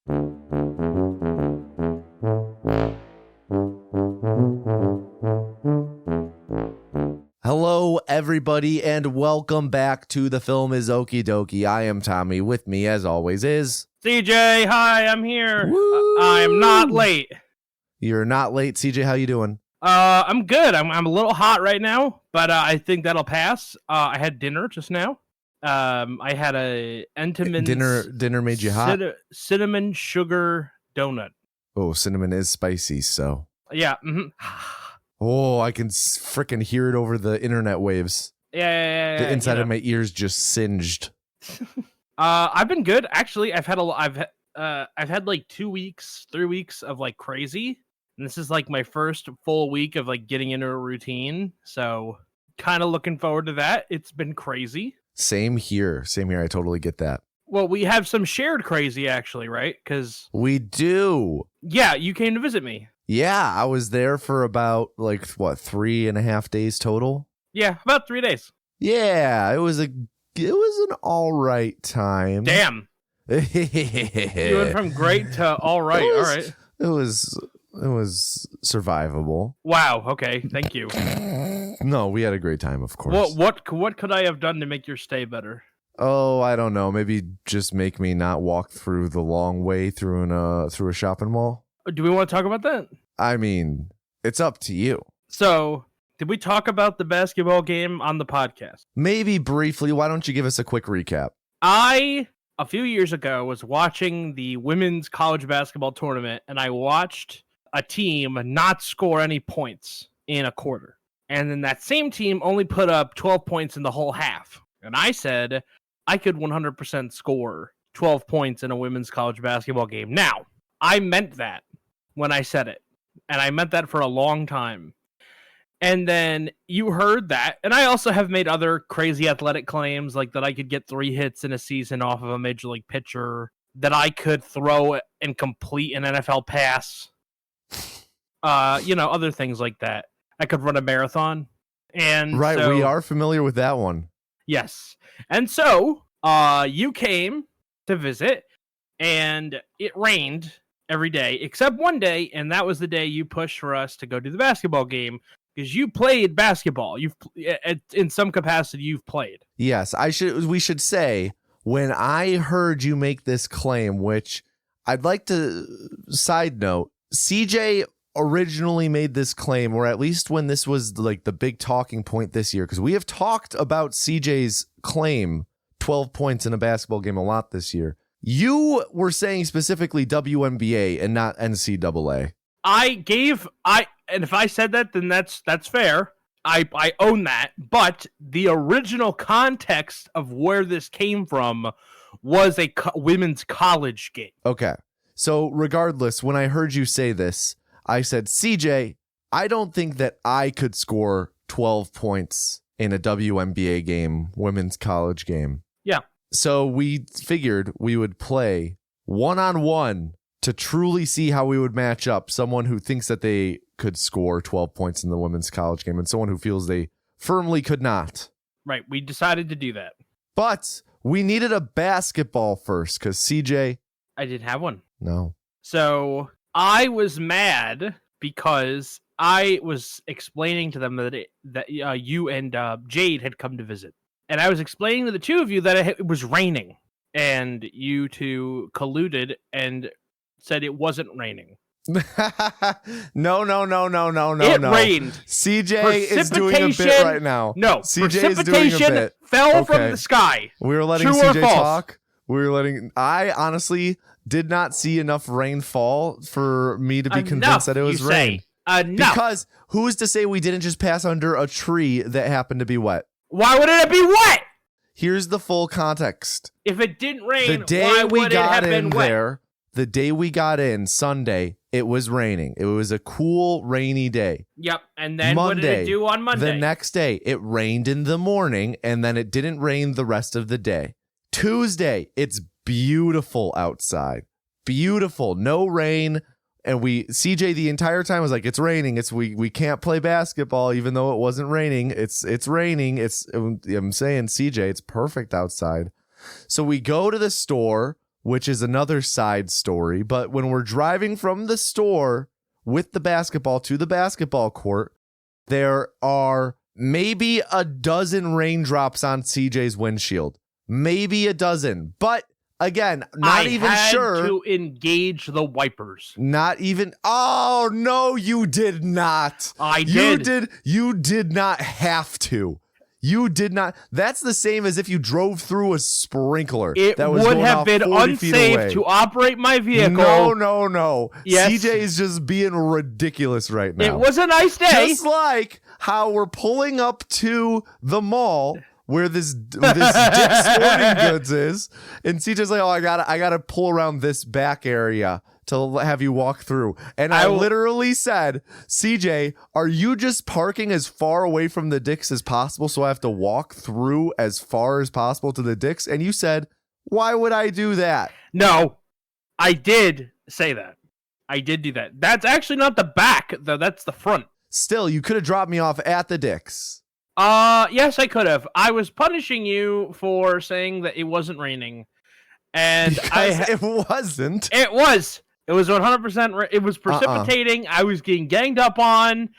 Hello, everybody, and welcome back to The Film is Okie Dokie. I am Tommy. With me, as always, is... CJ, hi, I'm here. I'm not late. You're not late. CJ, how you doing? I'm good. I'm a little hot right now, but I think that'll pass. I had dinner just now. I had a Entenmann's... Dinner made you hot? Cinnamon sugar donut. Oh, cinnamon is spicy, so... Yeah, Oh, I can freaking hear it over the internet waves. Yeah. The inside of my ears just singed. I've been good actually. I've had like 2 weeks, 3 weeks of like crazy, and this is like my first full week of like getting into a routine. So, kind of looking forward to that. It's been crazy. Same here. I totally get that. Well, we have some shared crazy actually, right? Because we do. Yeah, you came to visit me. Yeah, I was there for about, 3.5 days total? Yeah, about 3 days. Yeah, it was an all right time. Damn. You went from great to all right. All right. It was survivable. Wow, okay, thank you. No, we had a great time, of course. What could I have done to make your stay better? Oh, I don't know. Maybe just make me not walk through the long way through a shopping mall. Do we want to talk about that? I mean, it's up to you. So, did we talk about the basketball game on the podcast? Maybe briefly. Why don't you give us a quick recap? A few years ago, was watching the women's college basketball tournament, and I watched a team not score any points in a quarter. And then that same team only put up 12 points in the whole half. And I said, I could 100% score 12 points in a women's college basketball game. Now, I meant that when I said it, and I meant that for a long time. And then you heard that, and I also have made other crazy athletic claims, like that I could get 3 hits in a season off of a major league pitcher, that I could throw and complete an NFL pass, other things like that. I could run a marathon. And right, so, we are familiar with that one. Yes. And so you came to visit, and it rained every day except one day, and that was the day you pushed for us to go do the basketball game because you played basketball. You've in some capacity you've played. Yes, we should say, when I heard you make this claim, which I'd like to side note, CJ originally made this claim, or at least when this was like the big talking point this year, because we have talked about CJ's claim 12 points in a basketball game a lot this year. You were saying specifically WNBA and not NCAA. And if I said that, then that's fair. I own that. But the original context of where this came from was a women's college game. Okay. So regardless, when I heard you say this, I said, CJ, I don't think that I could score 12 points in a WNBA game, women's college game. Yeah. So we figured we would play one-on-one to truly see how we would match up someone who thinks that they could score 12 points in the women's college game and someone who feels they firmly could not. Right. We decided to do that. But we needed a basketball first because CJ... I didn't have one. No. So I was mad because I was explaining to them that you and Jade had come to visit. And I was explaining to the two of you that it was raining. And you two colluded and said it wasn't raining. No. It rained. CJ is doing a bit right now. No, CJ is doing a bit. Fell from the sky. We were letting True CJ talk. I honestly did not see enough rainfall for me to be convinced that it was rain. Enough. Because who's to say we didn't just pass under a tree that happened to be wet? Why would it be wet? Here's the full context. If it didn't rain, why would it have been wet? The day we got in, Sunday, it was raining. It was a cool, rainy day. Yep. And then Monday, what did it do on Monday? The next day, it rained in the morning, and then it didn't rain the rest of the day. Tuesday, it's beautiful outside. Beautiful. No rain. And CJ the entire time was like, it's raining. We can't play basketball, even though it wasn't raining. It's raining. I'm saying, CJ, it's perfect outside. So we go to the store. which is another side story. But when we're driving from the store with the basketball to the basketball court, there are maybe a dozen raindrops on CJ's windshield. Maybe a dozen. But again, not even sure. I had to engage the wipers. Not even. Oh, no, you did not. I did. You did not have to. You did not. That's the same as if you drove through a sprinkler. It that was would going have off been 40 feet unsafe away. to operate my vehicle. No. Yes. CJ is just being ridiculous right now. It was a nice day. Just like how we're pulling up to the mall where this Dick's Sporting Goods is, and CJ's like, "Oh, I gotta pull around this back area to have you walk through." And I literally said, "CJ, are you just parking as far away from the Dick's as possible so I have to walk through as far as possible to the Dick's?" And you said, "Why would I do that?" No, I did say that. I did do that. That's actually not the back, though. That's the front. Still, you could have dropped me off at the Dick's. Yes, I could have. I was punishing you for saying that it wasn't raining, and it wasn't. It was. It was 100%. It was precipitating. I was getting ganged up on,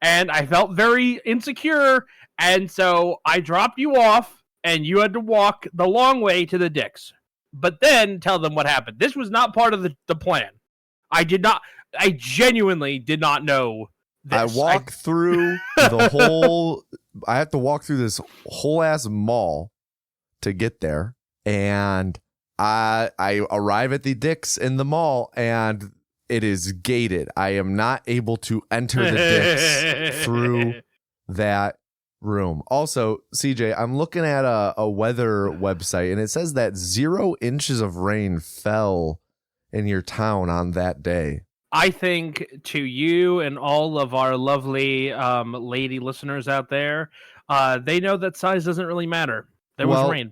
and I felt very insecure. And so I dropped you off, and you had to walk the long way to the Dick's. But then tell them what happened. This was not part of the plan. I genuinely did not know this. I walked through the whole. I have to walk through this whole ass mall to get there, and I arrive at the Dick's in the mall, and it is gated. I am not able to enter the Dick's through that room. Also, CJ, I'm looking at a weather website, and it says that 0 inches of rain fell in your town on that day. I think to you and all of our lovely lady listeners out there, they know that size doesn't really matter. There was rain.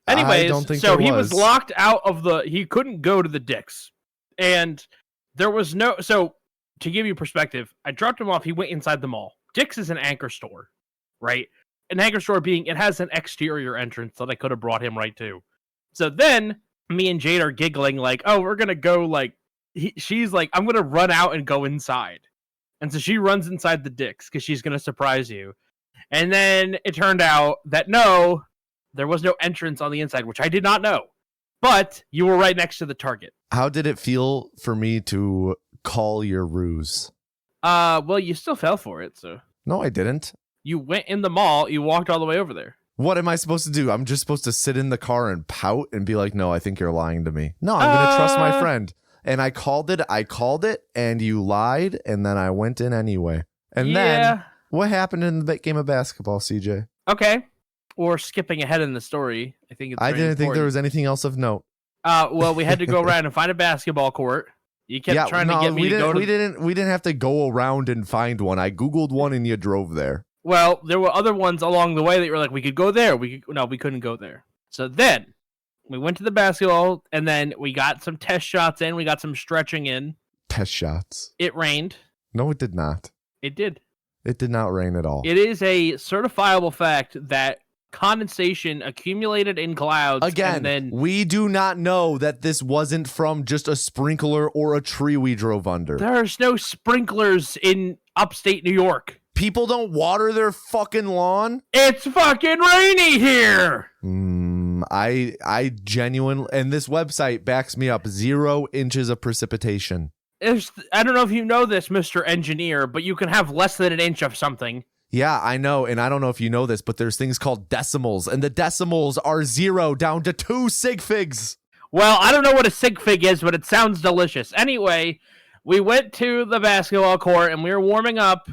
Anyways, so he was locked out of he couldn't go to the Dick's. And there was so to give you perspective, I dropped him off. He went inside the mall. Dick's is an anchor store, right? An anchor store being, it has an exterior entrance that I could have brought him right to. So then me and Jade are giggling like, oh, we're going to go she's like, I'm going to run out and go inside. And so she runs inside the Dick's because she's going to surprise you. And then it turned out that no, there was no entrance on the inside, which I did not know. But you were right next to the Target. How did it feel for me to call your ruse? Well, you still fell for it, so. No, I didn't. You went in the mall, you walked all the way over there. What am I supposed to do? I'm just supposed to sit in the car and pout and be like, no, I think you're lying to me. No, I'm going to trust my friend. And I called it, and you lied, and then I went in anyway. And then, what happened in the game of basketball, CJ? Okay. Or skipping ahead in the story, I think it's I didn't think there was anything else of note. Well, we had to go around and find a basketball court. You kept trying to get me to go to... We didn't have to go around and find one. I Googled one, and you drove there. Well, there were other ones along the way that you were like, we could go there. We couldn't go there. So then we went to the basketball, and then we got some test shots in. We got some stretching in. Test shots. It rained. No, it did not. It did. It did not rain at all. It is a certifiable fact that condensation accumulated in clouds. Again, and then we do not know that this wasn't from just a sprinkler or a tree we drove under. There's no sprinklers in upstate New York. People don't water their fucking lawn. It's fucking rainy here. I genuinely, and this website backs me up, 0 inches of precipitation. I don't know if you know this, Mr. Engineer, but you can have less than an inch of something. Yeah, I know, and I don't know if you know this, but there's things called decimals, and the decimals are 0 down to 2 sig figs. Well, I don't know what a sig fig is, but it sounds delicious. Anyway, we went to the basketball court, and we were warming up,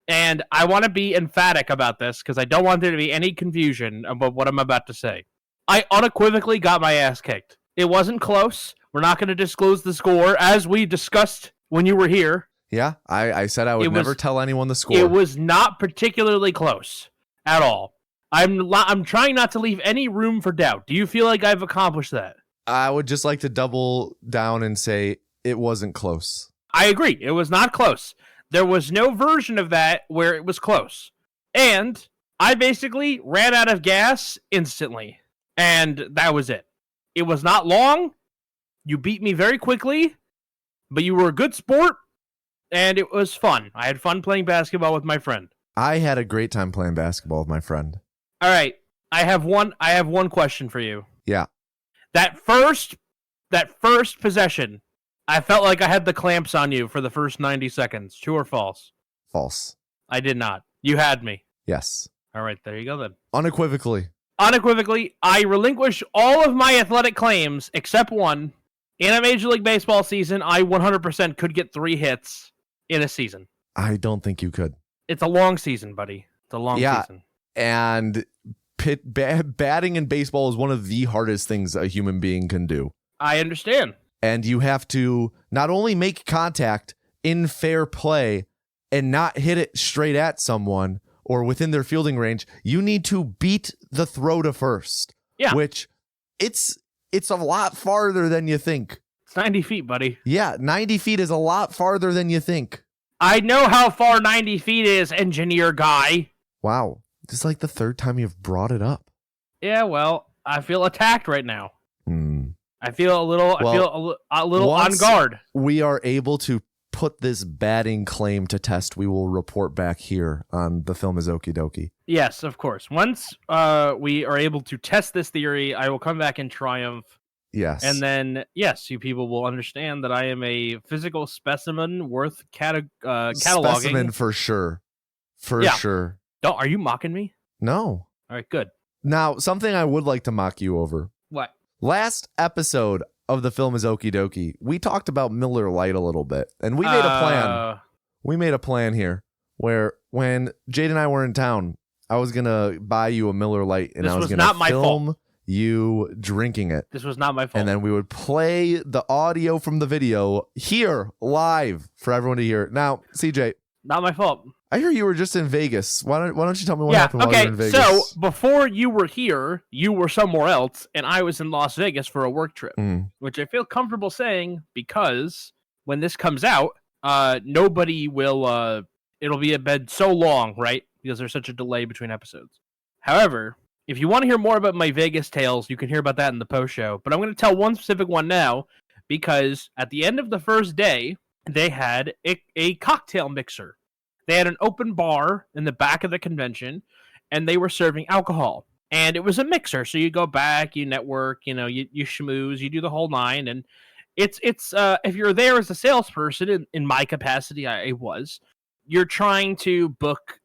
and I want to be emphatic about this, because I don't want there to be any confusion about what I'm about to say. I unequivocally got my ass kicked. It wasn't close. We're not going to disclose the score, as we discussed when you were here. Yeah, I said I would never tell anyone the score. It was not particularly close at all. I'm trying not to leave any room for doubt. Do you feel like I've accomplished that? I would just like to double down and say it wasn't close. I agree. It was not close. There was no version of that where it was close. And I basically ran out of gas instantly. And that was it. It was not long. You beat me very quickly, but you were a good sport, and it was fun. I had fun playing basketball with my friend. I had a great time playing basketball with my friend. All right, I have one question for you. Yeah. That first possession, I felt like I had the clamps on you for the first 90 seconds. True or false? False. I did not. You had me. Yes. All right, there you go then. Unequivocally. Unequivocally, I relinquish all of my athletic claims except one. In a Major League Baseball season, I 100% could get 3 hits in a season. I don't think you could. It's a long season, buddy. It's a long season. And batting in baseball is one of the hardest things a human being can do. I understand. And you have to not only make contact in fair play and not hit it straight at someone or within their fielding range, you need to beat the throw to first. Yeah. Which it's a lot farther than you think. It's 90 feet, buddy. Yeah, 90 feet is a lot farther than you think. I know how far 90 feet is, engineer guy. Wow. This is like the third time you've brought it up. Yeah, well, I feel attacked right now. I feel a little on guard. We are able to put this batting claim to test. We will report back here on The Film is Okie Dokie. Yes, of course. Once we are able to test this theory, I will come back in triumph. Yes. And then, yes, you people will understand that I am a physical specimen worth cataloging. Specimen for sure. For sure. Are you mocking me? No. All right, good. Now, something I would like to mock you over. What? Last episode of The Film is Okie Dokie, we talked about Miller Lite a little bit, and we made a plan. We made a plan here where when Jade and I were in town, I was going to buy you a Miller Lite, and I was going to film you drinking it. This was not my fault. And then we would play the audio from the video here live for everyone to hear. Now, CJ. Not my fault. I hear you were just in Vegas. Why don't you tell me what happened while you were in Vegas? So before you were here, you were somewhere else, and I was in Las Vegas for a work trip, which I feel comfortable saying because when this comes out, nobody will. It'll be in bed so long, right? Because there's such a delay between episodes. However, if you want to hear more about my Vegas tales, you can hear about that in the post show. But I'm going to tell one specific one now because at the end of the first day, they had a cocktail mixer. They had an open bar in the back of the convention, and they were serving alcohol. And it was a mixer, so you go back, you network, you schmooze, you do the whole nine. And it's if you're there as a salesperson, in my capacity, I was, you're trying to book,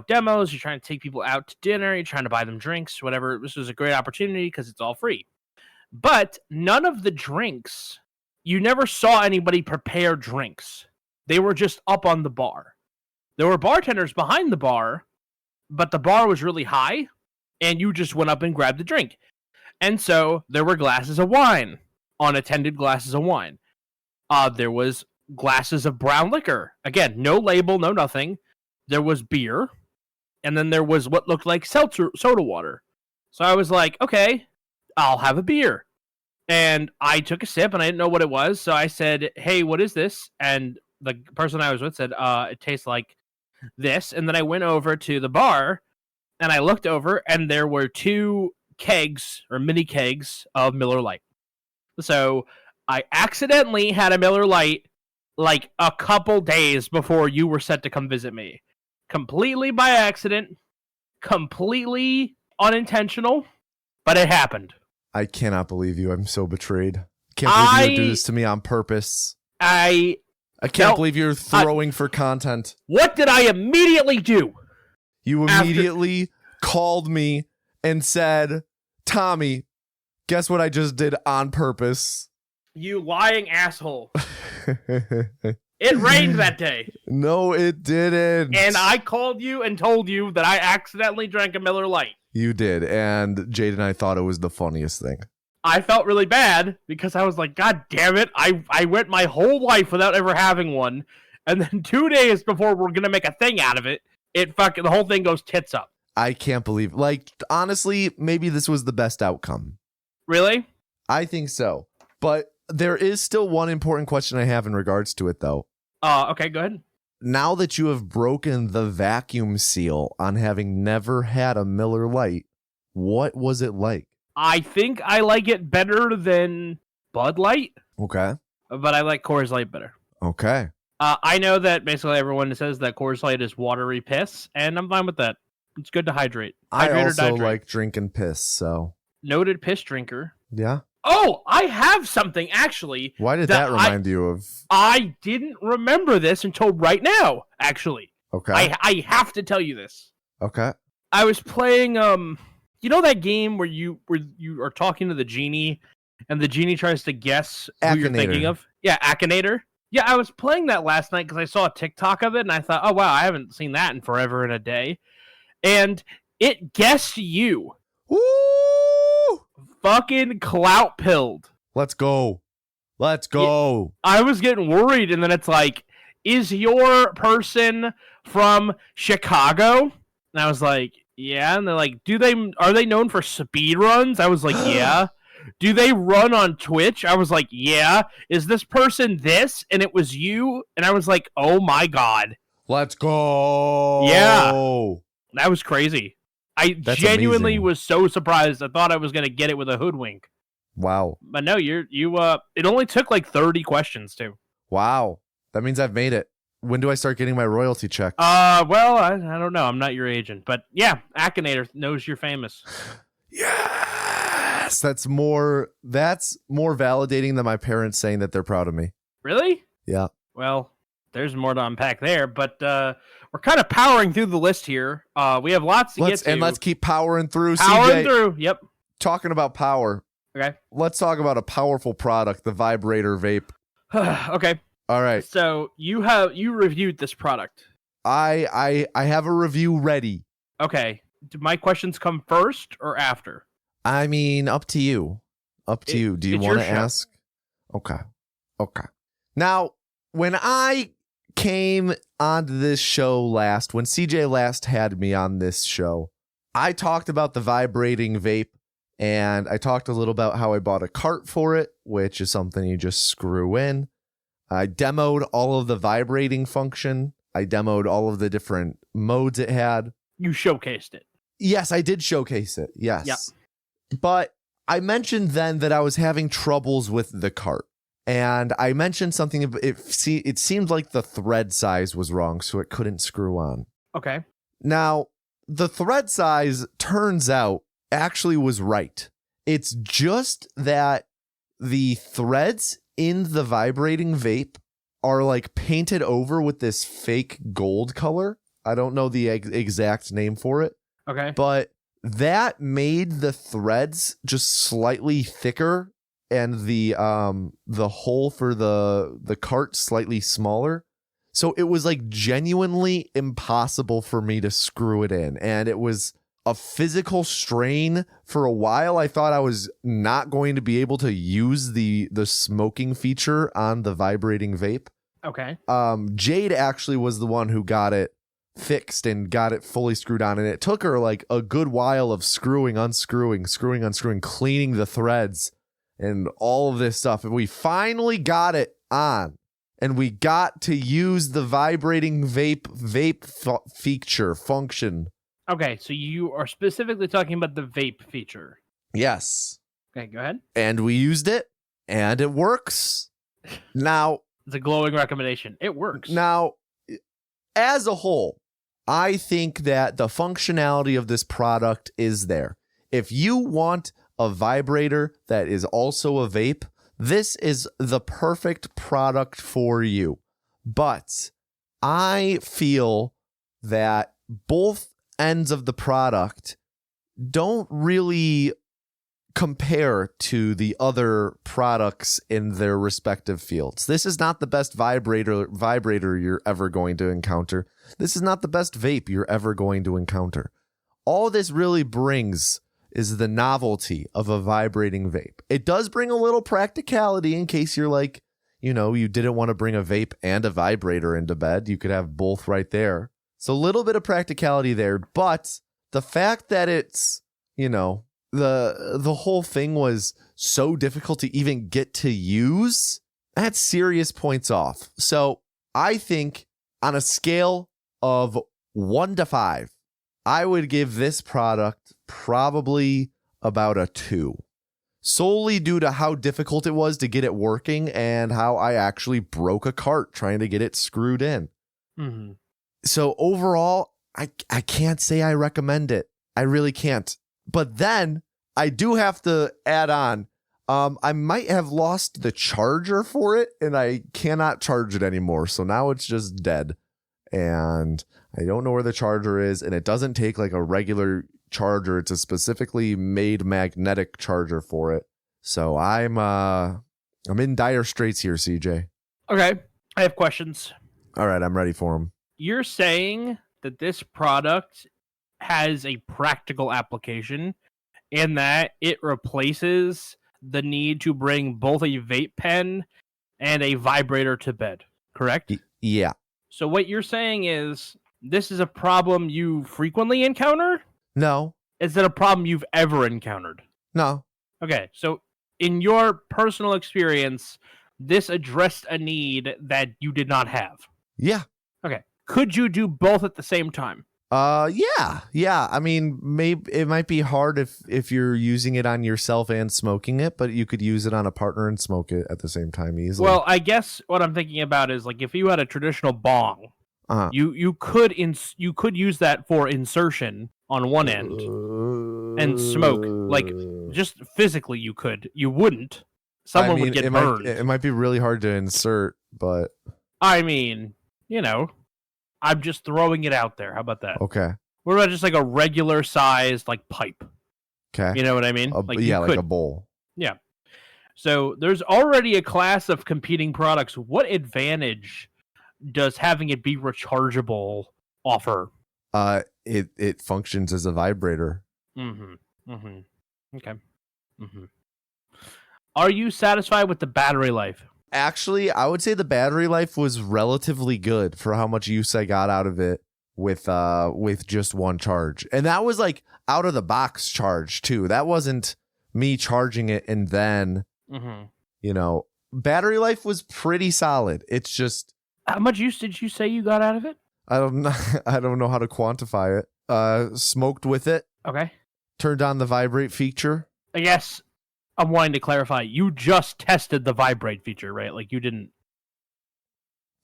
demos, you're trying to take people out to dinner, you're trying to buy them drinks, whatever. This was a great opportunity because it's all free. But none of the drinks, you never saw anybody prepare drinks. They were just up on the bar. There were bartenders behind the bar, but the bar was really high, and you just went up and grabbed a drink. And so there were glasses of wine, unattended glasses of wine. There was glasses of brown liquor. Again, no label, no nothing. There was beer, and then there was what looked like soda water. So I was like, okay, I'll have a beer. And I took a sip, and I didn't know what it was, so I said, hey, what is this? And the person I was with said, it tastes like this. And then I went over to the bar, and I looked over, and there were 2 kegs, or mini kegs, of Miller Lite. So I accidentally had a Miller Lite like a couple days before you were set to come visit me. Completely by accident, completely unintentional, but it happened. I cannot believe you. I'm so betrayed. Can't believe you would do this to me on purpose. I can't believe you're throwing for content. What did I immediately do? You immediately called me and said, Tommy, guess what I just did on purpose? You lying asshole. It rained that day. No, it didn't. And I called you and told you that I accidentally drank a Miller Lite. You did, and Jade and I thought it was the funniest thing. I felt really bad because I was like, God damn it, I went my whole life without ever having one, and then 2 days before we're going to make a thing out of it, the whole thing goes tits up. I can't believe, honestly, maybe this was the best outcome. Really? I think so. But there is still one important question I have in regards to it, though. Okay, go ahead. Now that you have broken the vacuum seal on having never had a Miller Lite, what was it like? I think I like it better than Bud Light, Okay. but I like Coors Light better. Okay. I know that basically everyone says that Coors Light is watery piss, and I'm fine with that. It's good to hydrate. I Hydrate or also dihydrate. like drinking piss, so Noted piss drinker. yeah. Oh, I have something actually. Why did that remind you of? I didn't remember this until right now, actually. Okay. I have to tell you this. Okay. I was playing you know that game where you are talking to the genie and the genie tries to guess who you're thinking of? Yeah, Akinator. Yeah, I was playing that last night because I saw a TikTok of it and I thought, oh wow, I haven't seen that in forever and a day. And it guessed you. Woo! Fucking clout pilled. Let's go. Let's go. I was getting worried, and then it's like, is your person from Chicago? And I was like, yeah. And they're like, are they known for speed runs? I was like, yeah. Do they run on Twitch? I was like, yeah. Is this person this? And it was you. And I was like, oh my God. Let's go. Yeah. That was crazy. That's genuinely amazing. was so surprised. I thought I was going to get it with a hoodwink. Wow. But no, it only took like 30 questions too. Wow. That means I've made it. When do I start getting my royalty check? Well, I don't know. I'm not your agent. But yeah, Akinator knows you're famous. Yes. That's more validating than my parents saying that they're proud of me. Really? Yeah. Well, there's more to unpack there, but we're kind of powering through the list here. We have lots to get to. And let's keep powering through. Powering CJ, through. Yep. Talking about power. Okay. Let's talk about a powerful product, the vibrator vape. Okay. All right. So you reviewed this product. I have a review ready. Okay. Do my questions come first or after? I mean, up to you. Up to you. Do you want to ask? Okay. Now, when I came onto this show last, when CJ last had me on this show, I talked about the vibrating vape, and I talked a little about how I bought a cart for it, which is something you just screw in. I demoed all of the vibrating function. I demoed all of the different modes it had. You showcased it. Yes, I did showcase it. Yes. Yep. But I mentioned then that I was having troubles with the cart. And I mentioned something, it seemed like the thread size was wrong, so it couldn't screw on. Okay. Now, the thread size, turns out, actually was right. It's just that the threads in the vibrating vape are like painted over with this fake gold color. I don't know the exact name for it. Okay. But that made the threads just slightly thicker and the hole for the cart slightly smaller. So it was like genuinely impossible for me to screw it in. And it was a physical strain for a while. I thought I was not going to be able to use the smoking feature on the vibrating vape. Okay. Jade actually was the one who got it fixed and got it fully screwed on. And it took her like a good while of screwing, unscrewing, cleaning the threads and all of this stuff. And we finally got it on. And we got to use the vibrating vape feature function. Okay, so you are specifically talking about the vape feature. Yes. Okay, go ahead. And we used it, and it works. Now, it's a glowing recommendation. It works. Now, as a whole, I think that the functionality of this product is there. If you want a vibrator that is also a vape, this is the perfect product for you. But I feel that both ends of the product don't really compare to the other products in their respective fields. This is not the best vibrator you're ever going to encounter. This is not the best vape you're ever going to encounter. All this really brings is the novelty of a vibrating vape. It does bring a little practicality in case you're like, you didn't want to bring a vape and a vibrator into bed. You could have both right there. So a little bit of practicality there, but the fact that it's, the whole thing was so difficult to even get to use, that's serious points off. So I think on a scale of 1 to 5, I would give this product probably about a 2. solely due to how difficult it was to get it working and how I actually broke a cart trying to get it screwed in. Mm-hmm. So overall, I can't say I recommend it. I really can't. But then I do have to add on. I might have lost the charger for it and I cannot charge it anymore. So now it's just dead. And I don't know where the charger is. And it doesn't take like a regular charger. It's a specifically made magnetic charger for it. So I'm in dire straits here, CJ. Okay. I have questions. All right. I'm ready for them. You're saying that this product has a practical application in that it replaces the need to bring both a vape pen and a vibrator to bed, correct? Yeah. So what you're saying is this is a problem you frequently encounter? No. Is it a problem you've ever encountered? No. Okay, so in your personal experience, this addressed a need that you did not have. Yeah. Okay. Could you do both at the same time? Yeah. I mean, maybe it might be hard if you're using it on yourself and smoking it, but you could use it on a partner and smoke it at the same time easily. Well, I guess what I'm thinking about is like if you had a traditional bong, you could use that for insertion on one end and smoke. Like just physically, you could. You wouldn't. Someone would get burned. It might be really hard to insert, but I mean, I'm just throwing it out there. How about that? Okay. What about just like a regular sized like pipe? Okay. You know what I mean? Like a bowl. Yeah. So there's already a class of competing products. What advantage does having it be rechargeable offer? It functions as a vibrator. Mm-hmm. Mm-hmm. Okay. Mm-hmm. Are you satisfied with the battery life? Actually, I would say the battery life was relatively good for how much use I got out of it with just one charge. And that was like out of the box charge too. That wasn't me charging it and then, battery life was pretty solid. It's just... How much use did you say you got out of it? I don't know how to quantify it. Smoked with it. Okay. Turned on the vibrate feature. I guess I'm wanting to clarify. You just tested the vibrate feature, right? Like you didn't.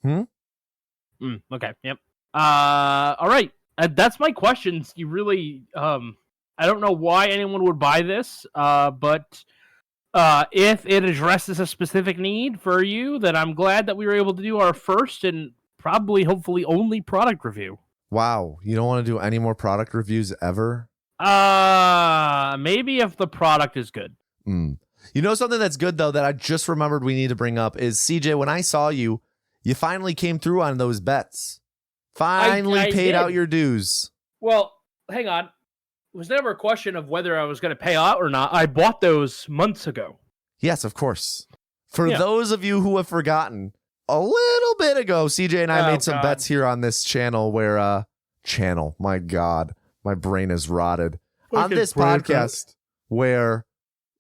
Okay. Yep. All right. That's my questions. You really, I don't know why anyone would buy this, but if it addresses a specific need for you, then I'm glad that we were able to do our first and probably, hopefully, only product review. Wow. You don't want to do any more product reviews ever? Maybe if the product is good. You know something that's good, though, that I just remembered we need to bring up is, CJ, when I saw you, you finally came through on those bets. Finally I paid did. out your dues. Well, hang on. It was never a question of whether I was going to pay out or not. I bought those months ago. Yes, of course. For those of you who have forgotten, a little bit ago, CJ and I made some bets here on this channel where, my God, my brain is rotted. On this podcast where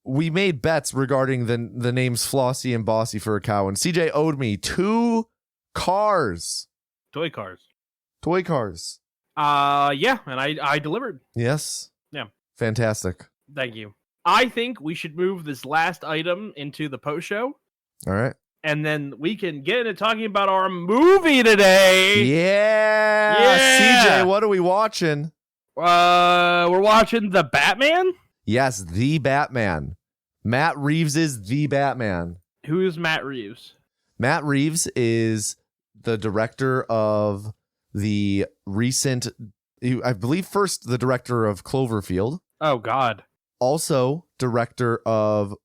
we made bets regarding the names Flossie and Bossy for a cow, and CJ owed me 2 cars. Toy cars. Yeah, and I delivered. Yes. Yeah. Fantastic. Thank you. I think we should move this last item into the post show. All right. And then we can get into talking about our movie today. Yeah. CJ, what are we watching? We're watching The Batman? Yes, The Batman. Matt Reeves is The Batman. Who is Matt Reeves? Matt Reeves is the director of the recent, I believe first the director of Cloverfield. Oh, God. Also director of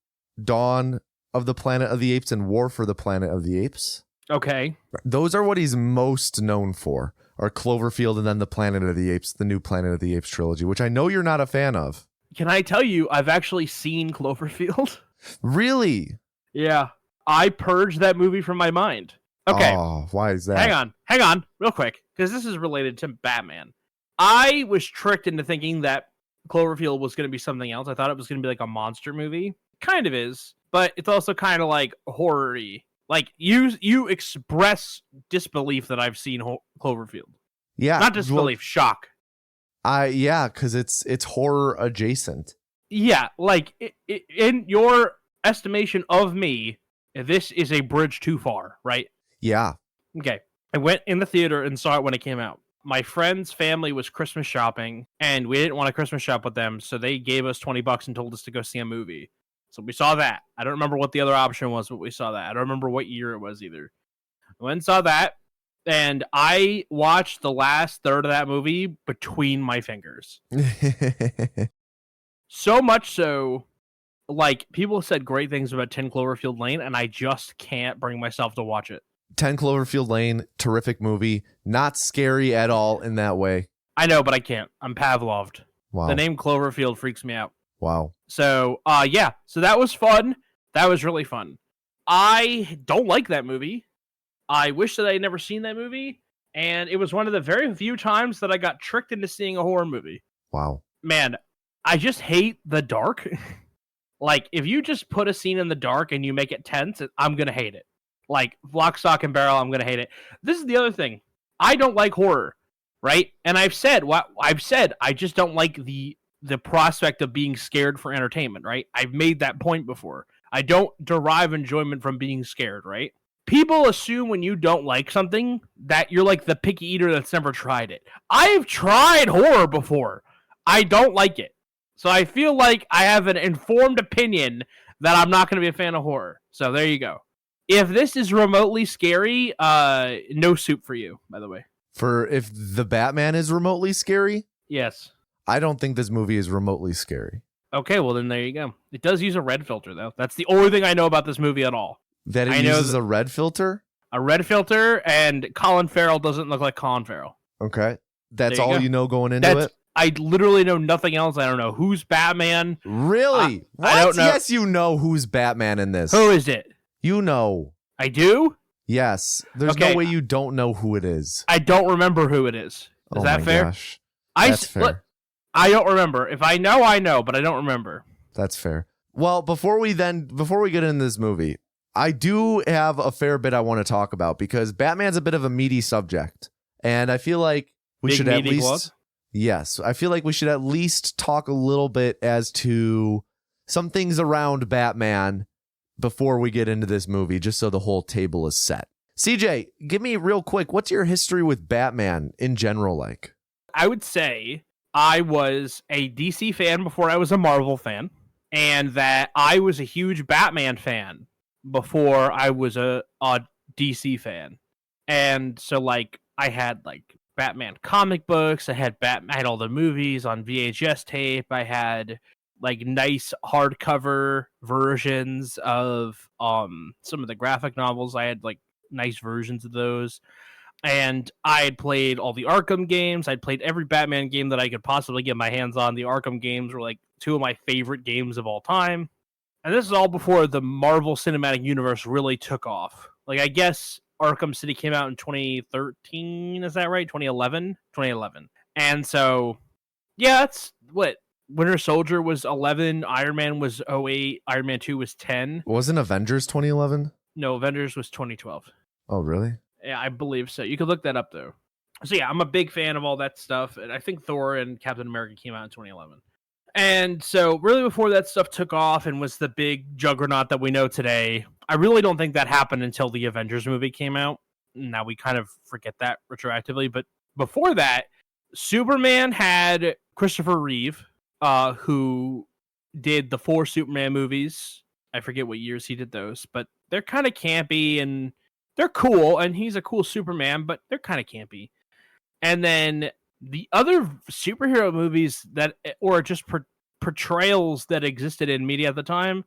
Dawn of the Planet of the Apes and War for the Planet of the Apes. Okay. Those are what he's most known for, are Cloverfield and then the Planet of the Apes, the new Planet of the Apes trilogy, which I know you're not a fan of. Can I tell you, I've actually seen Cloverfield. Really? Yeah. I purged that movie from my mind. Okay. Oh, why is that? Hang on, real quick, because this is related to Batman. I was tricked into thinking that Cloverfield was going to be something else. I thought it was going to be like a monster movie. Kind of is, but it's also kind of like horror-y. Like, you express disbelief that I've seen Cloverfield. Yeah. Not disbelief, shock. Yeah, because it's horror adjacent. Yeah, like in your estimation of me, this is a bridge too far, right? Yeah. Okay. I went in the theater and saw it when it came out. My friend's family was Christmas shopping, and we didn't want to Christmas shop with them, so they gave us $20 and told us to go see a movie. So we saw that. I don't remember what the other option was, but we saw that. I don't remember what year it was either. I went and saw that, and I watched the last third of that movie between my fingers. So much so, like, people said great things about 10 Cloverfield Lane, and I just can't bring myself to watch it. 10 Cloverfield Lane, terrific movie. Not scary at all in that way. I know, but I can't. I'm Pavloved. Wow. The name Cloverfield freaks me out. Wow. So, yeah. So that was fun. That was really fun. I don't like that movie. I wish that I had never seen that movie. And it was one of the very few times that I got tricked into seeing a horror movie. Wow. Man, I just hate the dark. Like, if you just put a scene in the dark and you make it tense, I'm going to hate it. Like, Lock, Stock, and Barrel, I'm going to hate it. This is the other thing. I don't like horror, right? And I've said, I just don't like the prospect of being scared for entertainment, right? I've made that point before. I don't derive enjoyment from being scared, right? People assume when you don't like something that you're like the picky eater that's never tried it. I've tried horror before. I don't like it. So I feel like I have an informed opinion that I'm not going to be a fan of horror. So there you go. If this is remotely scary, no soup for you, by the way. For if the Batman is remotely scary? Yes. I don't think this movie is remotely scary. Okay, well then there you go. It does use a red filter, though. That's the only thing I know about this movie at all. That it uses a red filter? A red filter, and Colin Farrell doesn't look like Colin Farrell. Okay. That's all you know going into it? I literally know nothing else. I don't know who's Batman. Really? What? I don't know. Yes, you know who's Batman in this. Who is it? You know. I do? Yes. There's no way you don't know who it is. I don't remember who it is. Is that fair? Gosh. That's fair. Look, I don't remember. If I know, but I don't remember. That's fair. Well, before we get into this movie, I do have a fair bit I want to talk about because Batman's a bit of a meaty subject. And I feel like we should at least... Yes, I feel like we should at least talk a little bit as to some things around Batman before we get into this movie, just so the whole table is set. CJ, give me real quick, what's your history with Batman in general like? I would say I was a DC fan before I was a Marvel fan, and that I was a huge Batman fan before I was a DC fan. And so, like, I had, like, Batman comic books, I had all the movies on VHS tape, I had like nice hardcover versions of some of the graphic novels. I had like nice versions of those, and I had played all the Arkham games. I'd played every Batman game that I could possibly get my hands on. The Arkham games were like two of my favorite games of all time, and this is all before the Marvel Cinematic Universe really took off. Like, I guess Arkham City came out in 2013, is that right? 2011? 2011. And so, yeah, that's what Winter Soldier was 11, Iron Man was 08, Iron Man 2 was 10. Wasn't Avengers 2011? No, Avengers was 2012. Oh, really? Yeah, I believe so. You could look that up, though. So, yeah, I'm a big fan of all that stuff. And I think Thor and Captain America came out in 2011. And so, really, before that stuff took off and was the big juggernaut that we know today, I really don't think that happened until the Avengers movie came out. Now, we kind of forget that retroactively. But before that, Superman had Christopher Reeve, who did the 4 Superman movies. I forget what years he did those, but they're kind of campy and they're cool. And he's a cool Superman, but they're kind of campy. And then the other superhero movies that, or just portrayals that existed in media at the time,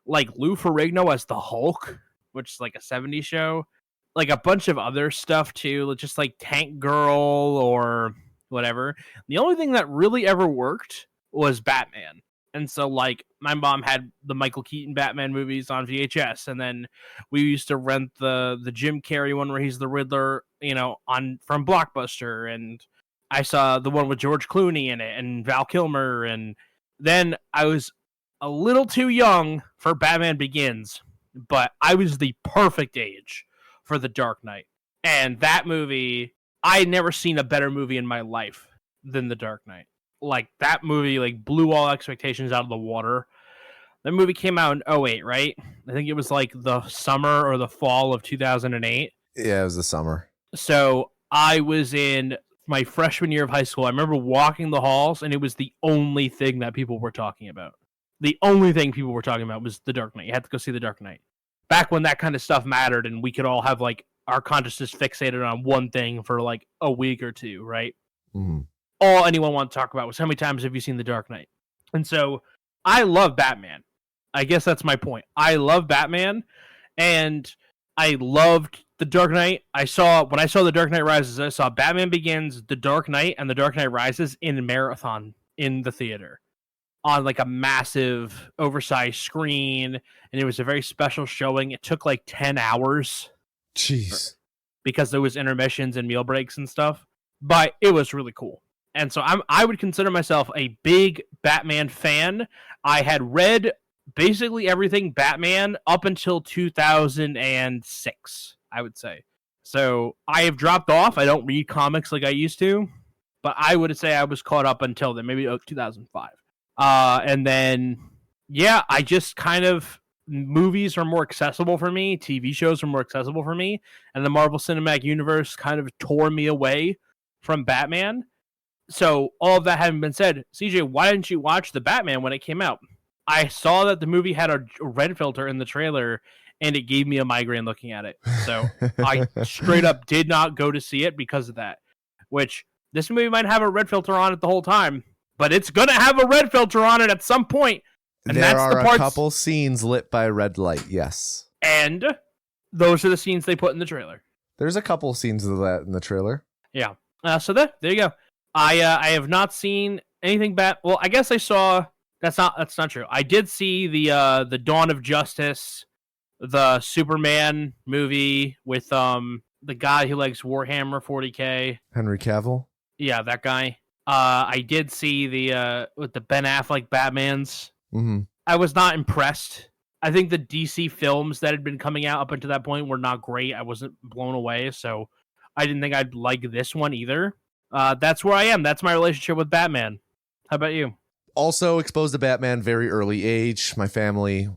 like Lou Ferrigno as the Hulk, which is like a 70s show, like a bunch of other stuff too, just like Tank Girl or whatever. The only thing that really ever worked was Batman. And so, like, my mom had the Michael Keaton Batman movies on VHS, and then we used to rent the Jim Carrey one where he's the Riddler, from Blockbuster, and I saw the one with George Clooney in it and Val Kilmer, and then I was a little too young for Batman Begins, but I was the perfect age for The Dark Knight. And that movie, I had never seen a better movie in my life than The Dark Knight. like that movie like blew all expectations out of the water. That movie came out in '08, right? I think it was like the summer or the fall of 2008. Yeah, it was the summer. So I was in my freshman year of high school. I remember walking the halls, and it was the only thing that people were talking about. The only thing people were talking about was The Dark Knight. You had to go see The Dark Knight. Back when that kind of stuff mattered, and we could all have like our consciousness fixated on one thing for like a week or two, right? Mm-hmm. All anyone wanted to talk about was how many times have you seen The Dark Knight? And so I love Batman. I guess that's my point. I love Batman, and I loved The Dark Knight. When I saw The Dark Knight Rises, I saw Batman Begins, The Dark Knight, and The Dark Knight Rises in a marathon in the theater on like a massive oversized screen, and it was a very special showing. It took like 10 hours. Jeez. Because there was intermissions and meal breaks and stuff, but it was really cool. And so I would consider myself a big Batman fan. I had read basically everything Batman up until 2006, I would say. So I have dropped off. I don't read comics like I used to, but I would say I was caught up until then, maybe 2005. And then, yeah, I just kind of, movies are more accessible for me. TV shows are more accessible for me. And the Marvel Cinematic Universe kind of tore me away from Batman. So all of that having been said, CJ, why didn't you watch The Batman when it came out? I saw that the movie had a red filter in the trailer, and it gave me a migraine looking at it. So I straight up did not go to see it because of that. Which, this movie might have a red filter on it the whole time, but it's going to have a red filter on it at some point. And there are a couple scenes lit by red light, yes. And those are the scenes they put in the trailer. There's a couple scenes of that in the trailer. Yeah. So there you go. I have not seen anything bad. Well, I guess I saw. That's not true. I did see the Dawn of Justice, the Superman movie with the guy who likes Warhammer 40K. Henry Cavill. Yeah, that guy. I did see the with the Ben Affleck Batmans. Mm-hmm. I was not impressed. I think the DC films that had been coming out up until that point were not great. I wasn't blown away, so I didn't think I'd like this one either. That's where I am. That's my relationship with Batman. How about you? Also exposed to Batman very early age. My family,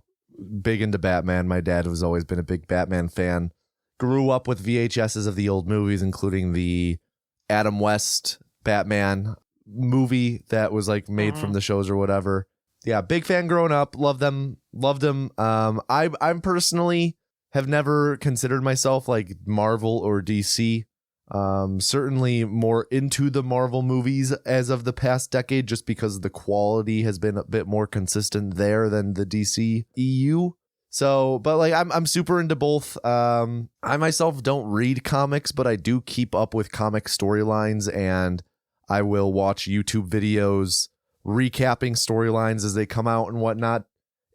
big into Batman. My dad has always been a big Batman fan. Grew up with VHSs of the old movies, including the Adam West Batman movie that was like made from the shows or whatever. Yeah, big fan growing up. Loved them. I'm personally have never considered myself like Marvel or DC. Certainly more into the Marvel movies as of the past decade, just because the quality has been a bit more consistent there than the DC EU. So, but like I'm super into both. I myself don't read comics, but I do keep up with comic storylines, and I will watch YouTube videos recapping storylines as they come out and whatnot.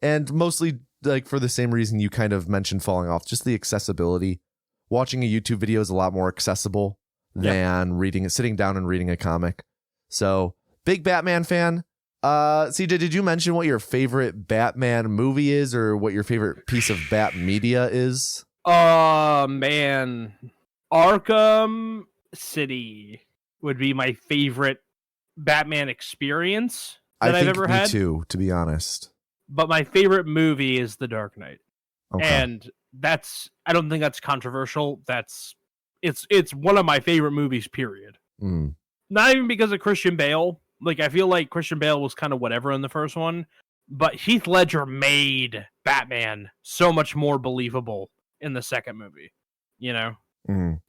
And mostly like for the same reason you kind of mentioned falling off, just the accessibility. Watching a YouTube video is a lot more accessible than sitting down and reading a comic. So big Batman fan. CJ, did you mention what your favorite Batman movie is, or what your favorite piece of Bat media is? Man, Arkham City would be my favorite Batman experience that I've ever had. Me too, to be honest. But my favorite movie is The Dark Knight. Okay. And I don't think that's controversial. It's one of my favorite movies, period. Not even because of Christian Bale. Like, I feel like Christian Bale was kind of whatever in the first one, but Heath Ledger made Batman so much more believable in the second movie. You know?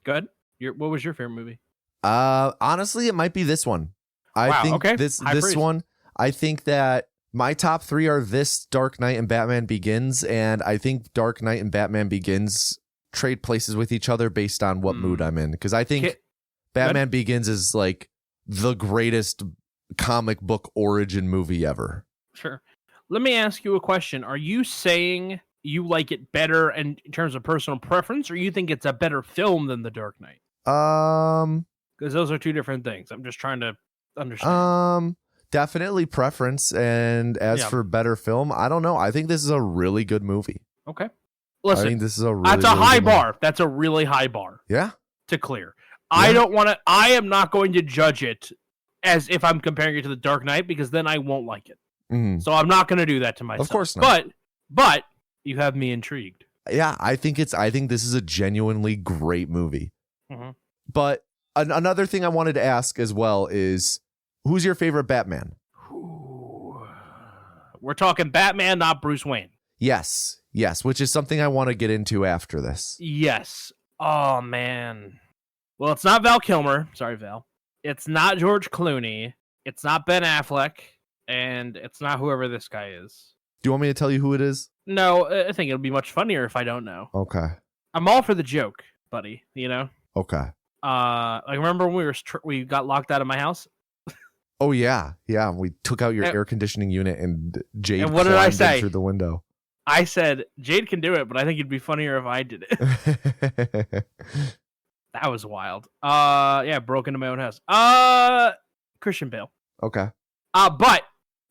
Good. What was your favorite movie? Honestly, it might be this one. I think this one. I think that my top three are this, Dark Knight, and Batman Begins, and I think Dark Knight and Batman Begins trade places with each other based on what mood I'm in, because I think Batman Begins is like the greatest comic book origin movie ever. Sure. Let me ask you a question. Are you saying you like it better in terms of personal preference, or you think it's a better film than The Dark Knight? Because those are two different things. I'm just trying to understand. Definitely preference. And as for better film, I don't know. I think this is a really good movie. Okay. Listen, I think this is a really, that's a high bar. That's a really high bar. Yeah. To clear. Yeah. I am not going to judge it as if I'm comparing it to The Dark Knight, because then I won't like it. Mhm. So I'm not going to do that to myself. Of course not. But you have me intrigued. Yeah, I think this is a genuinely great movie. Mm-hmm. But another thing I wanted to ask as well is, who's your favorite Batman? We're talking Batman, not Bruce Wayne. Yes, which is something I want to get into after this. Yes. Oh, man. Well, it's not Val Kilmer. Sorry, Val. It's not George Clooney. It's not Ben Affleck. And it's not whoever this guy is. Do you want me to tell you who it is? No, I think it'll be much funnier if I don't know. Okay. I'm all for the joke, buddy. You know? Okay. Like, remember when we got locked out of my house? Oh, yeah. Yeah, we took out your air conditioning unit and Jade and what did I say? through the window. I said, Jade can do it, but I think it'd be funnier if I did it. That was wild. Yeah, broke into my own house. Christian Bale. Okay. But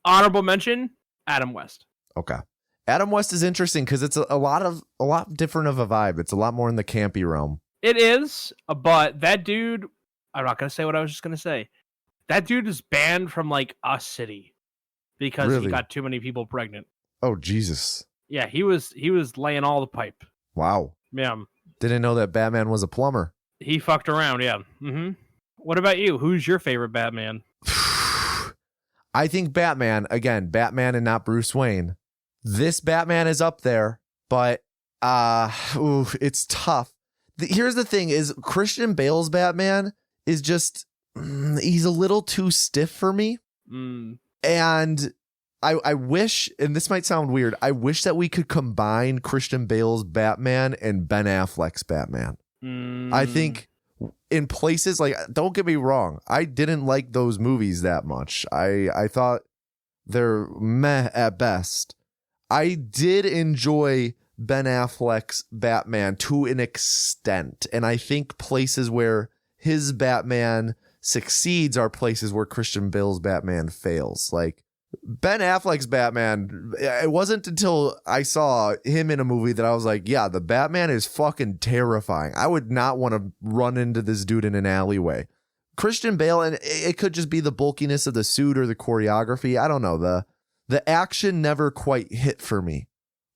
honorable mention, Adam West. Okay. Adam West is interesting because it's a lot different of a vibe. It's a lot more in the campy realm. It is, but that dude, I'm not gonna say what I was just gonna say. That dude is banned from like a city because he got too many people pregnant. Oh, Jesus. Yeah, he was laying all the pipe. Wow. Yeah. Didn't know that Batman was a plumber. He fucked around, yeah. Mm-hmm. What about you? Who's your favorite Batman? I think Batman and not Bruce Wayne. This Batman is up there, but it's tough. Here's the thing is Christian Bale's Batman is just, he's a little too stiff for me. And I wish, and this might sound weird, I wish that we could combine Christian Bale's Batman and Ben Affleck's Batman. I think in places, like, don't get me wrong, I didn't like those movies that much. I thought they're meh at best. I did enjoy Ben Affleck's Batman to an extent, and I think places where his Batman succeeds are places where Christian Bale's Batman fails. Like, Ben Affleck's Batman, it wasn't until I saw him in a movie that I was like, yeah, the Batman is fucking terrifying. I would not want to run into this dude in an alleyway. Christian Bale, and it could just be the bulkiness of the suit or the choreography. I don't know. The action never quite hit for me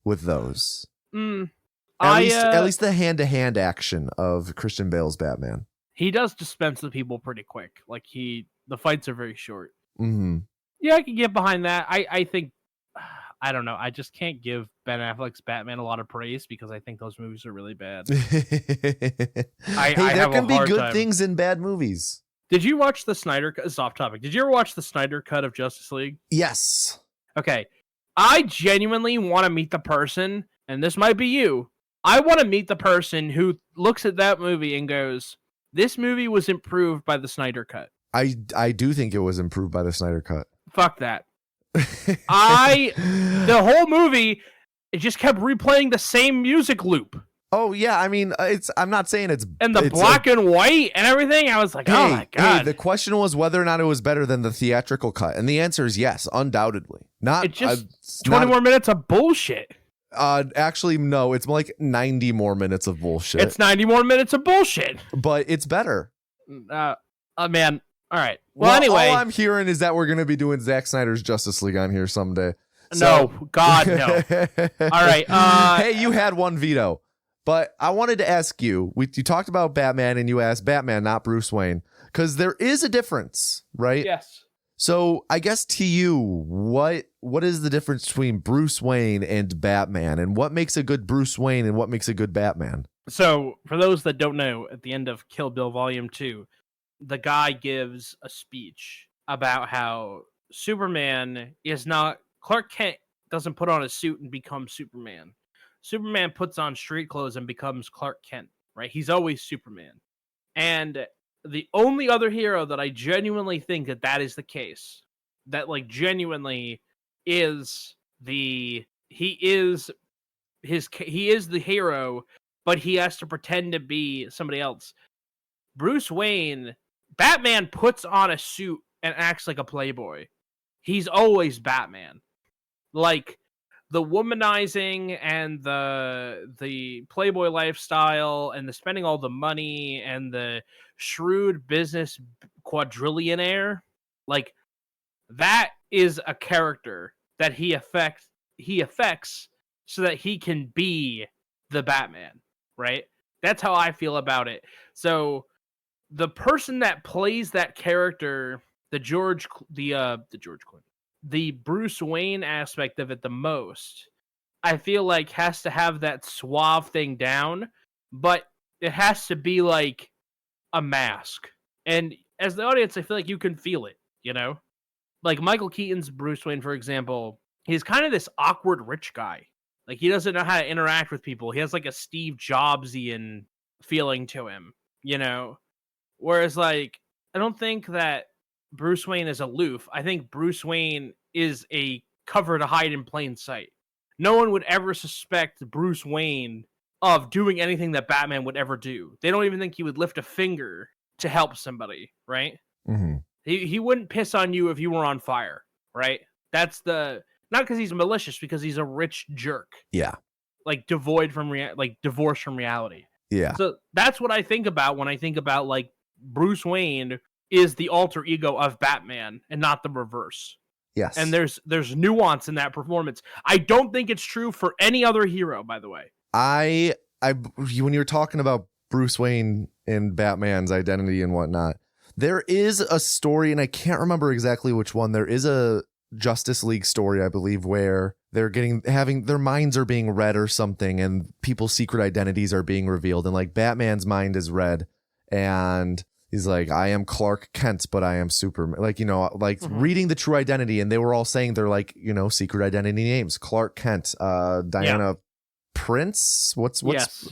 with those. At least the hand-to-hand action of Christian Bale's Batman. He does dispense the people pretty quick. Like, the fights are very short. Mm-hmm. Yeah, I can get behind that. I think, I don't know. I just can't give Ben Affleck's Batman a lot of praise because I think those movies are really bad. There can be good things in bad movies. Did you watch the Snyder Cut? It's off topic. Did you ever watch the Snyder Cut of Justice League? Yes. Okay. I genuinely want to meet the person, and this might be you. I want to meet the person who looks at that movie and goes, this movie was improved by the Snyder Cut. I do think it was improved by the Snyder Cut. Fuck that. The whole movie, it just kept replaying the same music loop. Oh yeah, I mean, I'm not saying it's the black and white and everything. I was like, oh my god. Hey, the question was whether or not it was better than the theatrical cut, and the answer is yes, undoubtedly. It's just 20 more minutes of bullshit. Actually, no, it's like 90 more minutes of bullshit. It's 90 more minutes of bullshit, but it's better. Man. All right. Well, anyway, all I'm hearing is that we're going to be doing Zack Snyder's Justice League on here someday. No, God, no. All right. Hey, you had one veto, but I wanted to ask you. You talked about Batman, and you asked Batman, not Bruce Wayne, because there is a difference, right? Yes. So I guess to you, what is the difference between Bruce Wayne and Batman, and what makes a good Bruce Wayne and what makes a good Batman? So for those that don't know, at the end of Kill Bill Volume 2, the guy gives a speech about how Superman is not... Clark Kent doesn't put on a suit and become Superman. Superman puts on street clothes and becomes Clark Kent, right? He's always Superman. And the only other hero that I genuinely think that is the case, that like genuinely is he is the hero, but he has to pretend to be somebody else. Bruce Wayne, Batman puts on a suit and acts like a playboy. He's always Batman. Like, the womanizing and the playboy lifestyle and the spending all the money and the shrewd business quadrillionaire, Like, that is a character that he affects so that he can be the Batman, right? That's how I feel about it. So the person that plays that character, the Bruce Wayne aspect of it the most, I feel like has to have that suave thing down, but it has to be like a mask. And as the audience, I feel like you can feel it, you know? Like Michael Keaton's Bruce Wayne, for example, he's kind of this awkward rich guy. Like, he doesn't know how to interact with people. He has like a Steve Jobsian feeling to him, you know? Whereas, like, I don't think that Bruce Wayne is aloof. I think Bruce Wayne is a cover to hide in plain sight. No one would ever suspect Bruce Wayne of doing anything that Batman would ever do. They don't even think he would lift a finger to help somebody, right? Mm-hmm. He wouldn't piss on you if you were on fire, right? That's the... Not because he's malicious, because he's a rich jerk. Yeah. Like, divorced from reality. Yeah. So that's what I think about when I think about, like, Bruce Wayne is the alter ego of Batman and not the reverse. Yes. And there's nuance in that performance. I don't think it's true for any other hero, by the way. I when you're talking about Bruce Wayne and Batman's identity and whatnot, there is a story, and I can't remember exactly which one. There is a Justice League story, I believe, where they're having their minds are being read or something, and people's secret identities are being revealed, and like Batman's mind is read, and he's like, I am Clark Kent, but I am Superman. Like, reading the true identity, and they were all saying they're like, secret identity names. Clark Kent, Diana Prince. What's yes.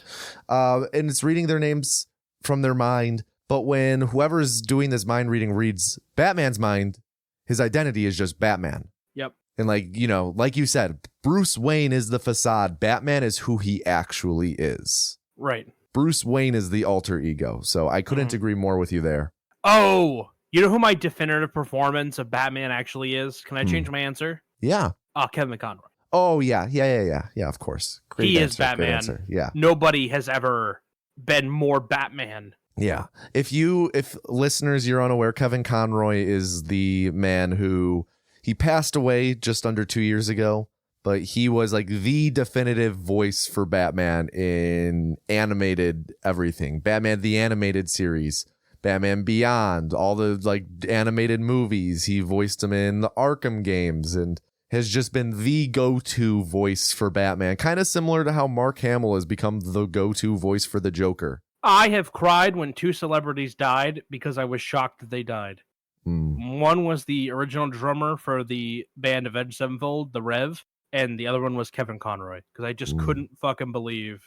And it's reading their names from their mind. But when whoever's doing this mind reading reads Batman's mind, his identity is just Batman. Yep. And like you said, Bruce Wayne is the facade. Batman is who he actually is. Right. Bruce Wayne is the alter ego. So I couldn't agree more with you there. Oh, you know who my definitive performance of Batman actually is? Can I change my answer? Yeah. Kevin Conroy. Oh, yeah. Yeah, of course. Great he answer, is Batman. great answer. Yeah. Nobody has ever been more Batman. Yeah. If listeners, you're unaware, Kevin Conroy is the man who he passed away just under 2 years ago, but he was like the definitive voice for Batman in animated everything. Batman, the animated series, Batman Beyond, all the like animated movies. He voiced him in the Arkham games and has just been the go-to voice for Batman. Kind of similar to how Mark Hamill has become the go-to voice for the Joker. I have cried when two celebrities died because I was shocked that they died. One was the original drummer for the band Avenged Sevenfold, the Rev, and the other one was Kevin Conroy, because I just couldn't fucking believe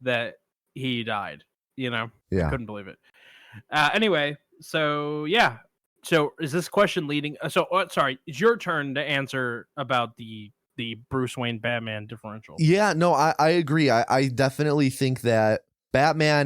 that he died. Yeah. I couldn't believe it. Anyway, so yeah. So is this question leading? Sorry, it's your turn to answer about the Bruce Wayne Batman differential. Yeah, no, I agree. I definitely think that Batman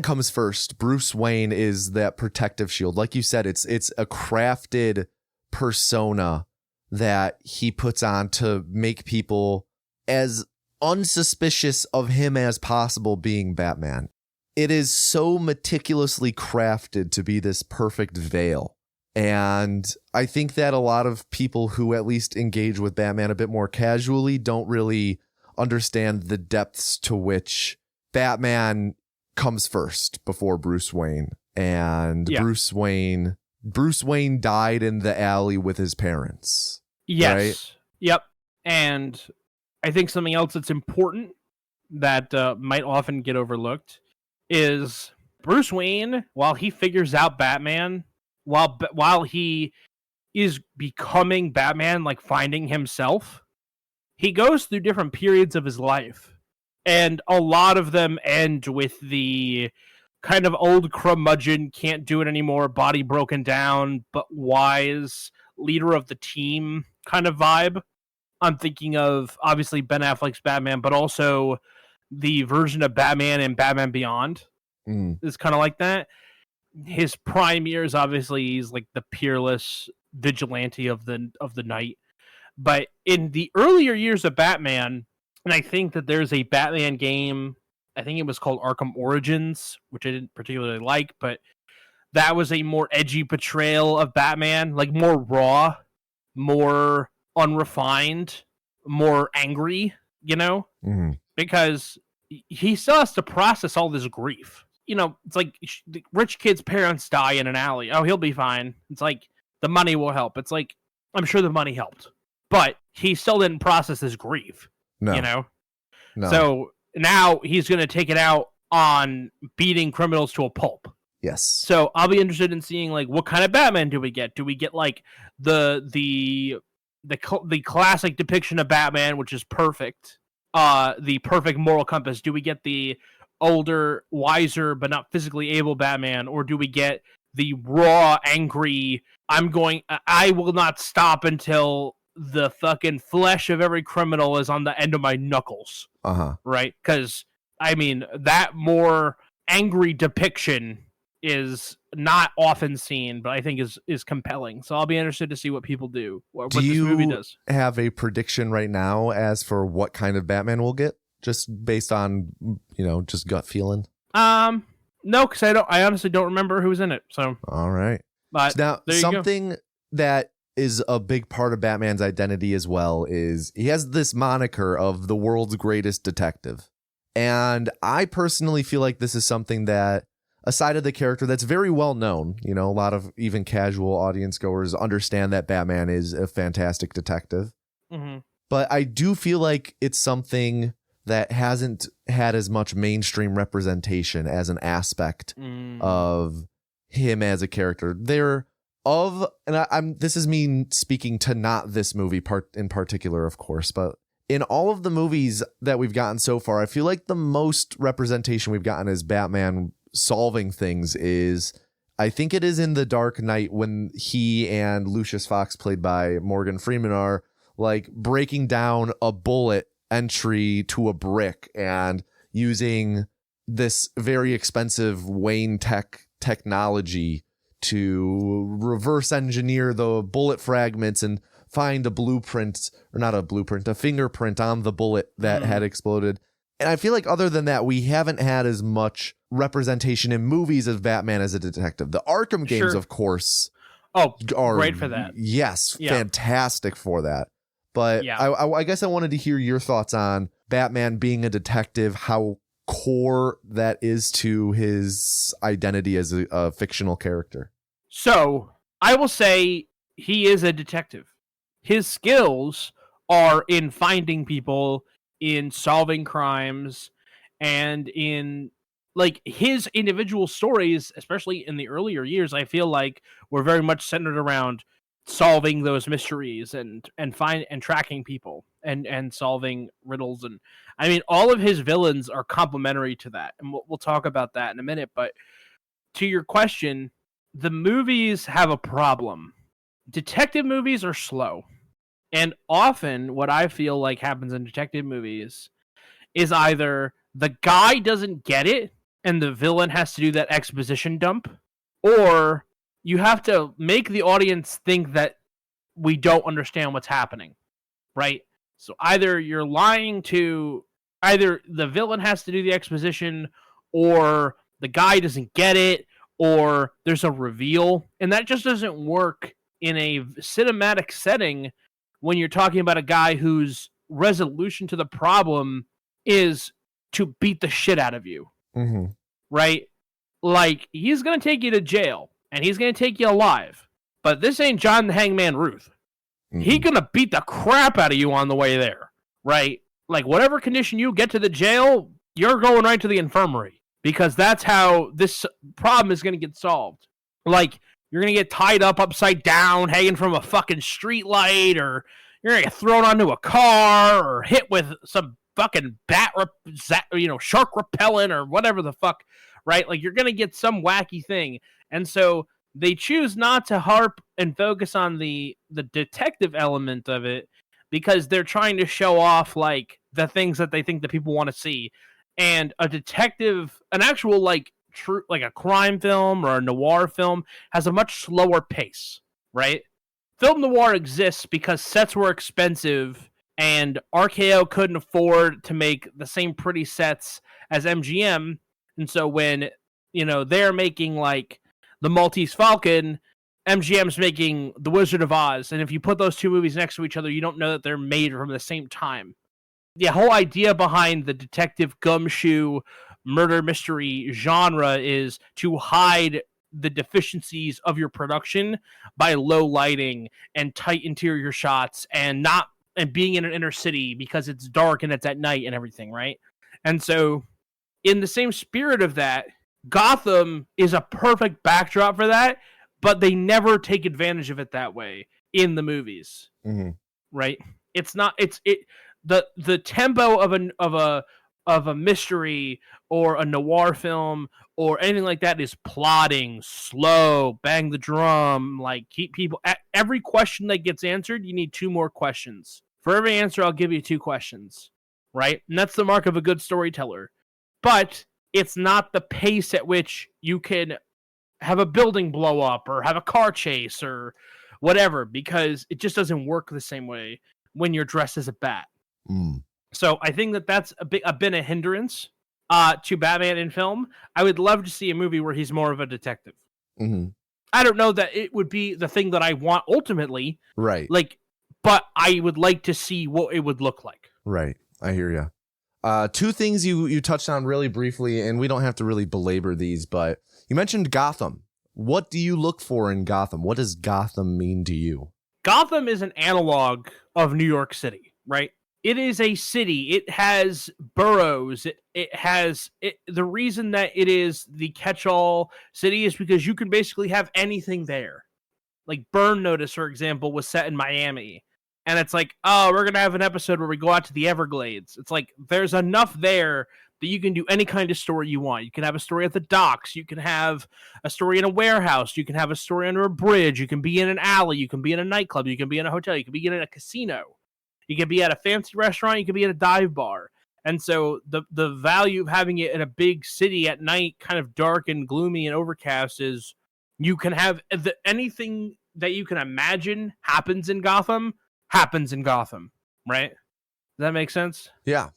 comes first. Bruce Wayne is that protective shield. Like you said, it's a crafted persona that he puts on to make people as unsuspicious of him as possible being Batman. It is so meticulously crafted to be this perfect veil. And I think that a lot of people who at least engage with Batman a bit more casually don't really understand the depths to which Batman comes first before Bruce Wayne. And Bruce Wayne died in the alley with his parents. Yes. Right? Yep. And I think something else that's important that might often get overlooked is Bruce Wayne, while he figures out Batman, while he is becoming Batman, like finding himself, he goes through different periods of his life. And a lot of them end with the kind of old curmudgeon, can't do it anymore, body broken down, but wise, leader of the team kind of vibe. I'm thinking of, obviously, Ben Affleck's Batman, but also the version of Batman in Batman Beyond is kind of like that. His prime years, obviously, he's like the peerless vigilante of the night. But in the earlier years of Batman, and I think that there's a Batman game, I think it was called Arkham Origins, which I didn't particularly like, but that was a more edgy portrayal of Batman, like more raw, more unrefined, more angry, because he still has to process all this grief. It's like the rich kid's parents die in an alley. Oh, he'll be fine. It's like the money will help. It's like, I'm sure the money helped, but he still didn't process his grief, No. So now he's going to take it out on beating criminals to a pulp. Yes. So I'll be interested in seeing like what kind of Batman do we get? Do we get like the classic depiction of Batman, which is perfect, the perfect moral compass? Do we get the older, wiser, but not physically able Batman, or do we get the raw, angry? I will not stop until the fucking flesh of every criminal is on the end of my knuckles. Right? Because I mean, that more angry depiction is not often seen, but I think is compelling. So I'll be interested to see what people do. What this movie does. Have a prediction right now as for what kind of Batman we'll get, just based on just gut feeling? No, because I honestly don't remember who was in it. So all right, but now something that is a big part of Batman's identity as well is he has this moniker of the world's greatest detective, and I personally feel like this is something that, a side of the character that's very well known. A lot of even casual audience goers understand that Batman is a fantastic detective. Mm-hmm. But I do feel like it's something that hasn't had as much mainstream representation as an aspect of him as a character. This is me speaking to not this movie in particular, of course, but in all of the movies that we've gotten so far, I feel like the most representation we've gotten as Batman solving things is, I think it is in The Dark Knight, when he and Lucius Fox, played by Morgan Freeman, are like breaking down a bullet entry to a brick and using this very expensive Wayne technology to reverse engineer the bullet fragments and find a fingerprint on the bullet that had exploded. And I feel like other than that, we haven't had as much representation in movies of Batman as a detective. The Arkham games, of course, are great for that. Yes, fantastic for that. But I guess I wanted to hear your thoughts on Batman being a detective, how core that is to his identity as a fictional character. So I will say he is a detective. His skills are in finding people, in solving crimes, and in like his individual stories, especially in the earlier years, I feel like were very much centered around solving those mysteries and tracking people and solving riddles. And I mean, all of his villains are complementary to that, and we'll talk about that in a minute. But to your question, the movies have a problem. Detective movies are slow, and often what I feel like happens in detective movies is either the guy doesn't get it and the villain has to do that exposition dump, or you have to make the audience think that we don't understand what's happening, right? So either either the villain has to do the exposition, or the guy doesn't get it, or there's a reveal. And that just doesn't work in a cinematic setting when you're talking about a guy whose resolution to the problem is to beat the shit out of you, right? Like, he's going to take you to jail, and he's going to take you alive. But this ain't John the Hangman Ruth. He's going to beat the crap out of you on the way there, right? Like, whatever condition you get to the jail, you're going right to the infirmary, because that's how this problem is going to get solved. Like, you're going to get tied up upside down, hanging from a fucking street light, or you're going to get thrown onto a car, or hit with some fucking shark repellent, or whatever the fuck, right? Like, you're going to get some wacky thing. And so they choose not to harp and focus on the detective element of it, because they're trying to show off like the things that they think that people want to see. And a detective, an actual like true, like a crime film or a noir film, has a much slower pace, right? Film noir exists because sets were expensive and RKO couldn't afford to make the same pretty sets as MGM. And so when, they're making like The Maltese Falcon, MGM's making The Wizard of Oz. And if you put those two movies next to each other, you don't know that they're made from the same time. The whole idea behind the detective gumshoe murder mystery genre is to hide the deficiencies of your production by low lighting and tight interior shots and being in an inner city because it's dark and it's at night and everything, right? And so in the same spirit of that, Gotham is a perfect backdrop for that, but they never take advantage of it that way in the movies. Mm-hmm. Right? It's not the tempo of a mystery or a noir film or anything like that is plodding, slow, bang the drum, like keep people at every question that gets answered, you need 2 more questions. For every answer, I'll give you 2 questions, right? And that's the mark of a good storyteller. But it's not the pace at which you can have a building blow up or have a car chase or whatever, because it just doesn't work the same way when you're dressed as a bat. So I think that's been a hindrance to Batman in film. I would love to see a movie where he's more of a detective. Mm-hmm. I don't know that it would be the thing that I want ultimately. Right. But I would like to see what it would look like. Right. I hear you. 2 things you touched on really briefly, and we don't have to really belabor these, but you mentioned Gotham. What do you look for in Gotham? What does Gotham mean to you? Gotham is an analog of New York City, right? It is a city. It has boroughs. The reason that it is the catch-all city is because you can basically have anything there. Like Burn Notice, for example, was set in Miami. And it's like, oh, we're going to have an episode where we go out to the Everglades. It's like, there's enough there that you can do any kind of story you want. You can have a story at the docks. You can have a story in a warehouse. You can have a story under a bridge. You can be in an alley. You can be in a nightclub. You can be in a hotel. You can be in a casino. You can be at a fancy restaurant. You can be at a dive bar. And so the value of having it in a big city at night, kind of dark and gloomy and overcast, is you can have anything that you can imagine happens in Gotham, right? Does that make sense? Yeah.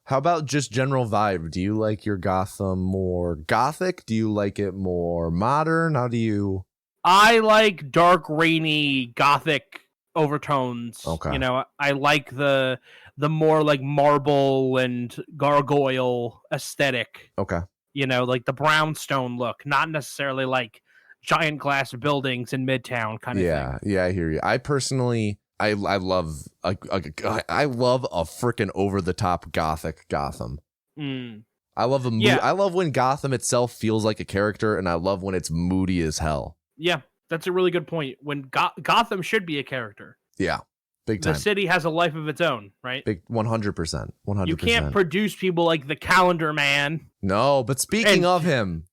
How about just general vibe? Do you like your Gotham more gothic? Do you like it more modern? How do you... I like dark, rainy, gothic overtones. Okay. You know, I like the more like marble and gargoyle aesthetic. Okay. You know, like the brownstone look, not necessarily like giant glass buildings in Midtown kind of thing. Yeah, I hear you. I personally... I love a freaking over the top gothic Gotham. I love I love when Gotham itself feels like a character, and I love when it's moody as hell. Yeah, that's a really good point. When Gotham should be a character. Yeah, big time. The city has a life of its own, right? Big 100%. You can't produce people like the Calendar Man. No, but speaking of him,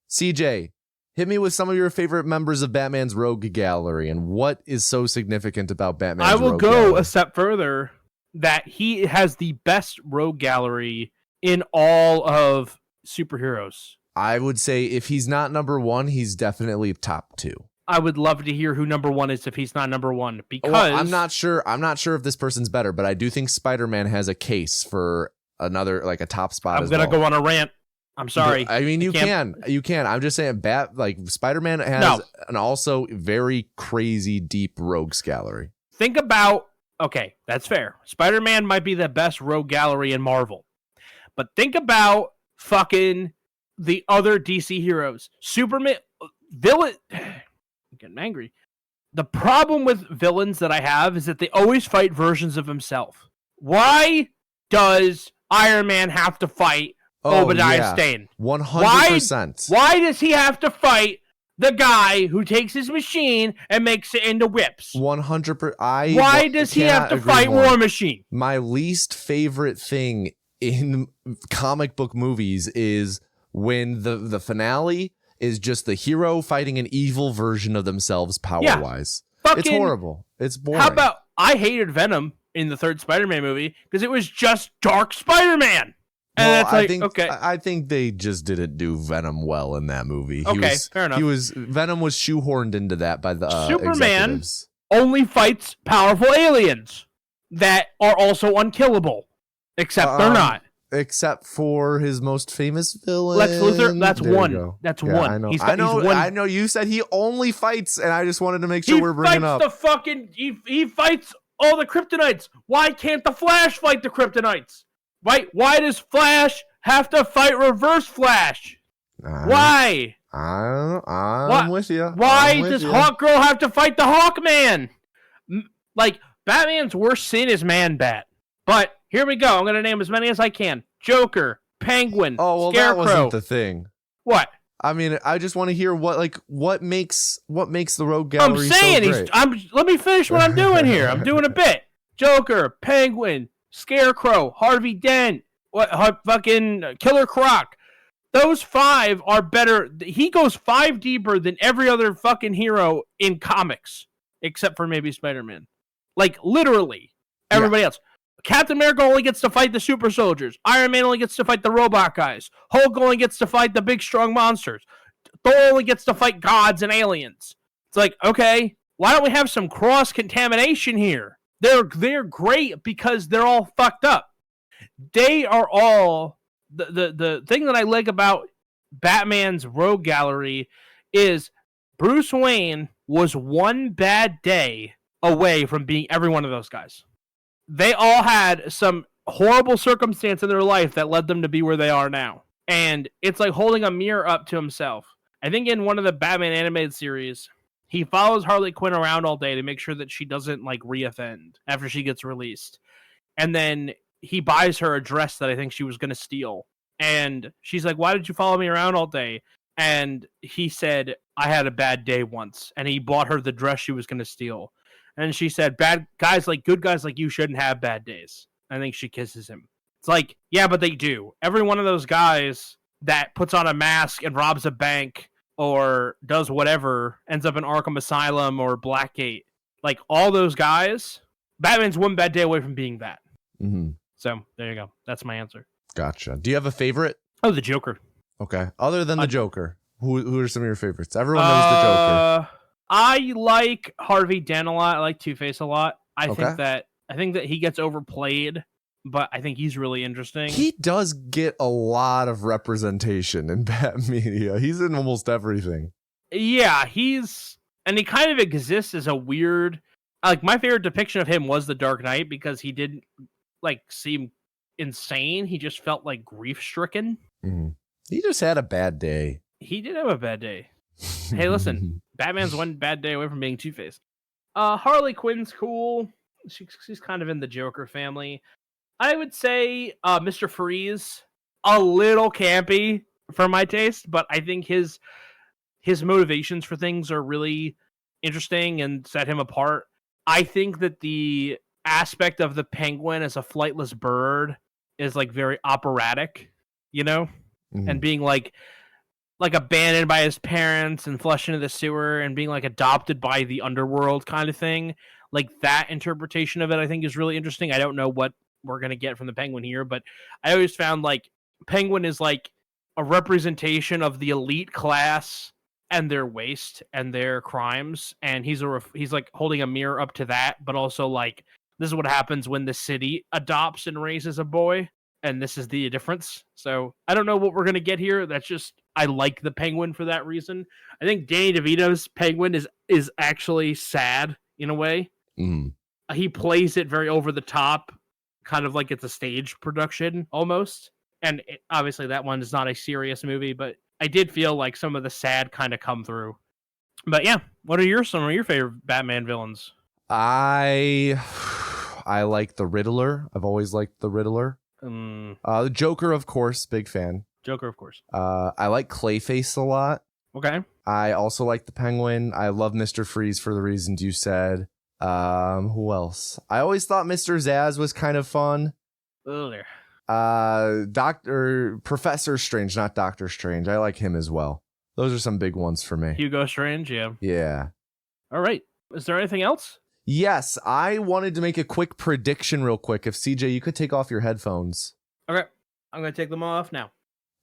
CJ. Hit me with some of your favorite members of Batman's Rogue Gallery and what is so significant about Batman's Rogue Gallery. I will go a step further that he has the best Rogue Gallery in all of superheroes. I would say if he's not number 1, he's definitely top 2. I would love to hear who number 1 is if he's not number 1, because I'm not sure if this person's better, but I do think Spider-Man has a case for another, like, a top spot. I'm gonna go on a rant. I'm sorry. But, I mean, you can. I'm just saying, Spider-Man has an also very crazy deep rogues gallery. Think about, okay, that's fair. Spider-Man might be the best rogue gallery in Marvel, but think about fucking the other DC heroes. Superman, villain. I'm getting angry. The problem with villains that I have is that they always fight versions of himself. Why does Iron Man have to fight Obadiah Stane? 100%. Why does he have to fight the guy who takes his machine and makes it into whips? 100%. Why does he have to fight War Machine? My least favorite thing in comic book movies is when the finale is just the hero fighting an evil version of themselves power-wise. It's horrible. It's boring. How about, I hated Venom in the third Spider-Man movie because it was just dark Spider-Man. And well, that's like, I think they just didn't do Venom well in that movie. Fair enough. Venom was shoehorned into that by the Superman executives. Only fights powerful aliens that are also unkillable, except they're not. except for his most famous villain. Lex Luthor, that's There you one. go. That's Yeah, one. I know. He's I know. he's one. I know. You said he only fights, and I just wanted to make sure we're bringing up. He fights the fucking. He fights all the Kryptonites. Why can't the Flash fight the Kryptonites? Right? Why does Flash have to fight Reverse Flash? Why? I'm with you. Why does Hawkgirl have to fight the Hawkman? Like, Batman's worst sin is Man-Bat. But here we go. I'm going to name as many as I can. Joker, Penguin, Scarecrow. That wasn't the thing. What? I mean, I just want to hear what makes the Rogue Gallery I'm saying so great. let me finish what I'm doing here. I'm doing a bit. Joker, Penguin, Scarecrow, Harvey Dent, fucking Killer Croc. Those 5 are better. He goes 5 deeper than every other fucking hero in comics, except for maybe Spider-Man. Like, literally, everybody else. Captain America only gets to fight the super soldiers. Iron Man only gets to fight the robot guys. Hulk only gets to fight the big, strong monsters. Thor only gets to fight gods and aliens. It's like, okay, why don't we have some cross-contamination here? They're great because they're all fucked up. They are all... The thing that I like about Batman's Rogue Gallery is Bruce Wayne was one bad day away from being every one of those guys. They all had some horrible circumstance in their life that led them to be where they are now. And it's like holding a mirror up to himself. I think in one of the Batman animated series, he follows Harley Quinn around all day to make sure that she doesn't like reoffend after she gets released. And then he buys her a dress that I think she was going to steal. And she's like, why did you follow me around all day? And he said, I had a bad day once. And he bought her the dress she was going to steal. And she said, good guys like you shouldn't have bad days. I think she kisses him. It's like, yeah, but they do. Every one of those guys that puts on a mask and robs a bank or does whatever, ends up in Arkham Asylum or Blackgate. Like, all those guys, Batman's one bad day away from being that. Mm-hmm. So, there you go. That's my answer. Gotcha. Do you have a favorite? Oh, the Joker. Okay. Other than the Joker, who are some of your favorites? Everyone knows the Joker. I like Harvey Dent a lot. I like Two-Face a lot. I think that he gets overplayed, but I think he's really interesting. He does get a lot of representation in Bat media. He's in almost everything. Yeah, he kind of exists as a weird... Like, my favorite depiction of him was The Dark Knight because he didn't, like, seem insane. He just felt, like, grief-stricken. Mm-hmm. He just had a bad day. He did have a bad day. Hey, listen, Batman's one bad day away from being Two-Face. Harley Quinn's cool. She's kind of in the Joker family. I would say Mr. Freeze, a little campy for my taste, but I think his motivations for things are really interesting and set him apart. I think that the aspect of the Penguin as a flightless bird is like very operatic, you know, and being like abandoned by his parents and flushed into the sewer and being like adopted by the underworld kind of thing. Like that interpretation of it, I think is really interesting. I don't know what we're going to get from the Penguin here, but I always found like Penguin is like a representation of the elite class and their waste and their crimes. And he's like holding a mirror up to that, but also like, this is what happens when the city adopts and raises a boy. And this is the difference. So I don't know what we're going to get here. That's just, I like the Penguin for that reason. I think Danny DeVito's Penguin is actually sad in a way. He plays it very over the top, kind of like it's a stage production almost. And obviously that one is not a serious movie, but I did feel like some of the sad kind of come through. But yeah, what are some of your favorite Batman villains? I like the Riddler. I've always liked the Riddler. The Joker, of course, big fan. Joker, of course. I like Clayface a lot. Okay. I also like the Penguin. I love Mr. Freeze for the reasons you said. Who else? I always thought Mr. Zsasz was kind of fun. Earlier. Professor Strange, not Doctor Strange. I like him as well. Those are some big ones for me. Hugo Strange, yeah. Yeah. All right. Is there anything else? Yes, I wanted to make a quick prediction real quick. If CJ, you could take off your headphones. Okay. I'm going to take them off now.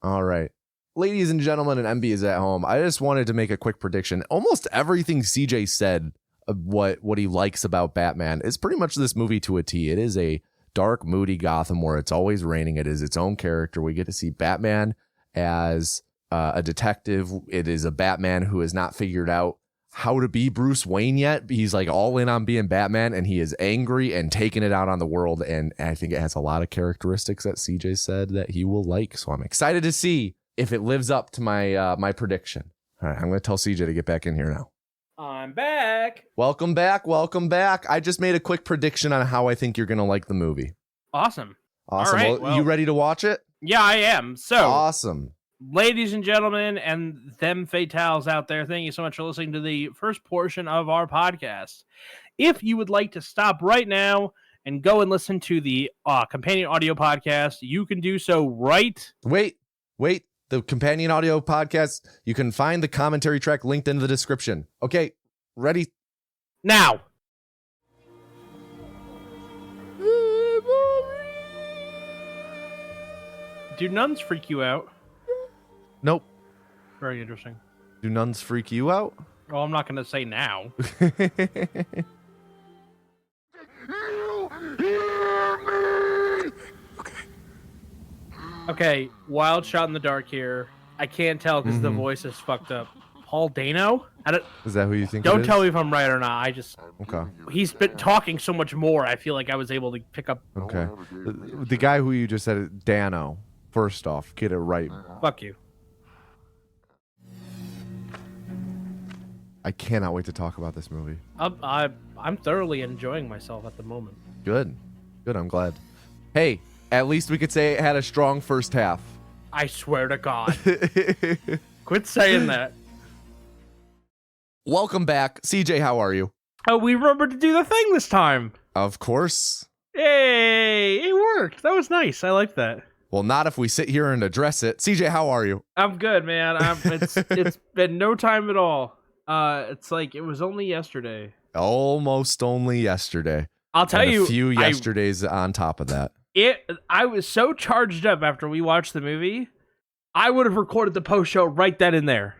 All right. Ladies and gentlemen, and MB is at home. I just wanted to make a quick prediction. Almost everything CJ said, what he likes about Batman is pretty much this movie to a T. It is a dark, moody Gotham where it's always raining. It is its own character. We get to see Batman as a detective. It is a Batman who has not figured out how to be Bruce Wayne yet. He's like all in on being Batman, and he is angry and taking it out on the world. And I think it has a lot of characteristics that CJ said that he will like. So I'm excited to see if it lives up to my my prediction. All right, I'm going to tell CJ to get back in here now. I'm back. Welcome back. Welcome back. I just made a quick prediction on how I think you're going to like the movie. Awesome. Awesome. All right, well, you ready to watch it? Yeah, I am. So awesome. Ladies and gentlemen, and them fatales out there, thank you so much for listening to the first portion of our podcast. If you would like to stop right now and go and listen to the companion audio podcast, you can do so right. Wait. The companion audio podcast, you can find the commentary track linked in the description. Okay, ready? Now. Do nuns freak you out? Nope. Very interesting. Do nuns freak you out? Oh, I'm not going to say now. Okay, wild shot in the dark here. I can't tell because the voice is fucked up. Paul Dano? Is that who you think? Don't tell me if I'm right or not. Okay. He's been talking so much more. I feel like I was able to pick up. Okay. The guy who you just said, Dano. First off, get it right. Fuck you. I cannot wait to talk about this movie. I'm thoroughly enjoying myself at the moment. Good. I'm glad. Hey, at least we could say it had a strong first half. I swear to God. Quit saying that. Welcome back. CJ, how are you? Oh, we remembered to do the thing this time. Of course. Hey, it worked. That was nice. I like that. Well, not if we sit here and address it. CJ, how are you? I'm good, man. It's been no time at all. It's like it was only yesterday. Almost only yesterday. I'll tell you, a few yesterdays on top of that. I was so charged up after we watched the movie. I would have recorded the post show right then and there.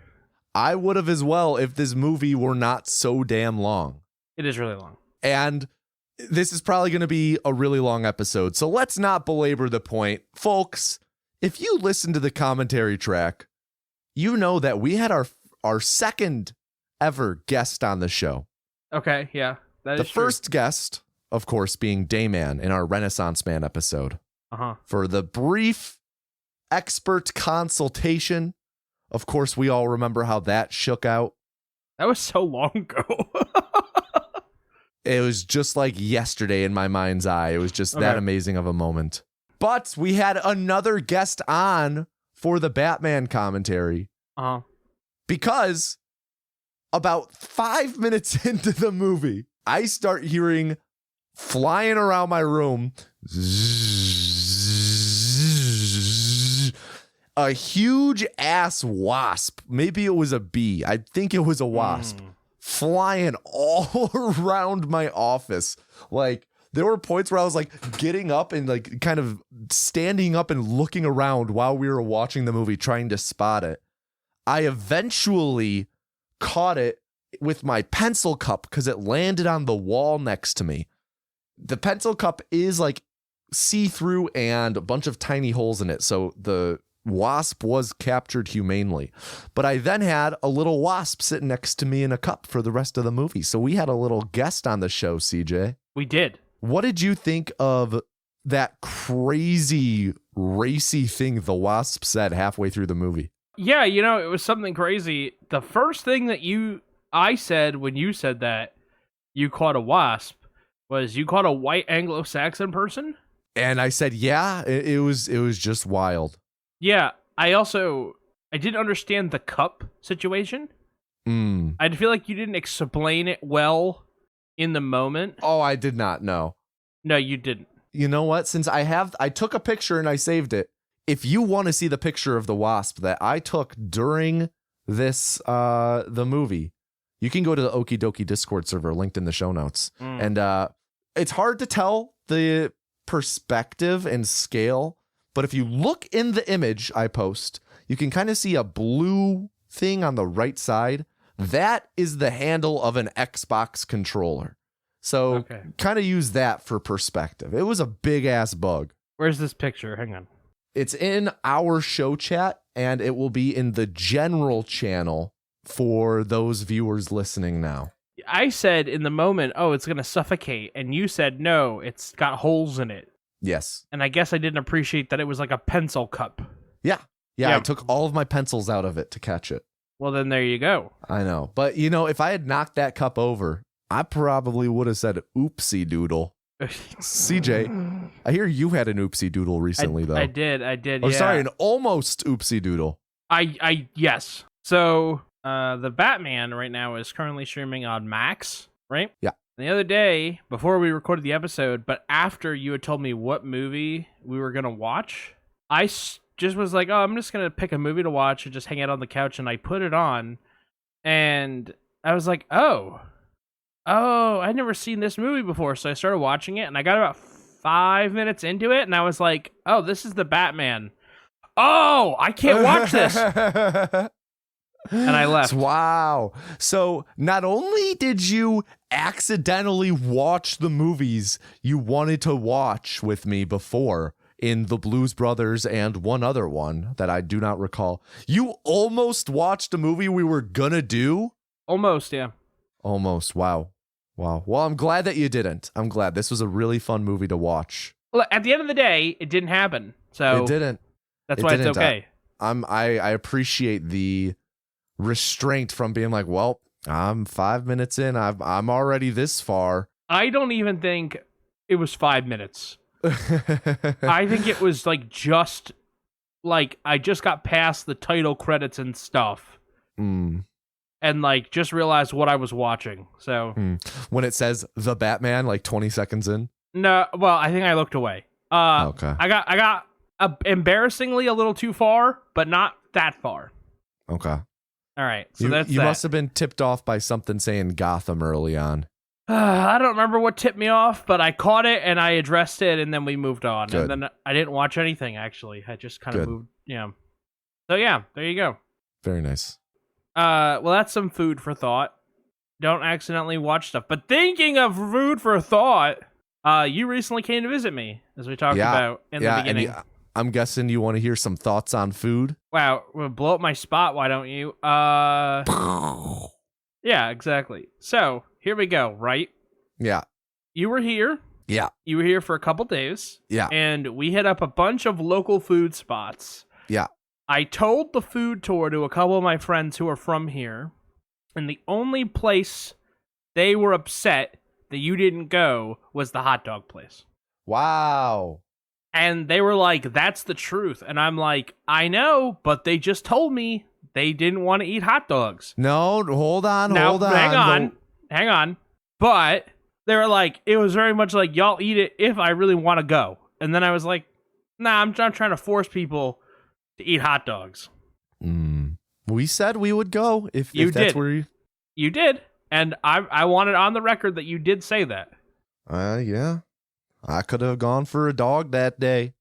I would have as well if this movie were not so damn long. It is really long. And this is probably going to be a really long episode. So let's not belabor the point. Folks, if you listen to the commentary track, you know that we had our second ever guest on the show. Okay, yeah. That the is true. first guest, of course, being Dayman in our Renaissance Man episode. For the brief expert consultation. Of course, we all remember how that shook out. That was so long ago. It was just like yesterday in my mind's eye. It was just that amazing of a moment. But we had another guest on for the Batman commentary. Because about 5 minutes into the movie, I start hearing flying around my room a huge ass wasp. Maybe it was a bee. I think it was a wasp. Flying all around my office. Like, there were points where I was like getting up and like kind of standing up and looking around while we were watching the movie, trying to spot it. I eventually caught it with my pencil cup because it landed on the wall next to me. The pencil cup is like see-through and a bunch of tiny holes in it. So the wasp was captured humanely. But I then had a little wasp sitting next to me in a cup for the rest of the movie. So we had a little guest on the show, CJ. We did. What did you think of that crazy racy thing the wasp said halfway through the movie? Yeah, you know, it was something crazy. The first thing that I said when you said that you caught a wasp was you caught a white Anglo-Saxon person? And I said, yeah, it was just wild. Yeah, I didn't understand the cup situation. I feel like you didn't explain it well in the moment. Oh, I did not know. No, you didn't. You know what? Since I took a picture and I saved it. If you want to see the picture of the wasp that I took during this the movie, you can go to the Okie Dokie Discord server linked in the show notes. And it's hard to tell the perspective and scale, but if you look in the image I post, you can kind of see a blue thing on the right side. That is the handle of an Xbox controller. So Okay. kind of use that for perspective. It was a big ass bug. Where's this picture? Hang on. It's in our show chat, and it will be in the general channel for those viewers listening now. I said in the moment, oh, it's going to suffocate. And you said, no, it's got holes in it. Yes. And I guess I didn't appreciate that it was like a pencil cup. Yeah. Yeah. I took all of my pencils out of it to catch it. Well, then there you go. I know. But, if I had knocked that cup over, I probably would have said oopsie doodle. CJ, I hear you had an oopsie doodle recently, though. I did. Oh, Yeah. sorry, an almost oopsie doodle. Yes. So the Batman right now is currently streaming on Max, right? Yeah. The other day, before we recorded the episode, but after you had told me what movie we were going to watch, I just was like, oh, I'm just going to pick a movie to watch and just hang out on the couch. And I put it on and I was like, oh, I'd never seen this movie before. So I started watching it and I got about 5 minutes into it and I was like, oh, this is the Batman. Oh, I can't watch this. And I left. Wow. So not only did you accidentally watch the movies you wanted to watch with me before in The Blues Brothers and one other one that I do not recall, you almost watched a movie we were gonna do? Almost, yeah. Almost. Wow. Well, I'm glad that you didn't. I'm glad. This was a really fun movie to watch. Well, at the end of the day, it didn't happen. So It didn't. That's why it's okay. I appreciate the restraint from being like, well, I'm 5 minutes in. I'm already this far. I don't even think it was 5 minutes. I think it was I just got past the title credits and stuff. Mm. And just realized what I was watching. So When it says the Batman, 20 seconds in. no, well, I think I looked away. Okay. I got embarrassingly a little too far, but not that far. Okay. All right, so You that's must have been tipped off by something saying Gotham early on. I don't remember what tipped me off, but I caught it and I addressed it, and then we moved on. Good. And then I didn't watch anything, actually. I just kind of Good. moved. Yeah. So, yeah, there you go. Very nice. Well, that's some food for thought. Don't accidentally watch stuff. But thinking of food for thought, you recently came to visit me, as we talked about in the beginning. And I'm guessing you want to hear some thoughts on food. Wow, we'll blow up my spot, why don't you? Yeah, exactly. So, here we go, right? Yeah. You were here. Yeah. You were here for a couple days. Yeah. And we hit up a bunch of local food spots. Yeah. I told the food tour to a couple of my friends who are from here, and the only place they were upset that you didn't go was the hot dog place. Wow. And they were like, that's the truth. And I'm like, I know, but they just told me they didn't want to eat hot dogs. No, hold on. Hang on. But they were like, it was very much like, y'all eat it if I really want to go. And then I was like, nah, I'm not trying to force people to eat hot dogs. We said we would go if that's did. where you... You did. And I want it on the record that you did say that. Yeah. I could have gone for a dog that day.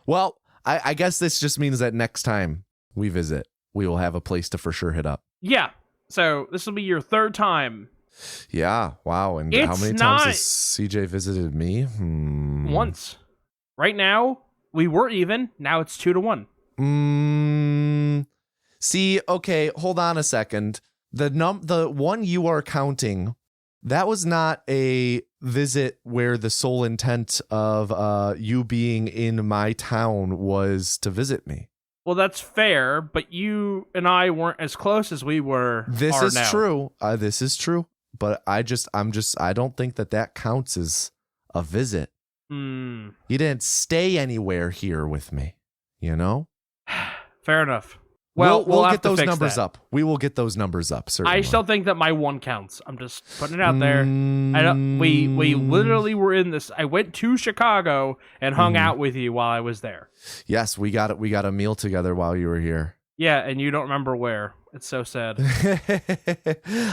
Well, I guess this just means that next time we visit, we will have a place to for sure hit up. Yeah. So this will be your third time. Yeah. Wow. And how many times has CJ visited me? Once. Right now, we were even. Now it's 2-1. See, okay, hold on a second. The one you are counting, that was not a visit where the sole intent of you being in my town was to visit me. Well, that's fair, but you and I weren't as close as we were. This is now. true. This is true. But I don't think that counts as a visit. You didn't stay anywhere here with me, you know? Fair enough. Well, we'll get those numbers up. We will get those numbers up, certainly. I still think that my one counts. I'm just putting it out there. I don't. We literally were in this. I went to Chicago and hung out with you while I was there. Yes, we got it. We got a meal together while you were here. Yeah, and you don't remember where. It's so sad.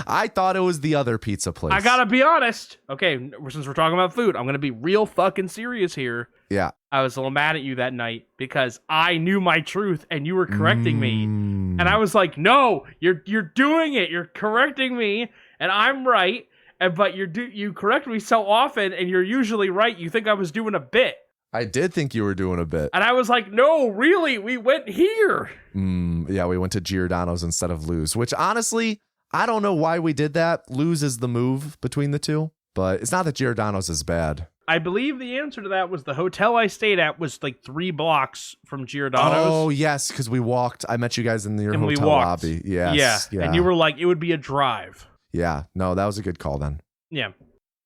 I thought it was the other pizza place. I gotta be honest. Okay, since we're talking about food, I'm gonna be real fucking serious here. Yeah. I was a little mad at you that night because I knew my truth and you were correcting me. And I was like, no, you're doing it. You're correcting me and I'm right. but you correct me so often, and you're usually right. You think I was doing a bit. I did think you were doing a bit. And I was like, no, really, we went here. Yeah, we went to Giordano's instead of Lou's, which honestly, I don't know why we did that. Lou's is the move between the two, but it's not that Giordano's is bad. I believe the answer to that was the hotel I stayed at was like 3 blocks from Giordano's. Oh, yes, because we walked. I met you guys in your hotel lobby. Yes, yeah. And you were like, it would be a drive. Yeah, no, that was a good call then. Yeah.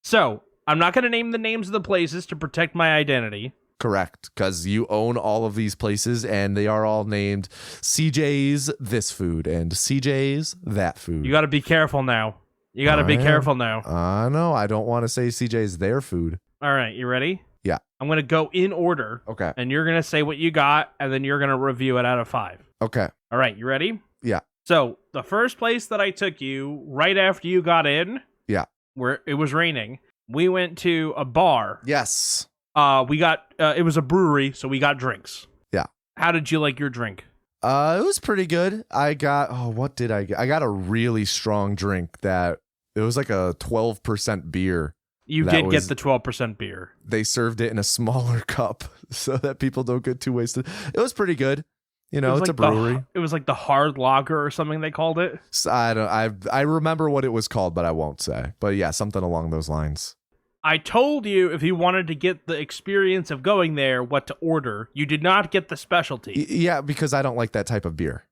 So, I'm not going to name the names of the places to protect my identity. Correct, because you own all of these places, and they are all named CJ's this food and CJ's that food. You got to be careful now. Careful now. I know. I don't want to say CJ's their food. All right, you ready? Yeah. I'm going to go in order. Okay. And you're going to say what you got, and then you're going to review it out of 5. Okay. All right, you ready? Yeah. So, the first place that I took you, right after you got in, yeah, where it was raining, we went to a bar. Yes. We got, it was a brewery, so we got drinks. Yeah. How did you like your drink? It was pretty good. I got, what did I get? I got a really strong drink that, it was like a 12% beer. You did get the 12% beer. They served it in a smaller cup so that people don't get too wasted. It was pretty good. You know, it's like a brewery. It was like the hard lager or something they called it. So I remember what it was called, but I won't say. But yeah, something along those lines. I told you if you wanted to get the experience of going there, what to order. You did not get the specialty. Yeah, because I don't like that type of beer.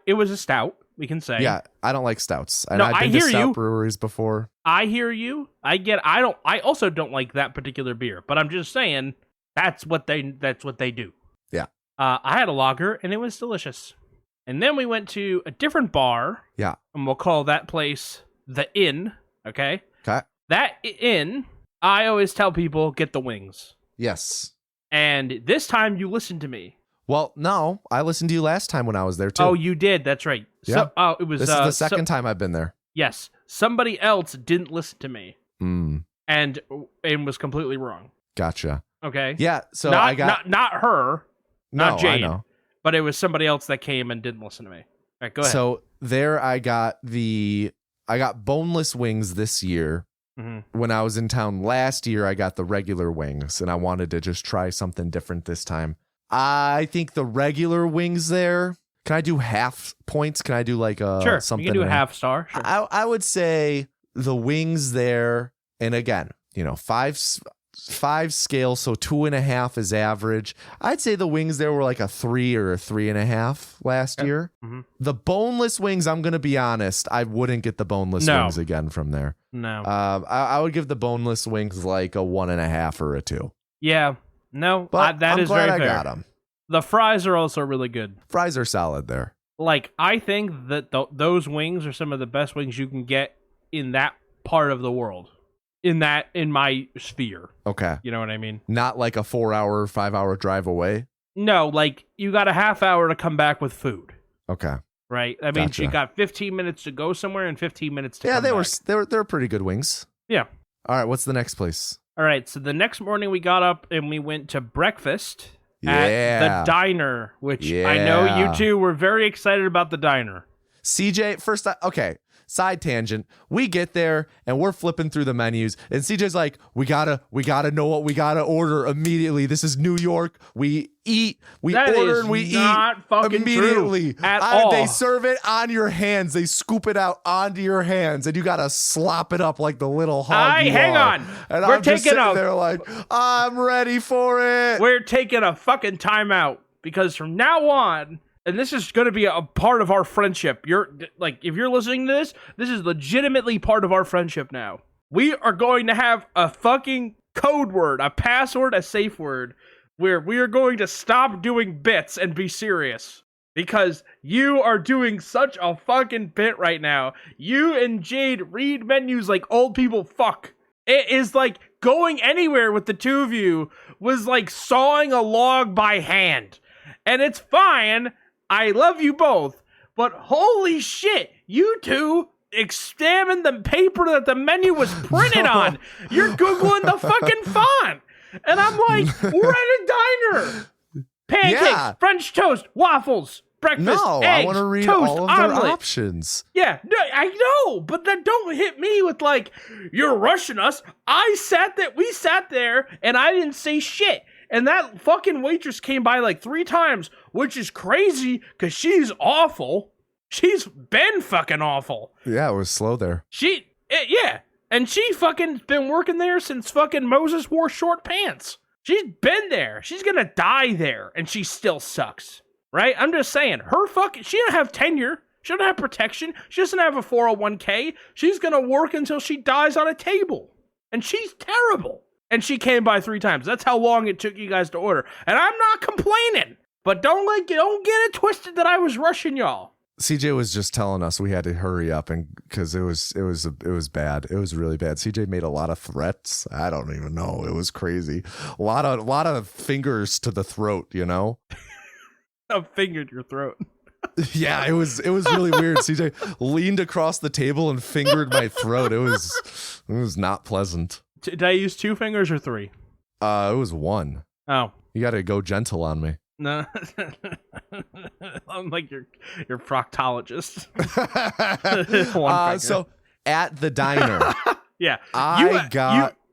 It was a stout, we can say. Yeah, I don't like stouts. No, I've been to stout breweries before. I hear you. I also don't like that particular beer, but I'm just saying that's what they do. Yeah. I had a lager and it was delicious. And then we went to a different bar. Yeah. And we'll call that place the Inn, okay? Okay. That Inn, I always tell people get the wings. Yes. And this time you listened to me. Well, no, I listened to you last time when I was there too. Oh, you did. That's right. Yeah. So, this is the second time I've been there. Yes. Somebody else didn't listen to me. Mm. And was completely wrong. Gotcha. Okay. Yeah. So not, I got not her, not Jade, I know. But it was somebody else that came and didn't listen to me. All right, go ahead. So there I got boneless wings this year. Mm-hmm. When I was in town last year, I got the regular wings, and I wanted to just try something different this time. I think the regular wings there. Can I do half points? Can I do like sure, something? You can do a half star. Sure. I would say the wings there, and again, 5 scale, so 2.5 is average. I'd say the wings there were like a 3 or a 3.5 last year. Mm-hmm. The boneless wings, I'm gonna be honest, I wouldn't get the boneless wings again from there. No. I would give the boneless wings like a 1.5 or a 2. Yeah. No, but that I'm is glad very I fair. got them. The fries are also really good. Fries are solid there. Like, I think that those wings are some of the best wings you can get in that part of the world. In my sphere. Okay. You know what I mean? Not like a 4-hour, 5-hour drive away? No, like, you got a half hour to come back with food. Okay. Right? That means Gotcha. you got 15 minutes to go somewhere and 15 minutes to come back. Yeah, they were pretty good wings. Yeah. All right, what's the next place? All right, so the next morning we got up and we went to breakfast at the diner, which I know you two were very excited about the diner. CJ, okay, side tangent. We get there and we're flipping through the menus, and CJ's like, we gotta know what we gotta order immediately. This is New York. We eat, order, and we eat immediately. All. They serve it on your hands. They scoop it out onto your hands, and you gotta slop it up like the little hog. Hang on. And I'm just sitting there like, I'm ready for it. We're taking a fucking timeout because from now on. And this is going to be a part of our friendship. If you're listening to this is legitimately part of our friendship now. We are going to have a fucking code word, a password, a safe word, where we are going to stop doing bits and be serious. Because you are doing such a fucking bit right now. You and Jade read menus like old people fuck. It is like going anywhere with the two of you was like sawing a log by hand. And it's fine. I love you both, but holy shit, you two examined the paper that the menu was printed on. You're Googling the fucking font. And I'm like, we're at a diner. Pancakes, French toast, waffles, breakfast, No, eggs, I want to read toast, all of omelet. their options. Yeah, no, I know, but then don't hit me with like, you're rushing us. We sat there, and I didn't say shit. And that fucking waitress came by like 3 times, which is crazy, because she's awful. She's been fucking awful. Yeah, it was slow there. Yeah, and she fucking been working there since fucking Moses wore short pants. She's been there. She's gonna die there, and she still sucks. Right? I'm just saying, she don't have tenure. She don't have protection. She doesn't have a 401k. She's gonna work until she dies on a table. And she's terrible. And she came by 3 times. That's how long it took you guys to order. And I'm not complaining. But don't get it twisted that I was rushing y'all. CJ was just telling us we had to hurry up, and because it was bad. It was really bad. CJ made a lot of threats. I don't even know. It was crazy. A lot of fingers to the throat, you know? I fingered your throat. Yeah, it was really weird. CJ leaned across the table and fingered my throat. It was not pleasant. Did I use 2 fingers or 3? It was 1. Oh. You got to go gentle on me. No. I'm like your proctologist. So at the diner. Yeah.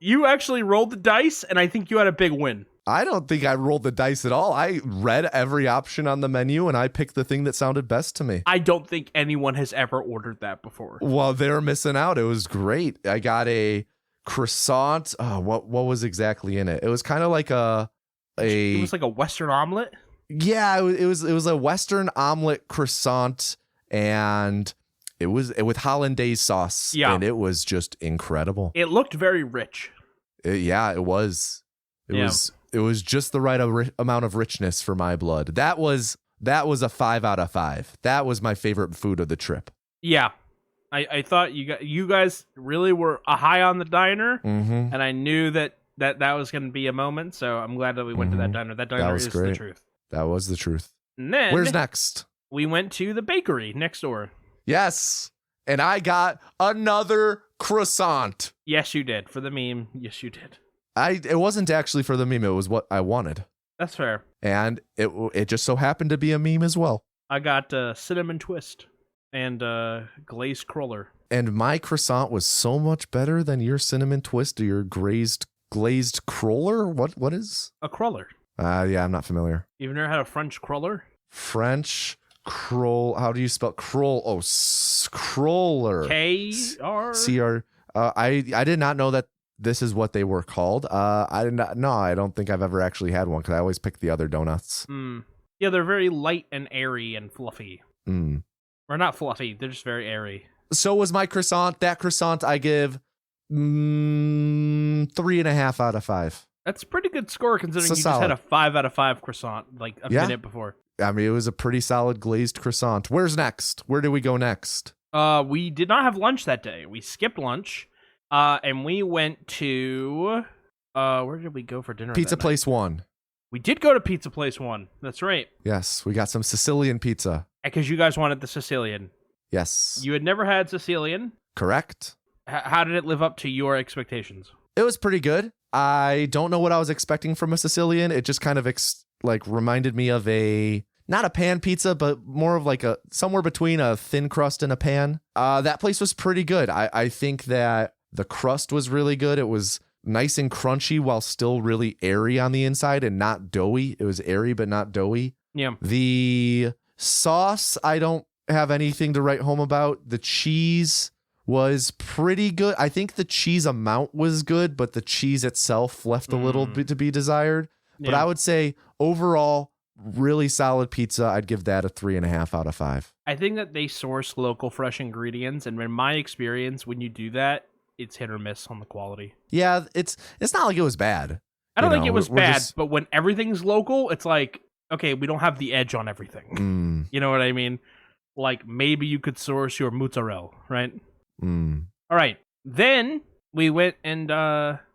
You actually rolled the dice, and I think you had a big win. I don't think I rolled the dice at all. I read every option on the menu, and I picked the thing that sounded best to me. I don't think anyone has ever ordered that before. Well, they're missing out. It was great. I got a croissant. Oh, what was exactly in it? It was kind of like it was like a Western omelet. Yeah, it was a Western omelet croissant, and it was with hollandaise sauce. Yeah, and it was just incredible. It looked very rich. It was. It was just the right amount of richness for my blood. That was a 5 out of 5. That was my favorite food of the trip. Yeah, I thought you guys really were high on the diner, and I knew that was going to be a moment. So I'm glad that we went to that diner. That diner is great. the truth. That was the truth. And then where's next? We went to the bakery next door. Yes, and I got another croissant. Yes, you did. For the meme. Yes, you did. It wasn't actually for the meme. It was what I wanted. That's fair. And it just so happened to be a meme as well. I got cinnamon twist and glazed cruller. And my croissant was so much better than your cinnamon twist or your glazed cruller. What is a cruller? Yeah, I'm not familiar. You've never had a French cruller? French crull. How do you spell crull? Oh, cruller. K-R? C-R. I did not know that this is what they were called. I did not. No, I don't think I've ever actually had one because I always pick the other donuts. Yeah, they're very light and airy and fluffy. Or not fluffy. They're just very airy. So was my croissant. That croissant I give 3.5 out of 5. That's a pretty good score considering you solid. just had a 5 out of 5 croissant like a minute before. I mean, it was a pretty solid glazed croissant. Where's next? Where do we go next? We did not have lunch that day. We skipped lunch. And we went to where did we go for dinner? Pizza Place 1. We did go to Pizza Place 1. That's right. Yes, we got some Sicilian pizza. Because you guys wanted the Sicilian. Yes. You had never had Sicilian. Correct. How did it live up to your expectations? It was pretty good. I don't know what I was expecting from a Sicilian. It just kind of reminded me of not a pan pizza, but more of like somewhere between a thin crust and a pan. That place was pretty good. I think that the crust was really good. It was nice and crunchy while still really airy on the inside and not doughy. It was airy, but not doughy. Yeah. The sauce, I don't have anything to write home about. The cheese was pretty good. I think the cheese amount was good, but the cheese itself left a little bit to be desired. Yeah. But I would say overall, really solid pizza. I'd give that a 3.5 out of 5. I think that they source local fresh ingredients. And in my experience, when you do that, it's hit or miss on the quality. Yeah, it's not like it was bad. I don't think it was bad, but when everything's local, it's like, okay, we don't have the edge on everything. You know what I mean? Like maybe you could source your mozzarella, right? All right. Then we went and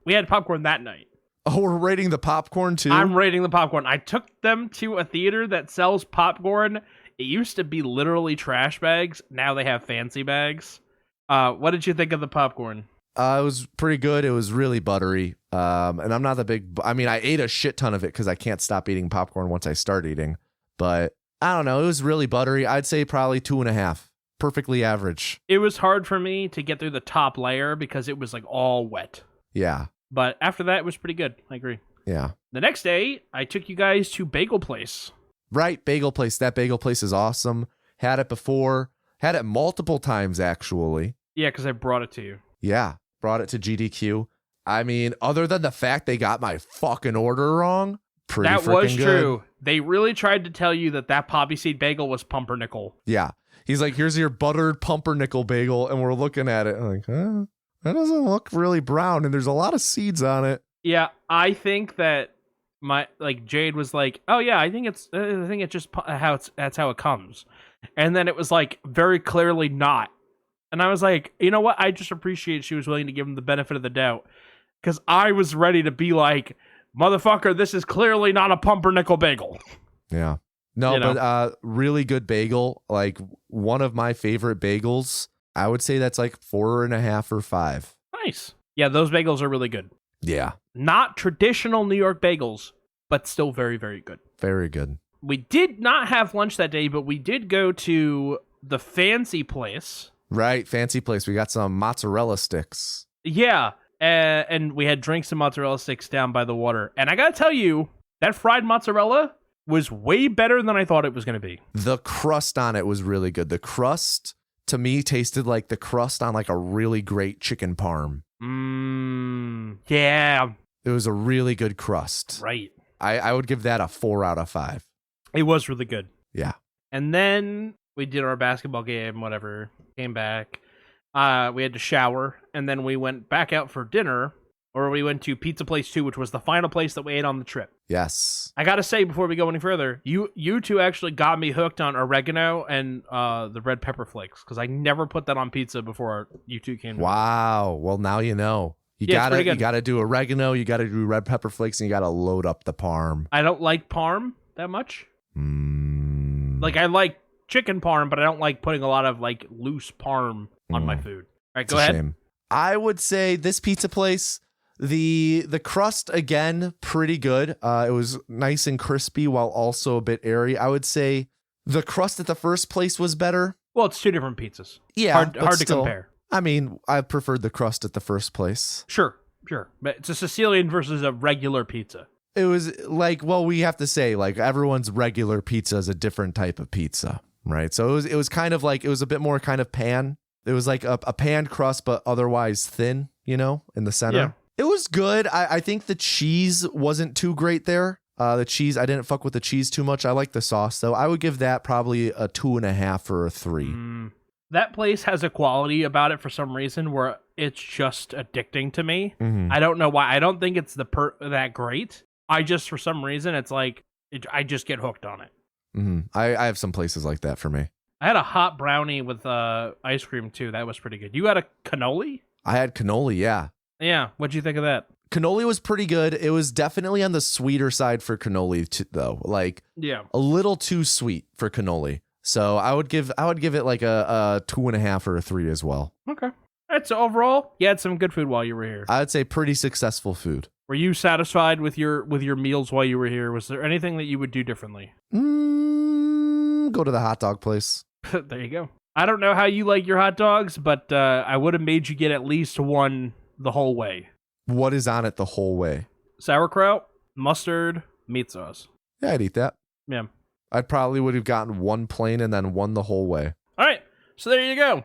we had popcorn that night. Oh, we're rating the popcorn too? I'm rating the popcorn. I took them to a theater that sells popcorn. It used to be literally trash bags. Now they have fancy bags. What did you think of the popcorn? It was pretty good. It was really buttery. And I'm not I ate a shit ton of it because I can't stop eating popcorn once I start eating. But I don't know. It was really buttery. I'd say probably 2.5. Perfectly average. It was hard for me to get through the top layer because it was like all wet. Yeah. But after that, it was pretty good. I agree. Yeah. The next day, I took you guys to Bagel Place. Right. Bagel Place. That bagel place is awesome. Had it before. Had it multiple times, actually. Yeah, because I brought it to you. Yeah. Brought it to GDQ. I mean, other than the fact they got my fucking order wrong, pretty That freaking was good. true. They really tried to tell you that poppy seed bagel was pumpernickel. Yeah. He's like, here's your buttered pumpernickel bagel. And we're looking at it. I'm like, that doesn't look really brown. And there's a lot of seeds on it. Yeah, I think that Jade was like, oh yeah, I think it's just that's how it comes. And then it was like very clearly not. And I was like, you know what? I just appreciate she was willing to give him the benefit of the doubt. Because I was ready to be like, motherfucker, this is clearly not a pumpernickel bagel. Yeah. No, but really good bagel. Like one of my favorite bagels. I would say that's like 4.5 or 5. Nice. Yeah, those bagels are really good. Yeah. Not traditional New York bagels, but still very, very good. Very good. We did not have lunch that day, but we did go to the fancy place. Right. Fancy place. We got some mozzarella sticks. Yeah. And we had drinks and mozzarella sticks down by the water. And I got to tell you, that fried mozzarella was way better than I thought it was going to be. The crust on it was really good. The crust, to me, tasted like the crust on like a really great chicken parm. Yeah. It was a really good crust. Right. I would give that a 4 out of 5. It was really good. Yeah. And then we did our basketball game, whatever, came back. We had to shower, and then we went back out for dinner, or we went to Pizza Place 2, which was the final place that we ate on the trip. Yes. I gotta say, before we go any further, you two actually got me hooked on oregano and the red pepper flakes, because I never put that on pizza before you two came. Wow. Well, now you know. You gotta do oregano, you gotta do red pepper flakes, and you gotta load up the parm. I don't like parm that much. Like, I like chicken parm, but I don't like putting a lot of like loose parm on my food. All right, go ahead. Shame. I would say this pizza place, the crust, again, pretty good. It was nice and crispy while also a bit airy. I would say the crust at the first place was better. Well, it's two different pizzas. Yeah, hard but to still, compare. I mean, I preferred the crust at the first place. Sure. But it's a Sicilian versus a regular pizza. It was like, well, we have to say, like, everyone's regular pizza is a different type of pizza, right? So it was kind of like, it was a bit more kind of pan. It was like a pan crust, but otherwise thin, in the center. Yeah. It was good. I think the cheese wasn't too great there. The cheese, I didn't fuck with the cheese too much. I like the sauce, though. I would give that probably a 2.5 or a 3. That place has a quality about it for some reason where it's just addicting to me. Mm-hmm. I don't know why. I don't think it's that great. I just, for some reason, it's like, I just get hooked on it. Mm-hmm. I have some places like that for me. I had a hot brownie with ice cream, too. That was pretty good. You had a cannoli? I had cannoli, yeah. Yeah. What'd you think of that? Cannoli was pretty good. It was definitely on the sweeter side for cannoli, though. Like, yeah, a little too sweet for cannoli. So I would give it like a 2.5 or a 3 as well. Okay. All right, so overall, you had some good food while you were here. I'd say pretty successful food. Were you satisfied with your meals while you were here? Was there anything that you would do differently? Go to the hot dog place. There you go. I don't know how you like your hot dogs, but I would have made you get at least one the whole way. What is on it the whole way? Sauerkraut, mustard, meat sauce. Yeah, I'd eat that. Yeah. I probably would have gotten one plain and then one the whole way. All right. So there you go.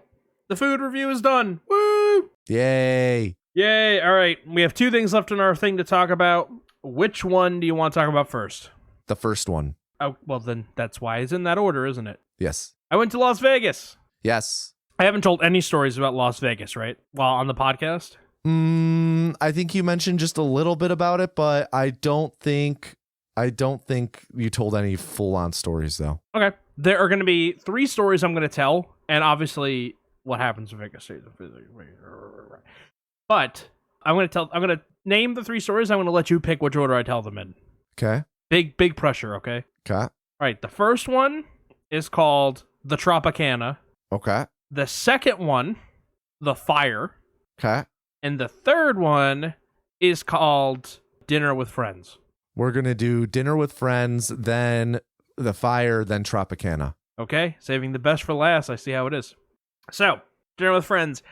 The food review is done. Woo! Yay. Yay. All right. We have 2 things left in our thing to talk about. Which one do you want to talk about first? The first one. Oh, well, then that's why it's in that order, isn't it? Yes. I went to Las Vegas. Yes. I haven't told any stories about Las Vegas, right? While on the podcast? I think you mentioned just a little bit about it, but I don't think you told any full-on stories, though. Okay. There are going to be 3 stories I'm going to tell, and obviously what happens in Vegas. But I'm going to name the 3 stories. I'm going to let you pick which order I tell them in. Okay. Big pressure, okay? Okay. All right. The first one is called The Tropicana. Okay. The second one, The Fire. Okay. And the third one is called Dinner with Friends. We're going to do Dinner with Friends, then the fire, then Tropicana. Okay, saving the best for last. I see how it is. So, dinner with friends.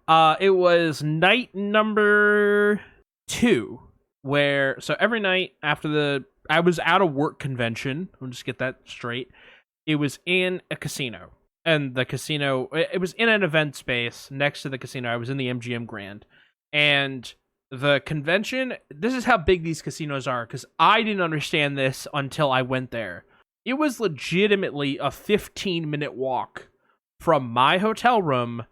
It was night number 2, so every night after I was at a work convention. We'll just get that straight. It was in a casino. And the casino, it was in an event space next to the casino. I was in the MGM Grand. And the convention, this is how big these casinos are, because I didn't understand this until I went there. It was legitimately a 15-minute walk from my hotel room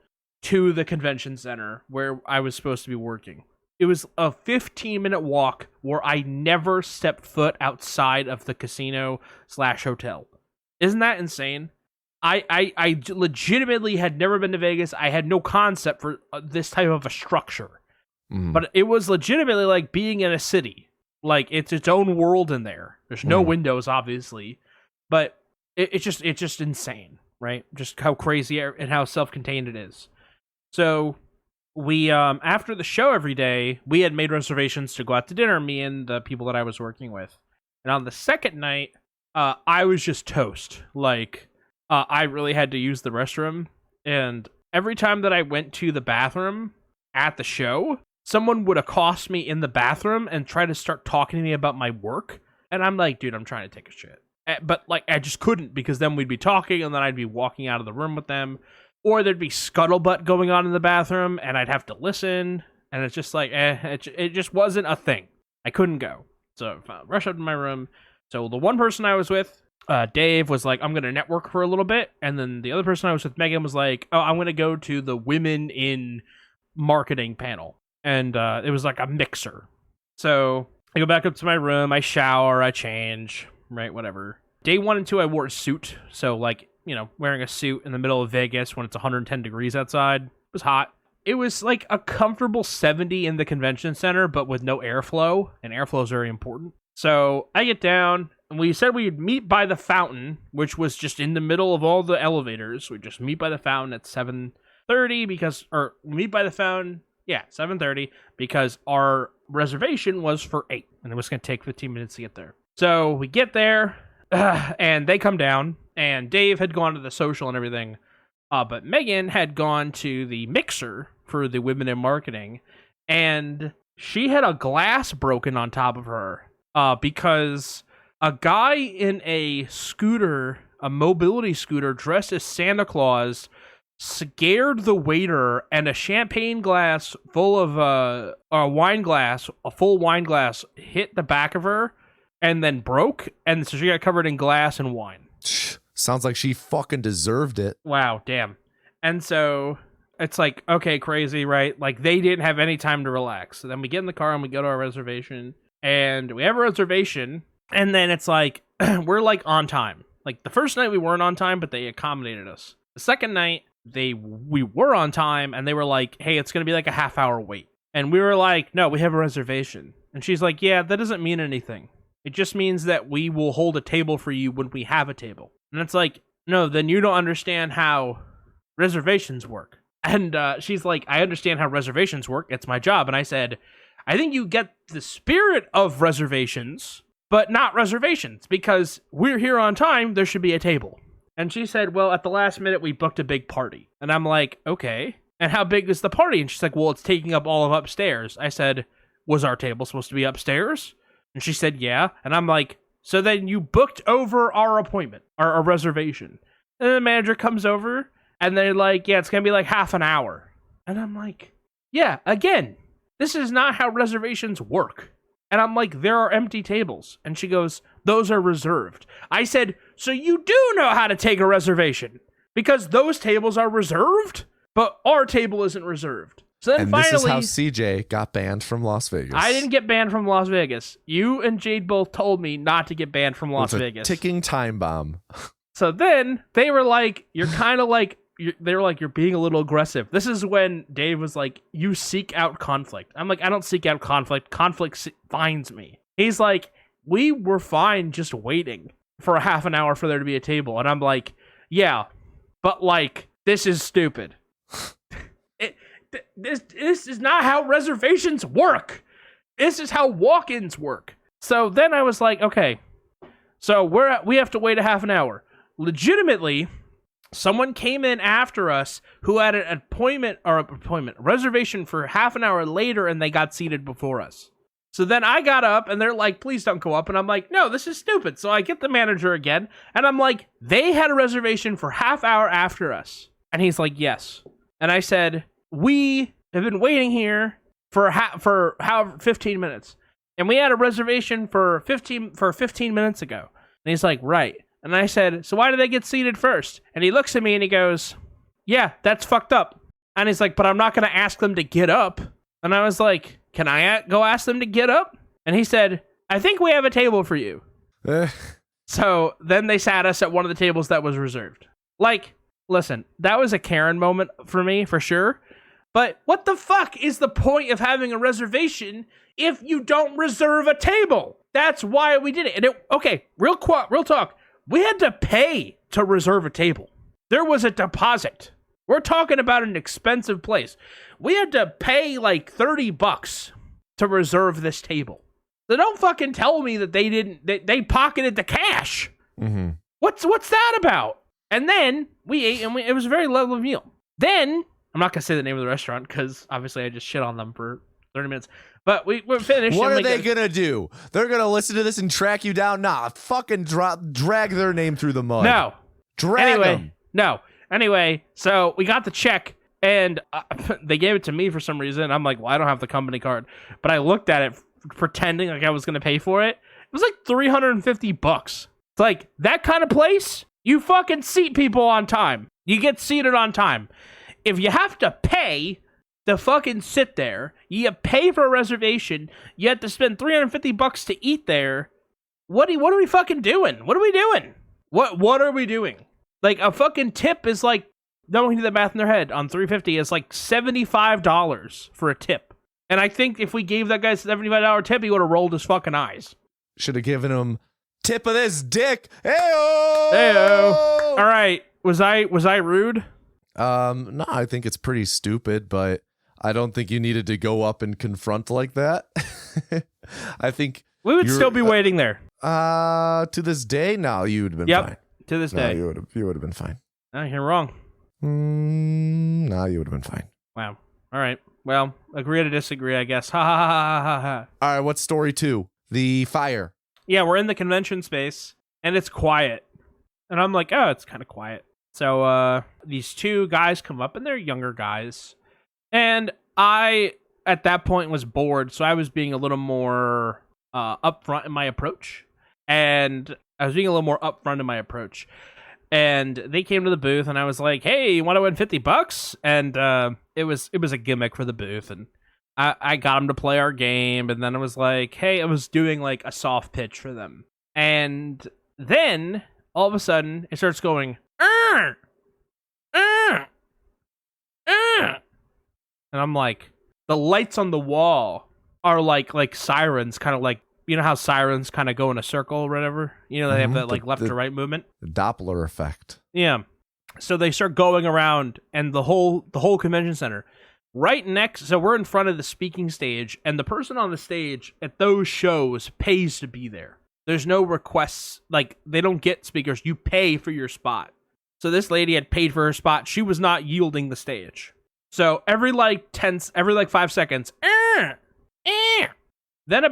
to the convention center where I was supposed to be working. It was a 15-minute walk where I never stepped foot outside of the casino/hotel. Isn't that insane? I legitimately had never been to Vegas. I had no concept for this type of a structure. But it was legitimately like being in a city. Like, it's its own world in there. There's no windows, obviously. But it's just insane, right? Just how crazy and how self-contained it is. So we, after the show every day, we had made reservations to go out to dinner, me and the people that I was working with. And on the second night, I was just toast. Like, I really had to use the restroom. And every time that I went to the bathroom at the show, someone would accost me in the bathroom and try to start talking to me about my work. And I'm like, dude, I'm trying to take a shit. But like, I just couldn't, because then we'd be talking and then I'd be walking out of the room with them. Or there'd be scuttlebutt going on in the bathroom and I'd have to listen. And it's just like, it just wasn't a thing. I couldn't go. So I rushed up to my room. So the one person I was with, Dave, was like, I'm going to network for a little bit. And then the other person I was with, Megan, was like, oh, I'm going to go to the women in marketing panel. And it was like a mixer. So I go back up to my room, I shower, I change, right, whatever. Day 1 and 2, I wore a suit. So, like, you know, wearing a suit in the middle of Vegas when it's 110 degrees outside was hot. It was like a comfortable 70 in the convention center, but with no airflow. And airflow is very important. So I get down, and we said we'd meet by the fountain, which was just in the middle of all the elevators. We just meet by the fountain at 7:30 or meet by the fountain, 7:30, because our reservation was for 8, and it was going to take 15 minutes to get there. So we get there, and they come down, and Dave had gone to the social and everything, but Megan had gone to the mixer for the women in marketing, and she had a glass broken on top of her. Because a guy in a mobility scooter dressed as Santa Claus scared the waiter, and a champagne glass full of a full wine glass hit the back of her and then broke, and so she got covered in glass and wine. Sounds like she fucking deserved it. Wow, damn. And so it's like, okay, crazy, right? Like, they didn't have any time to relax. So then we get in the car and we go to our reservation. And we have a reservation, and then it's like, we're like on time. Like, the first night we weren't on time, but they accommodated us. The second night, we were on time, and they were like, hey, it's going to be like a half-hour wait. And we were like, no, we have a reservation. And she's like, yeah, that doesn't mean anything. It just means that we will hold a table for you when we have a table. And it's like, no, then you don't understand how reservations work. And she's like, I understand how reservations work. It's my job. And I said, I think you get the spirit of reservations, but not reservations, because we're here on time, there should be a table. And she said, well, at the last minute, we booked a big party. And I'm like, okay. And how big is the party? And she's like, well, it's taking up all of upstairs. I said, was our table supposed to be upstairs? And she said, yeah. And I'm like, so then you booked over our appointment, our reservation. And the manager comes over, and they're like, yeah, it's going to be like half an hour. And I'm like, yeah, again, this is not how reservations work. And I'm like, there are empty tables. And she goes, those are reserved. I said, so you do know how to take a reservation, because those tables are reserved, but our table isn't reserved. So then this is how CJ got banned from Las Vegas. I didn't get banned from Las Vegas. You and Jade both told me not to get banned from Las Vegas. Ticking time bomb. So then they were like, you're kind of like, they were like, you're being a little aggressive. This is when Dave was like, you seek out conflict. I'm like, I don't seek out conflict. Conflict finds me. He's like, we were fine just waiting for a half an hour for there to be a table. And I'm like, yeah, but like, this is stupid. This is not how reservations work. This is how walk-ins work. So then I was like, okay, So we have to wait a half an hour. Legitimately, someone came in after us who had an reservation for half an hour later, and they got seated before us. So then I got up, and they're like, please don't go up. And I'm like, no, this is stupid. So I get the manager again, and I'm like, they had a reservation for half hour after us. And he's like, yes. And I said, we have been waiting here for 15 minutes. And we had a reservation for 15 minutes ago. And he's like, right. And I said, so why did they get seated first? And he looks at me and he goes, yeah, that's fucked up. And he's like, but I'm not going to ask them to get up. And I was like, can I go ask them to get up? And he said, I think we have a table for you. So then they sat us at one of the tables that was reserved. Like, listen, that was a Karen moment for me, for sure. But what the fuck is the point of having a reservation if you don't reserve a table? That's why we did it. And okay, real talk. We had to pay to reserve a table. There was a deposit. We're talking about an expensive place. We had to pay like $30 to reserve this table. So don't fucking tell me that they pocketed the cash. Mm-hmm. What's that about? And then we ate, and it was a very lovely meal. Then, I'm not going to say the name of the restaurant because obviously I just shit on them for 30 minutes. But we're finished. What are they going to do? They're going to listen to this and track you down? Nah, fucking drag their name through the mud. No. Drag them. No. Anyway, so we got the check, and they gave it to me for some reason. I'm like, well, I don't have the company card. But I looked at it pretending like I was going to pay for it. It was like $350. It's like, that kind of place, you fucking seat people on time. You get seated on time. If you have to pay to fucking sit there, you pay for a reservation, you have to spend $350 to eat there. What are we fucking doing? What are we doing? What are we doing? Like, a fucking tip is like, no one can do the math in their head. On $350 is like $75 for a tip. And I think if we gave that guy a $75 tip, he would have rolled his fucking eyes. Should have given him tip of this dick. Heyo! Heyo! All right. Was I rude? No, I think it's pretty stupid, but I don't think you needed to go up and confront like that. I think we would still be waiting there. To this day, no, you would have been fine. To this day, you would have been fine. No, you're wrong. No, you would have been fine. Wow. All right. Well, agree to disagree, I guess. Ha ha ha ha ha. All right. What's story 2? The fire. Yeah, we're in the convention space and it's quiet, and I'm like, oh, it's kind of quiet. So these two guys come up, and they're younger guys. And I, at that point, was bored, so I was being a little more upfront in my approach. And they came to the booth, and I was like, hey, you want to win $50? And it was a gimmick for the booth, and I got them to play our game, and then I was like, hey, I was doing like a soft pitch for them. And then, all of a sudden, it starts going, and I'm like, the lights on the wall are like sirens, kind of like, you know how sirens kind of go in a circle or whatever? You know, they have that like left to right movement. The Doppler effect. Yeah. So they start going around, and the whole convention center right next. So we're in front of the speaking stage, and the person on the stage at those shows pays to be there. There's no requests. Like, they don't get speakers. You pay for your spot. So this lady had paid for her spot. She was not yielding the stage. So every 5 seconds, then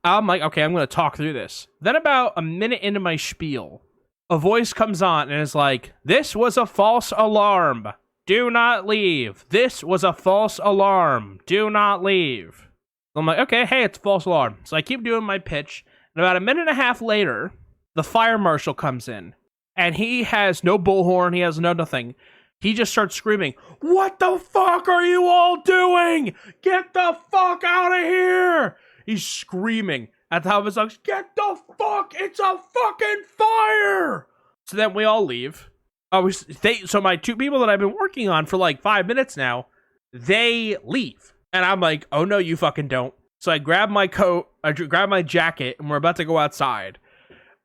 I'm like, okay, I'm going to talk through this. Then about a minute into my spiel, a voice comes on and is like, this was a false alarm. Do not leave. This was a false alarm. Do not leave. I'm like, okay, hey, it's a false alarm. So I keep doing my pitch. And about a minute and a half later, the fire marshal comes in. And he has no bullhorn. He has no nothing. He just starts screaming, what the fuck are you all doing? Get the fuck out of here. He's screaming at the top of his lungs, get the fuck, it's a fucking fire. So then we all leave. So my two people that I've been working on for like 5 minutes now, they leave. And I'm like, oh no, you fucking don't. So I grab my coat, I grab my jacket, and we're about to go outside.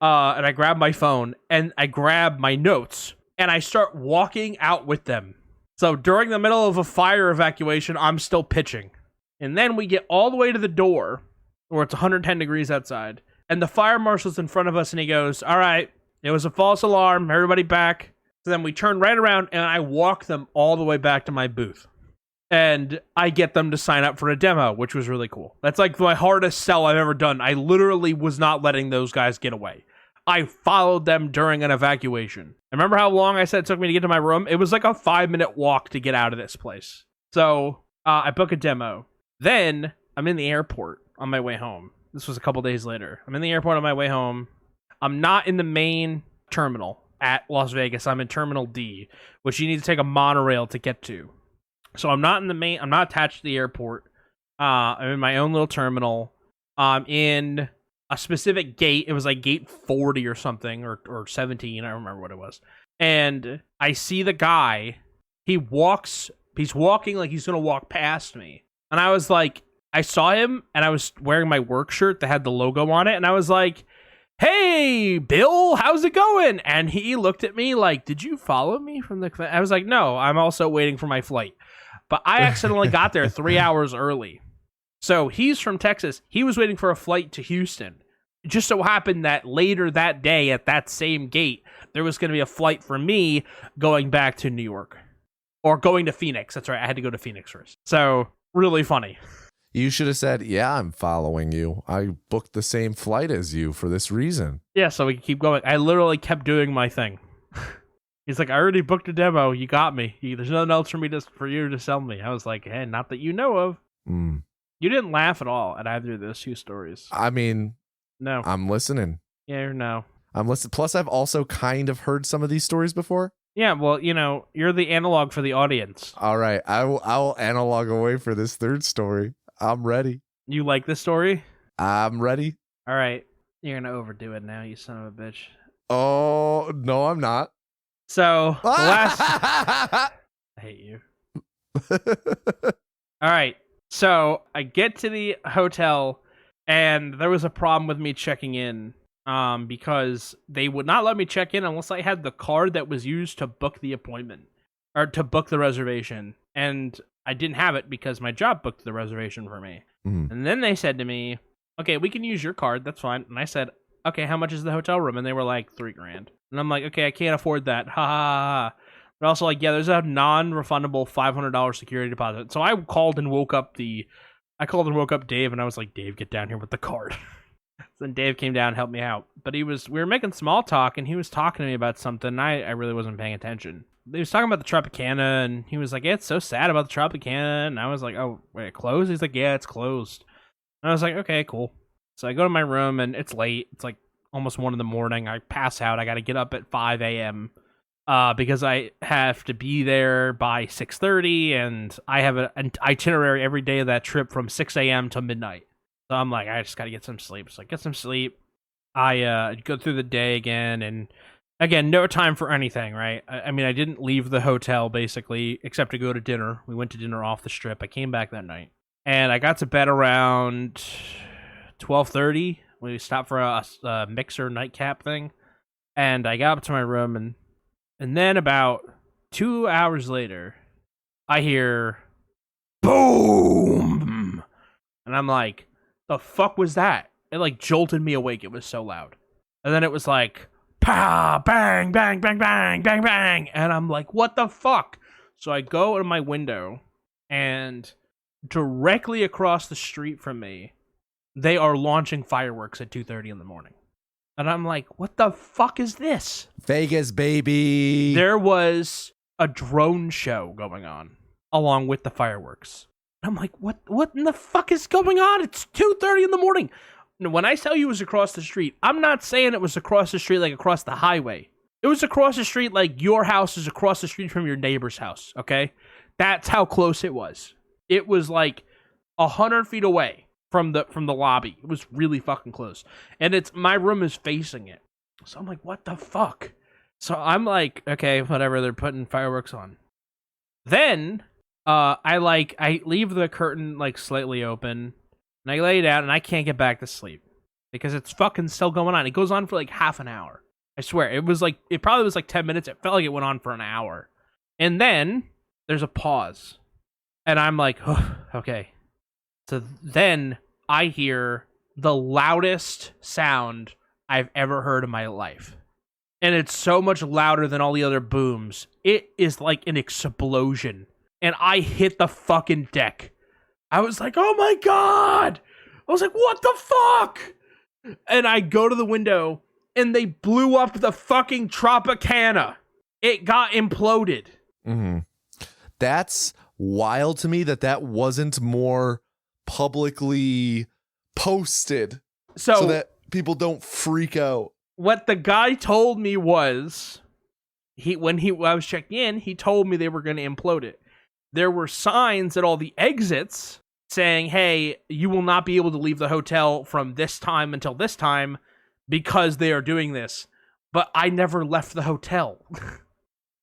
And I grab my phone, and I grab my notes, and I start walking out with them. So during the middle of a fire evacuation, I'm still pitching. And then we get all the way to the door, where it's 110 degrees outside. And the fire marshal's in front of us, and he goes, all right, it was a false alarm. Everybody back. So then we turn right around, and I walk them all the way back to my booth. And I get them to sign up for a demo, which was really cool. That's like my hardest sell I've ever done. I literally was not letting those guys get away. I followed them during an evacuation. Remember how long I said it took me to get to my room? It was like a 5-minute walk to get out of this place. So I book a demo. Then I'm in the airport on my way home. This was a couple days later. I'm in the airport on my way home. I'm not in the main terminal at Las Vegas. I'm in Terminal D, which you need to take a monorail to get to. So I'm not attached to the airport. I'm in my own little terminal. I'm in a specific gate. It was like gate 40 or something, or 17. I don't remember what it was. And I see the guy. He's walking like he's going to walk past me. And I was like, I saw him, and I was wearing my work shirt that had the logo on it. And I was like, hey, Bill, how's it going? And he looked at me like, did you follow me from the... I was like, no, I'm also waiting for my flight. But I accidentally got there 3 hours early. So he's from Texas. He was waiting for a flight to Houston. It just so happened that later that day at that same gate, there was going to be a flight for me going back to New York. Or going to Phoenix. That's right. I had to go to Phoenix first. So really funny. You should have said, yeah, I'm following you. I booked the same flight as you for this reason. Yeah, so we can keep going. I literally kept doing my thing. He's like, I already booked a demo. You got me. There's nothing else for you to sell me. I was like, hey, not that you know of. Mm. You didn't laugh at all at either of those two stories. I mean, no. I'm listening. Yeah, or no. I'm listening. Plus, I've also kind of heard some of these stories before. Yeah, well, you're the analog for the audience. All right, I will analog away for this third story. I'm ready. You like this story? I'm ready. All right. You're going to overdo it now, you son of a bitch. Oh, no, I'm not. So, the last... I hate you. All right. So, I get to the hotel, and there was a problem with me checking in because they would not let me check in unless I had the card that was used to book the appointment, or to book the reservation. And I didn't have it because my job booked the reservation for me. Mm. And then they said to me, okay, we can use your card. That's fine. And I said, okay, how much is the hotel room? And they were like, $3,000. And I'm like, okay, I can't afford that. Ha ha ha. But also like, yeah, there's a non-refundable $500 security deposit. So I called and woke up Dave, and I was like, Dave, get down here with the card. So then Dave came down and helped me out. But we were making small talk, and he was talking to me about something. And I really wasn't paying attention. He was talking about the Tropicana, and he was like, yeah, it's so sad about the Tropicana. And I was like, oh, wait, it closed? He's like, yeah, it's closed. And I was like, okay, cool. So I go to my room, and it's late. It's like almost 1 a.m. I pass out. I got to get up at 5 a.m. Because I have to be there by 6:30, and I have an itinerary every day of that trip from 6 a.m. to midnight. So I'm like, I just got to get some sleep. So I get some sleep. I go through the day again, and again, no time for anything, right? I mean, I didn't leave the hotel, basically, except to go to dinner. We went to dinner off the Strip. I came back that night. And I got to bed around 12:30. We stopped for a mixer nightcap thing. And I got up to my room, and then about 2 hours later, I hear, boom! And I'm like, the fuck was that? It like jolted me awake. It was so loud. And then it was like, pow, bang, bang, bang, bang, bang, bang. And I'm like, what the fuck? So I go to my window, and directly across the street from me, they are launching fireworks at 2:30 in the morning. And I'm like, what the fuck is this? Vegas, baby. There was a drone show going on along with the fireworks. And I'm like, what in the fuck is going on? It's 2:30 in the morning. When I tell you it was across the street, I'm not saying it was across the street like across the highway. It was across the street like your house is across the street from your neighbor's house, okay? That's how close it was. It was like 100 feet away from the lobby. It was really fucking close. And my room is facing it. So I'm like, what the fuck? So I'm like, okay, whatever, they're putting fireworks on. Then I leave the curtain like slightly open, and I lay down, and I can't get back to sleep because it's fucking still going on. It goes on for like half an hour. I swear. It probably was like 10 minutes. It felt like it went on for an hour. And then there's a pause. And I'm like, oh, okay. So then I hear the loudest sound I've ever heard in my life. And it's so much louder than all the other booms. It is like an explosion. And I hit the fucking deck. I was like, oh my God. I was like, what the fuck? And I go to the window and they blew up the fucking Tropicana. It got imploded. Mm-hmm. That's wild to me that wasn't more publicly posted so that people don't freak out. What the guy told me was, when I was checking in, he told me they were going to implode it. There were signs at all the exits saying, hey, you will not be able to leave the hotel from this time until this time because they are doing this. But I never left the hotel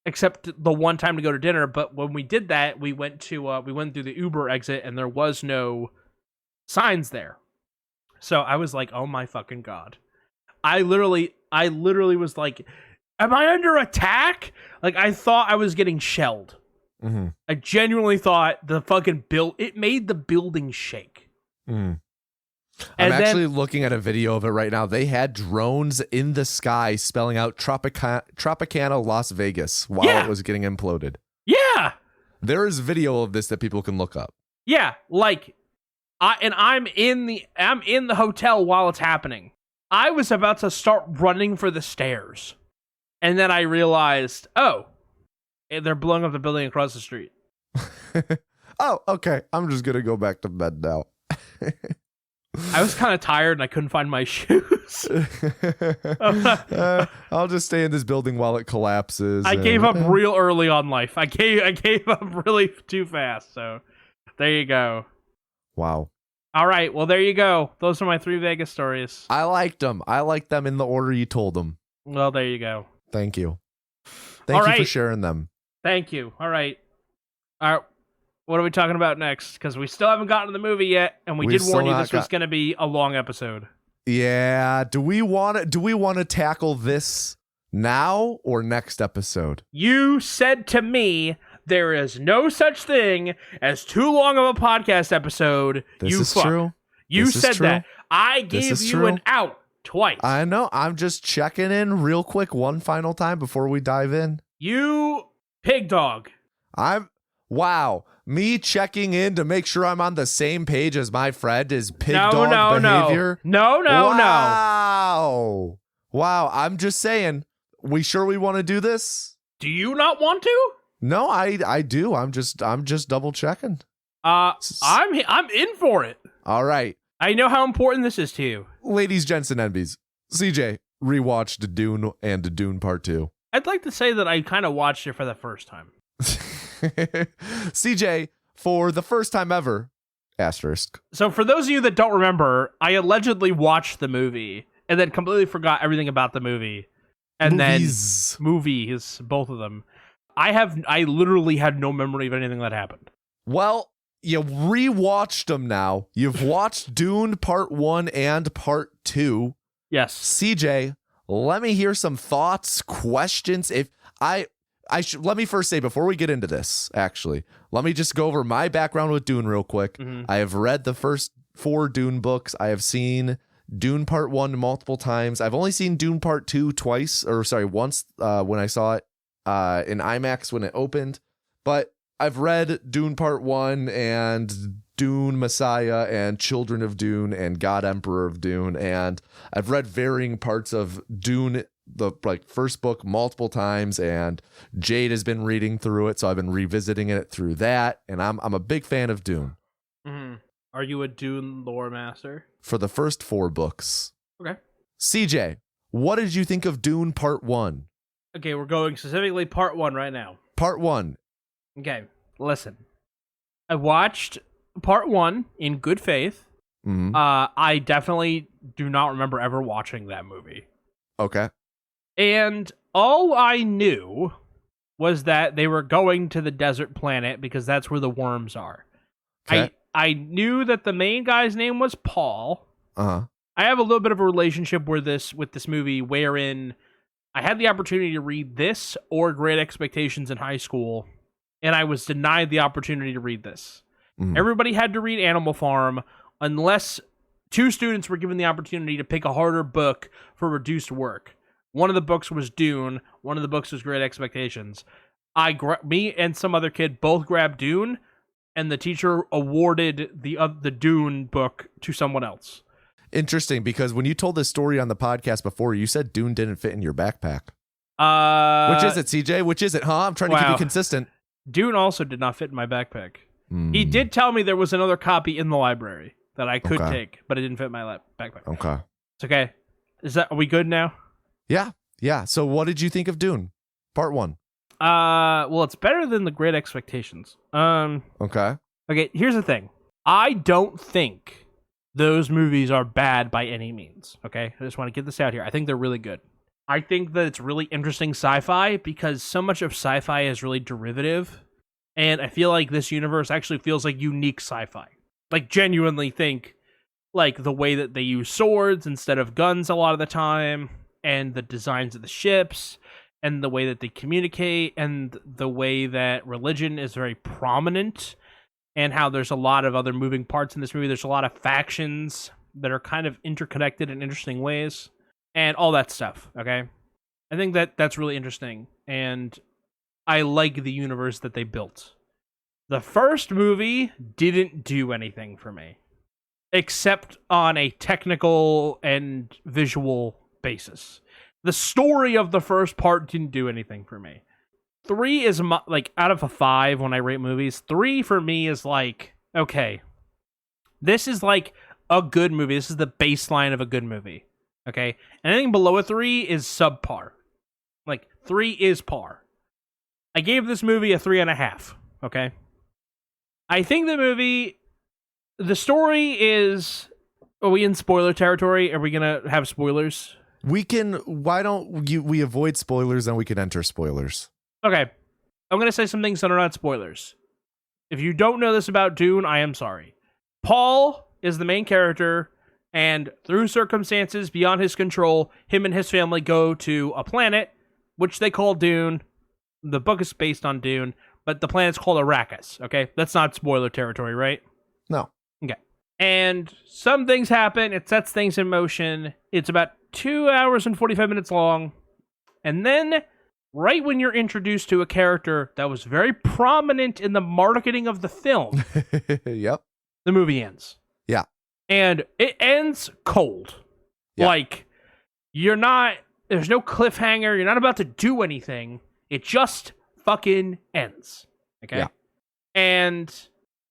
except the one time to go to dinner. But when we did that, we went through the Uber exit and there was no signs there. So I was like, oh my fucking God. I literally was like, am I under attack? Like, I thought I was getting shelled. Mm-hmm. I genuinely thought the fucking it made the building shake. Mm. I'm actually looking at a video of it right now. They had drones in the sky spelling out Tropicana Las Vegas while it was getting imploded. Yeah. There is video of this that people can look up. Yeah, like I'm in the hotel while it's happening. I was about to start running for the stairs. And then I realized, oh, they're blowing up the building across the street. Oh, okay. I'm just going to go back to bed now. I was kind of tired and I couldn't find my shoes. I'll just stay in this building while it collapses. I gave up real early on life. I gave up really too fast. So there you go. Wow. All right. Well, there you go. Those are my 3 Vegas stories. I liked them. I liked them in the order you told them. Well, there you go. Thank you. Thank you for sharing them. Thank you. All right. What are we talking about next? Because we still haven't gotten to the movie yet, and we did warn you this was going to be a long episode. Yeah. Do we want to tackle this now or next episode? You said to me there is no such thing as too long of a podcast episode. This is true. You said that. I gave you an out twice. I know. I'm just checking in real quick one final time before we dive in. You pig dog. Wow. Me checking in to make sure I'm on the same page as my friend is pig dog behavior. No. Wow. I'm just saying. We sure we want to do this? Do you not want to? No, I do. I'm just double checking. I'm in for it. All right. I know how important this is to you. Ladies, gents, and envies. CJ rewatched Dune and Dune Part 2. I'd like to say that I kind of watched it for the first time. CJ, for the first time ever, asterisk. So for those of you that don't remember, I allegedly watched the movie and then completely forgot everything about the movie. And movies, both of them. I literally had no memory of anything that happened. Well, you rewatched them now. You've watched Dune Part 1 and Part 2. Yes. CJ, let me hear some thoughts, questions. Let me first say, before we get into this, actually, let me just go over my background with Dune real quick. Mm-hmm. I have read the first 4 Dune books. I have seen Dune Part 1 multiple times. I've only seen Dune Part 2 once when I saw it in IMAX when it opened. But I've read Dune Part 1 and Dune Messiah and Children of Dune and God Emperor of Dune. And I've read varying parts of Dune, the first book, multiple times, and Jade has been reading through it, so I've been revisiting it through that, and I'm a big fan of Dune. Mm-hmm. Are you a Dune lore master? For the first 4 books. Okay. CJ, what did you think of Dune Part 1? Okay, we're going specifically Part 1 right now. Part 1. Okay, listen. I watched Part 1 in good faith. Mm-hmm. I definitely do not remember ever watching that movie. Okay. And all I knew was that they were going to the desert planet because that's where the worms are. Okay. I knew that the main guy's name was Paul. Uh-huh. I have a little bit of a relationship with this movie wherein I had the opportunity to read this or Great Expectations in high school, and I was denied the opportunity to read this. Mm-hmm. Everybody had to read Animal Farm unless 2 students were given the opportunity to pick a harder book for reduced work. One of the books was Dune. One of the books was Great Expectations. Me and some other kid both grabbed Dune, and the teacher awarded the Dune book to someone else. Interesting, because when you told this story on the podcast before, you said Dune didn't fit in your backpack. Which is it, CJ? Which is it, huh? I'm trying to keep you consistent. Dune also did not fit in my backpack. He did tell me there was another copy in the library that I could take, but it didn't fit my backpack. Okay. It's okay. Are we good now? Yeah. So what did you think of Dune? Part 1. Well, it's better than the Great Expectations. Okay, here's the thing. I don't think those movies are bad by any means. Okay? I just want to get this out here. I think they're really good. I think that it's really interesting sci-fi because so much of sci-fi is really derivative. And I feel like this universe actually feels like unique sci-fi. Like, genuinely think, like, the way that they use swords instead of guns a lot of the time, and the designs of the ships, and the way that they communicate, and the way that religion is very prominent, and how there's a lot of other moving parts in this movie. There's a lot of factions that are kind of interconnected in interesting ways, and all that stuff, okay? I think that's really interesting, and I like the universe that they built. The first movie didn't do anything for me, except on a technical and visual basis. The story of the first part didn't do anything for me. 3 is like, out of a 5 when I rate movies, 3 for me is like, okay, this is like a good movie. This is the baseline of a good movie. Okay? Anything below a 3 is subpar. Like, 3 is par. I gave this movie a 3.5. Okay? I think the story is... Are we in spoiler territory? Are we going to have spoilers? Why don't we avoid spoilers and we can enter spoilers? Okay. I'm going to say some things that are not spoilers. If you don't know this about Dune, I am sorry. Paul is the main character, and through circumstances beyond his control, him and his family go to a planet, which they call Dune. The book is based on Dune, but the planet's called Arrakis, okay? That's not spoiler territory, right? No. Okay. And some things happen. It sets things in motion. It's about 2 hours and 45 minutes long. And then, right when you're introduced to a character that was very prominent in the marketing of the film, yep, the movie ends. Yeah. And it ends cold. Yeah. Like, there's no cliffhanger. You're not about to do anything. It just fucking ends. Okay? Yeah. And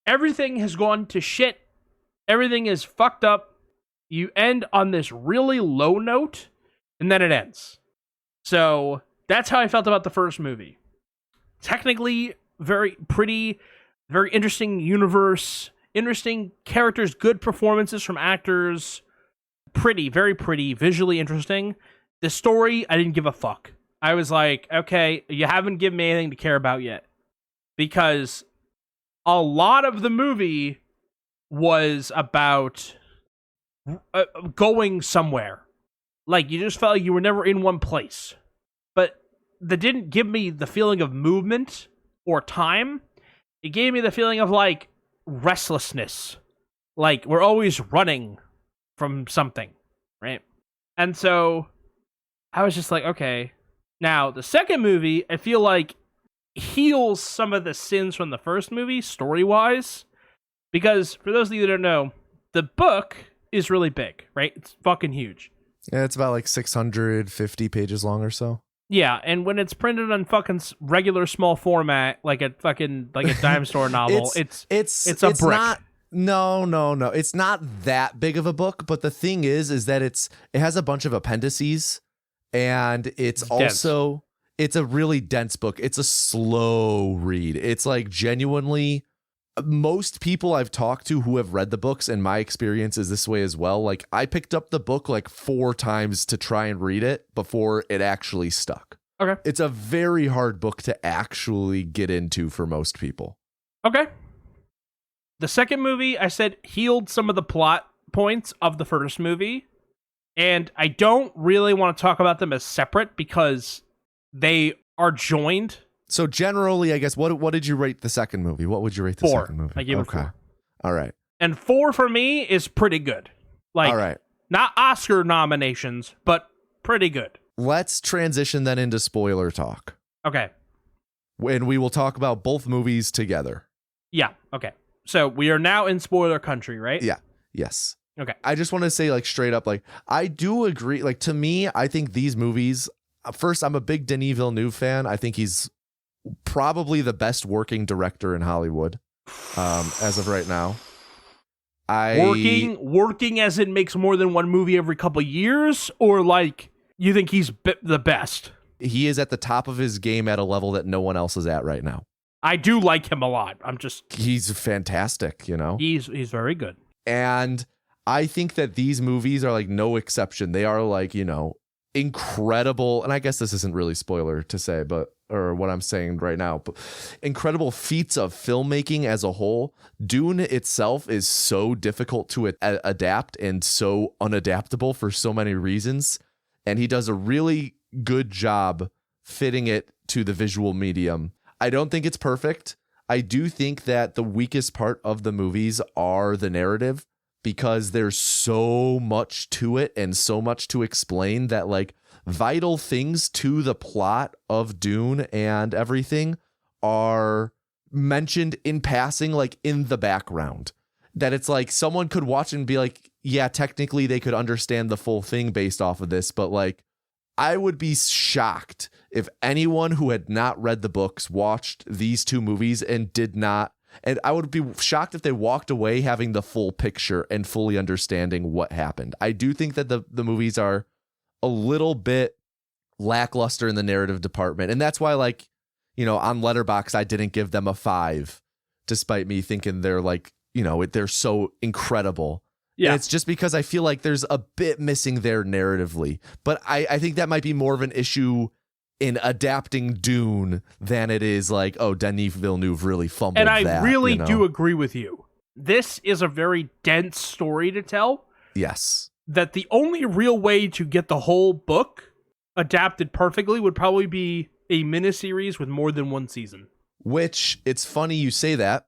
everything has gone to shit. Everything is fucked up. You end on this really low note, and then it ends. So, that's how I felt about the first movie. Technically, very pretty, very interesting universe, interesting characters, good performances from actors. Pretty, very pretty, visually interesting. The story, I didn't give a fuck. I was like, okay, you haven't given me anything to care about yet. Because a lot of the movie was about going somewhere. Like, you just felt like you were never in one place. But that didn't give me the feeling of movement or time. It gave me the feeling of, like, restlessness. Like, we're always running from something, right? And so I was just like, okay. Now, the second movie, I feel like, heals some of the sins from the first movie, story-wise. Because, for those of you that don't know, the book is really big, right? It's fucking huge. Yeah, it's about like 650 pages long or so. Yeah, and when it's printed on fucking regular small format, like a dime store novel, it's a brick. Not, no. It's not that big of a book, but the thing is that it has a bunch of appendices, and it's also it's a really dense book. It's a slow read. It's like genuinely, most people I've talked to who have read the books, and my experience is this way as well. Like, I picked up the book like 4 times to try and read it before it actually stuck. Okay. It's a very hard book to actually get into for most people. Okay. The second movie, I said, healed some of the plot points of the first movie. And I don't really want to talk about them as separate because they are joined. So generally, I guess, what did you rate the second movie? What would you rate the 4. second movie? I gave it 4. All right. And 4 for me is pretty good. Like, all right. not Oscar nominations, but pretty good. Let's transition then into spoiler talk. Okay. When we will talk about both movies together. Yeah. Okay. So we are now in spoiler country, right? Yeah. Yes. Okay. I just want to say, like, straight up, like, I do agree. Like, to me, I think these movies, first, I'm a big Denis Villeneuve fan. I think he's probably the best working director in Hollywood as of right now. Working as it makes more than one movie every couple years, or like you think he's the best? He is at the top of his game at a level that no one else is at right now. I do like him a lot. He's fantastic, you know? He's very good. And I think that these movies are like no exception. They are like, you know, incredible. And I guess this isn't really spoiler to say, or what I'm saying right now, but incredible feats of filmmaking as a whole. Dune itself is so difficult to adapt and so unadaptable for so many reasons. And he does a really good job fitting it to the visual medium. I don't think it's perfect. I do think that the weakest part of the movies are the narrative, because there's so much to it and so much to explain that, like, vital things to the plot of Dune and everything are mentioned in passing, like in the background, that it's like someone could watch and be like, yeah, technically they could understand the full thing based off of this. But like, I would be shocked if anyone who had not read the books watched these two movies and did not. And I would be shocked if they walked away having the full picture and fully understanding what happened. I do think that the movies are a little bit lackluster in the narrative department. And that's why, like, you know, on Letterboxd, I didn't give them a 5, despite me thinking they're like, you know, they're so incredible. Yeah. And it's just because I feel like there's a bit missing there narratively. But I think that might be more of an issue in adapting Dune than it is like, oh, Denis Villeneuve really fumbled that. And I really do agree with you. This is a very dense story to tell. Yes. That the only real way to get the whole book adapted perfectly would probably be a miniseries with more than one season. Which, it's funny you say that.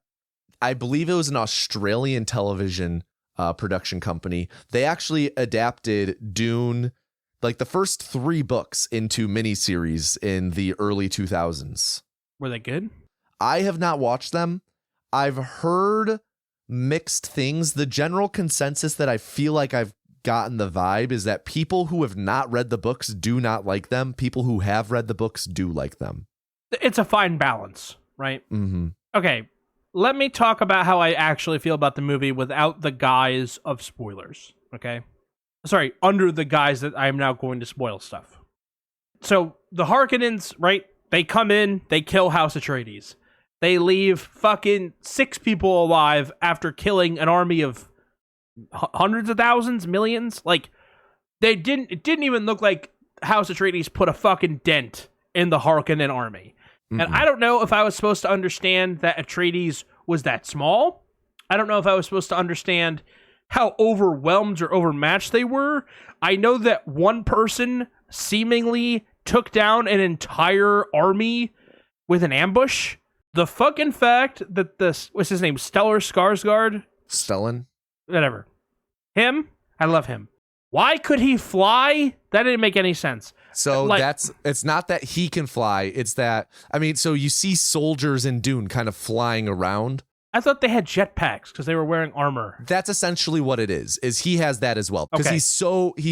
I believe it was an Australian television production company. They actually adapted Dune, like the first 3 books, into miniseries in the early 2000s. Were they good? I have not watched them. I've heard mixed things. The general consensus that I feel like I've gotten the vibe is that people who have not read the books do not like them. People who have read the books do like them. It's a fine balance, right? Mm-hmm. Okay, let me talk about how I actually feel about the movie without the guise of spoilers, okay? Sorry, under the guise that I am now going to spoil stuff. So, the Harkonnens, right? They come in, they kill House Atreides. They leave fucking 6 people alive after killing an army of hundreds of thousands, millions. Like, it didn't even look like House Atreides put a fucking dent in the Harkonnen army. Mm-mm. And I don't know if I was supposed to understand that Atreides was that small. I don't know if I was supposed to understand how overwhelmed or overmatched they were. I know that one person seemingly took down an entire army with an ambush. The fucking fact that what's his name? Stellar Skarsgård? Stellan? Whatever. Him? I love him. Why could he fly? That didn't make any sense. So it's not that he can fly. It's that, I mean, so you see soldiers in Dune kind of flying around. I thought they had jetpacks because they were wearing armor. That's essentially what it is he has that as well. Because he's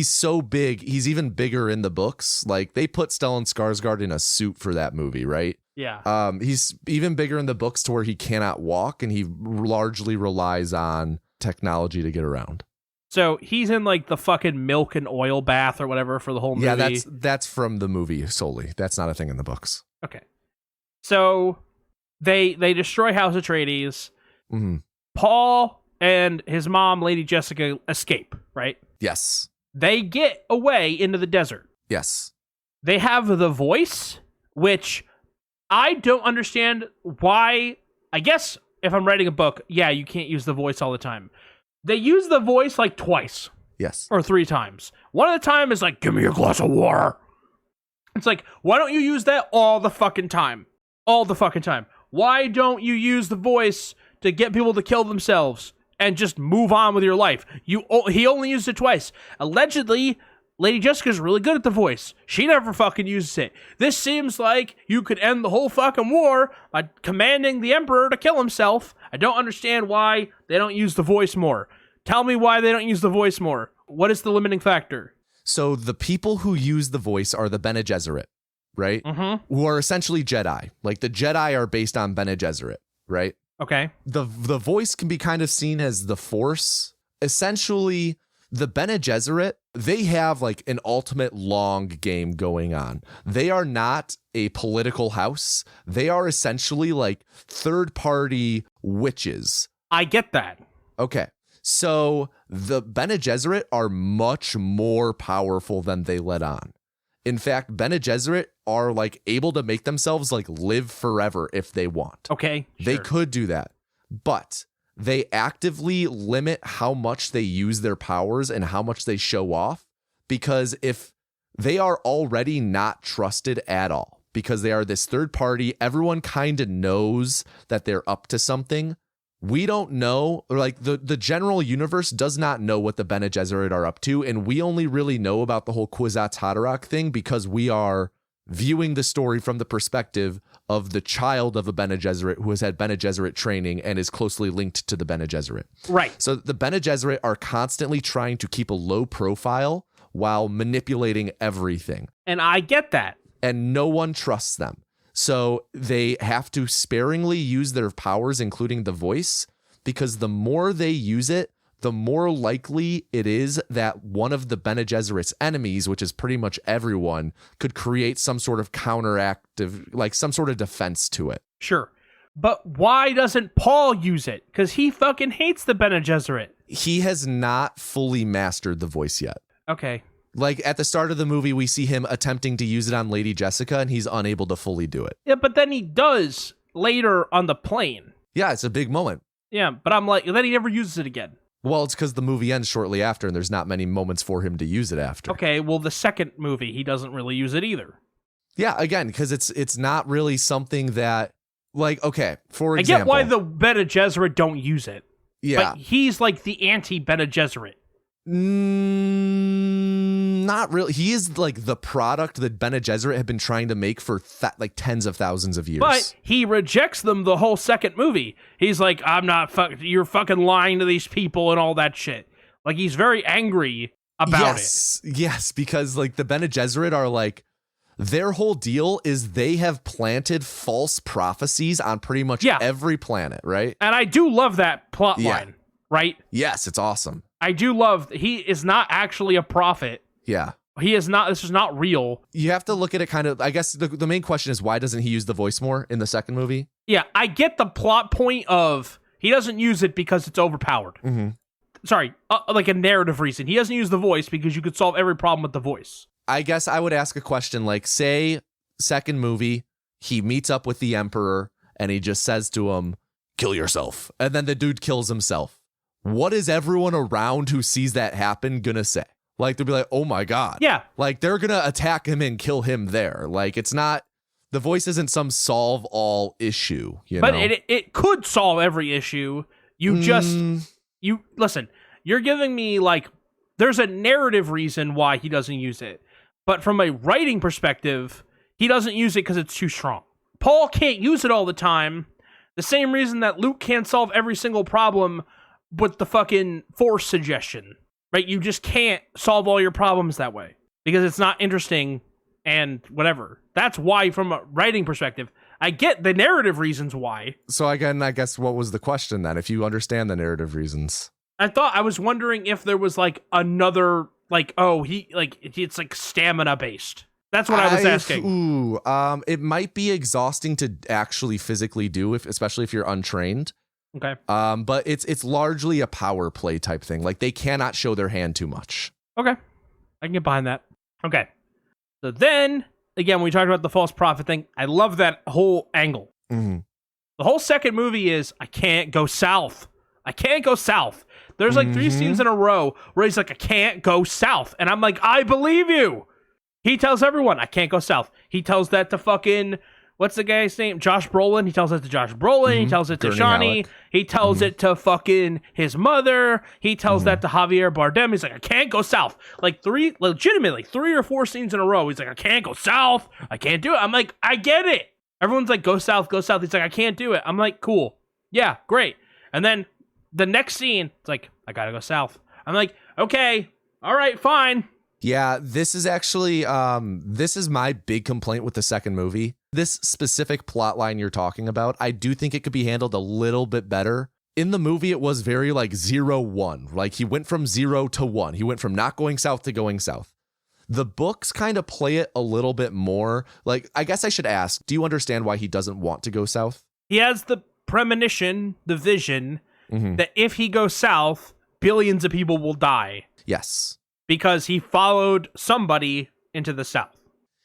so big. He's even bigger in the books. Like, they put Stellan Skarsgård in a suit for that movie, right? Yeah. He's even bigger in the books to where he cannot walk, and he largely relies on technology to get around. So he's in like the fucking milk and oil bath or whatever for the whole movie. Yeah, that's from the movie solely. That's not a thing in the books. Okay. So they destroy House Atreides. Mm-hmm. Paul and his mom, Lady Jessica, escape, right? Yes. They get away into the desert. Yes. They have the voice, which I don't understand why. I guess if I'm writing a book, yeah, you can't use the voice all the time. They use the voice like twice. Yes. Or 3 times. One at a time is like, give me a glass of water. It's like, why don't you use that all the fucking time? All the fucking time. Why don't you use the voice to get people to kill themselves? and just move on with your life. He only used it twice. Allegedly, Lady Jessica's really good at the voice. She never fucking uses it. This seems like you could end the whole fucking war by commanding the Emperor to kill himself. I don't understand why they don't use the voice more. Tell me why they don't use the voice more. What is the limiting factor? So the people who use the voice are the Bene Gesserit, right? Mm-hmm. Who are essentially Jedi. Like the Jedi are based on Bene Gesserit, right? Okay. The voice can be kind of seen as the Force. Essentially, the Bene Gesserit, they have like an ultimate long game going on. They are not a political house. They are essentially like third-party witches. I get that. Okay. So the Bene Gesserit are much more powerful than they let on. In fact, Bene Gesserit are like able to make themselves like live forever if they want. Okay. They sure. could do that, but they actively limit how much they use their powers and how much they show off, because if they are already not trusted at all, because they are this third party, everyone kind of knows that they're up to something. We don't know, or like the general universe does not know what the Bene Gesserit are up to, and we only really know about the whole Kwisatz Haderach thing because we are viewing the story from the perspective of the child of a Bene Gesserit who has had Bene Gesserit training and is closely linked to the Bene Gesserit. Right. So the Bene Gesserit are constantly trying to keep a low profile while manipulating everything. And I get that. And no one trusts them. So they have to sparingly use their powers, including the voice, because the more they use it, the more likely it is that one of the Bene Gesserit's enemies, which is pretty much everyone, could create some sort of counteractive, like some sort of defense to it. Sure. But why doesn't Paul use it? Because he fucking hates the Bene Gesserit. He has not fully mastered the voice yet. Okay. Like at the start of the movie, we see him attempting to use it on Lady Jessica, and he's unable to fully do it. Yeah, but then he does later on the plane. Yeah, it's a big moment. Yeah, but I'm like, then he never uses it again. Well, it's because the movie ends shortly after, and there's not many moments for him to use it after. Okay, well, the second movie, he doesn't really use it either. Yeah, again, because it's not really something that, like, okay, for example. I get why the Bene Gesserit don't use it. Yeah. But he's like the anti-Bene Gesserit. Not really. He is like the product that Bene Gesserit have been trying to make for like tens of thousands of years. But he rejects them the whole second movie. He's like, you're fucking lying to these people and all that shit. Like, he's very angry about it. Yes, because like the Bene Gesserit are like, their whole deal is they have planted false prophecies on pretty much every planet, right? And I do love that plot line, right? Yes, it's awesome. I do love, he is not actually a prophet. Yeah. He is not, this is not real. You have to look at it kind of, I guess the main question is, why doesn't he use the voice more in the second movie? Yeah, I get the plot point of, he doesn't use it because it's overpowered. Mm-hmm. Sorry, like a narrative reason. He doesn't use the voice because you could solve every problem with the voice. I guess I would ask a question like, say, second movie, he meets up with the Emperor and he just says to him, kill yourself. And then the dude kills himself. What is everyone around who sees that happen gonna say? Like, they'll be like, oh my God. Yeah. Like, they're gonna attack him and kill him there. Like, it's not, the voice isn't some solve all issue, you know? But it could solve every issue. You listen, you're giving me like, there's a narrative reason why he doesn't use it. But from a writing perspective, he doesn't use it because it's too strong. Paul can't use it all the time. The same reason that Luke can't solve every single problem with the fucking Force suggestion, right? You just can't solve all your problems that way because it's not interesting and whatever. That's why, from a writing perspective, I get the narrative reasons why. So again, I guess what was the question then? If you understand the narrative reasons, I was wondering if there was like another, like, it's like stamina based. That's what I was asking. It might be exhausting to actually physically do, especially if you're untrained. Okay. But it's largely a power play type thing. Like, they cannot show their hand too much. Okay. I can get behind that. Okay. So then, again, when we talked about the false prophet thing, I love that whole angle. Mm-hmm. The whole second movie is, I can't go south. I can't go south. There's like 3 scenes in a row where he's like, I can't go south. And I'm like, I believe you. He tells everyone, I can't go south. He tells that to fucking what's the guy's name? Josh Brolin. He tells it to Josh Brolin. He tells it to Gurney Shawnee. Halleck. He tells it to fucking his mother. He tells that to Javier Bardem. He's like, I can't go south. Like legitimately 3 or 4 scenes in a row. He's like, I can't go south. I can't do it. I'm like, I get it. Everyone's like, go south, go south. He's like, I can't do it. I'm like, cool. Yeah, great. And then the next scene, it's like, I gotta go south. I'm like, okay, all right, fine. Yeah, this is actually this is my big complaint with the second movie. This specific plot line you're talking about, I do think it could be handled a little bit better. In the movie, it was very like 0-1. Like he went from 0 to 1. He went from not going south to going south. The books kind of play it a little bit more. Like, I guess I should ask, do you understand why he doesn't want to go south? He has the premonition, the vision, that if he goes south, billions of people will die. Yes. Because he followed somebody into the south.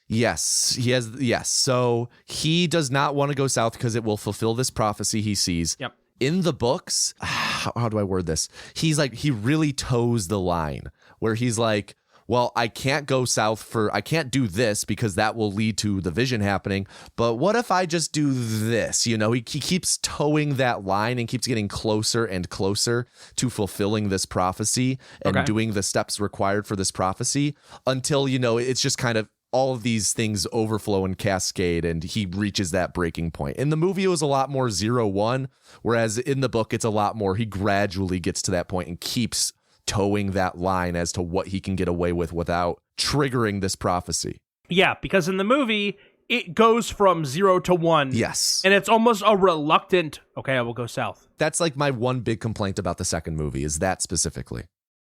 Yes, he has. Yes. So he does not want to go south because it will fulfill this prophecy he sees. Yep. In the books, how do I word this? He's like, he really toes the line where he's like, well, I can't go south I can't do this because that will lead to the vision happening. But what if I just do this? You know, he keeps towing that line and keeps getting closer and closer to fulfilling this prophecy and doing the steps required for this prophecy until, you know, it's just kind of all of these things overflow and cascade and he reaches that breaking point. In the movie, it was a lot more 0-1, whereas in the book, it's a lot more he gradually gets to that point and keeps towing that line as to what he can get away with without triggering this prophecy. Yeah, because in the movie, it goes from 0 to 1. Yes. And it's almost a reluctant, okay, I will go south. That's like my one big complaint about the second movie is that specifically.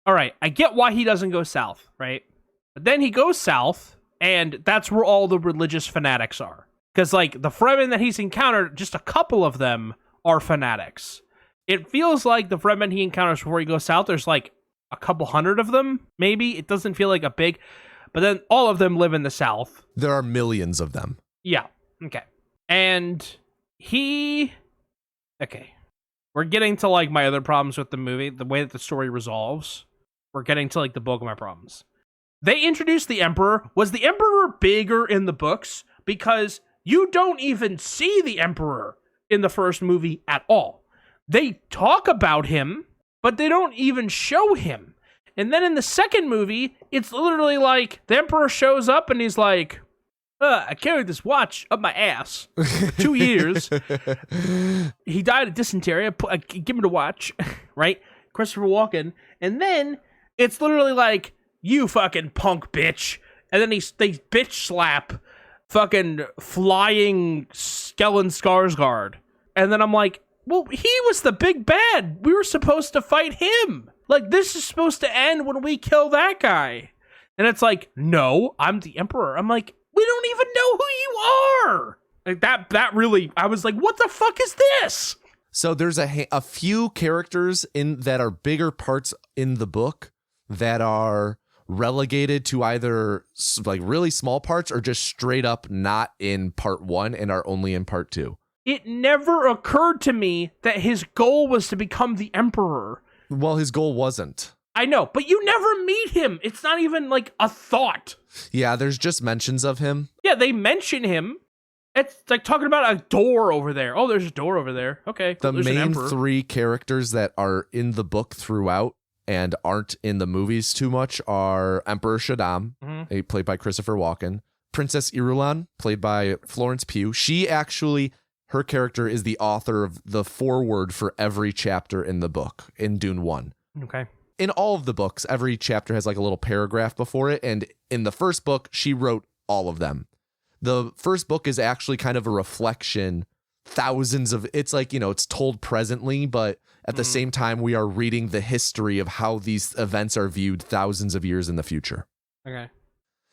All right, I get why he doesn't go south, right? But then he goes south, and that's where all the religious fanatics are. Because, like, the Fremen that he's encountered, just a couple of them are fanatics. It feels like the Fremen he encounters before he goes south, there's like a couple hundred of them, maybe. It doesn't feel like a big, but then all of them live in the south. There are millions of them. Yeah. Okay. And we're getting to like my other problems with the movie, the way that the story resolves. We're getting to like the bulk of my problems. They introduced the Emperor. Was the Emperor bigger in the books? Because you don't even see the Emperor in the first movie at all. They talk about him, but they don't even show him. And then in the second movie, it's literally like the Emperor shows up and he's like, I carried this watch up my ass for 2 years. He died of dysentery. I give him the watch, right? Christopher Walken. And then it's literally like, you fucking punk bitch. And then they bitch slap fucking flying Stellan Skarsgård. And then I'm like, well, he was the big bad. We were supposed to fight him. Like, this is supposed to end when we kill that guy. And it's like, no, I'm the Emperor. I'm like, we don't even know who you are. Like, that really, I was like, what the fuck is this? So there's a few characters that are bigger parts in the book that are relegated to either like really small parts or just straight up not in part 1 and are only in part 2. It never occurred to me that his goal was to become the Emperor. Well, his goal wasn't. I know, but you never meet him. It's not even like a thought. Yeah, there's just mentions of him. Yeah, they mention him. It's like talking about a door over there. Oh, there's a door over there. Okay. The main 3 characters that are in the book throughout and aren't in the movies too much are Emperor Shaddam, played by Christopher Walken, Princess Irulan, played by Florence Pugh. Her character is the author of the foreword for every chapter in the book in Dune 1. Okay. In all of the books, every chapter has like a little paragraph before it. And in the first book, she wrote all of them. The first book is actually kind of a reflection. It's like, you know, it's told presently, but at the same time, we are reading the history of how these events are viewed thousands of years in the future. Okay.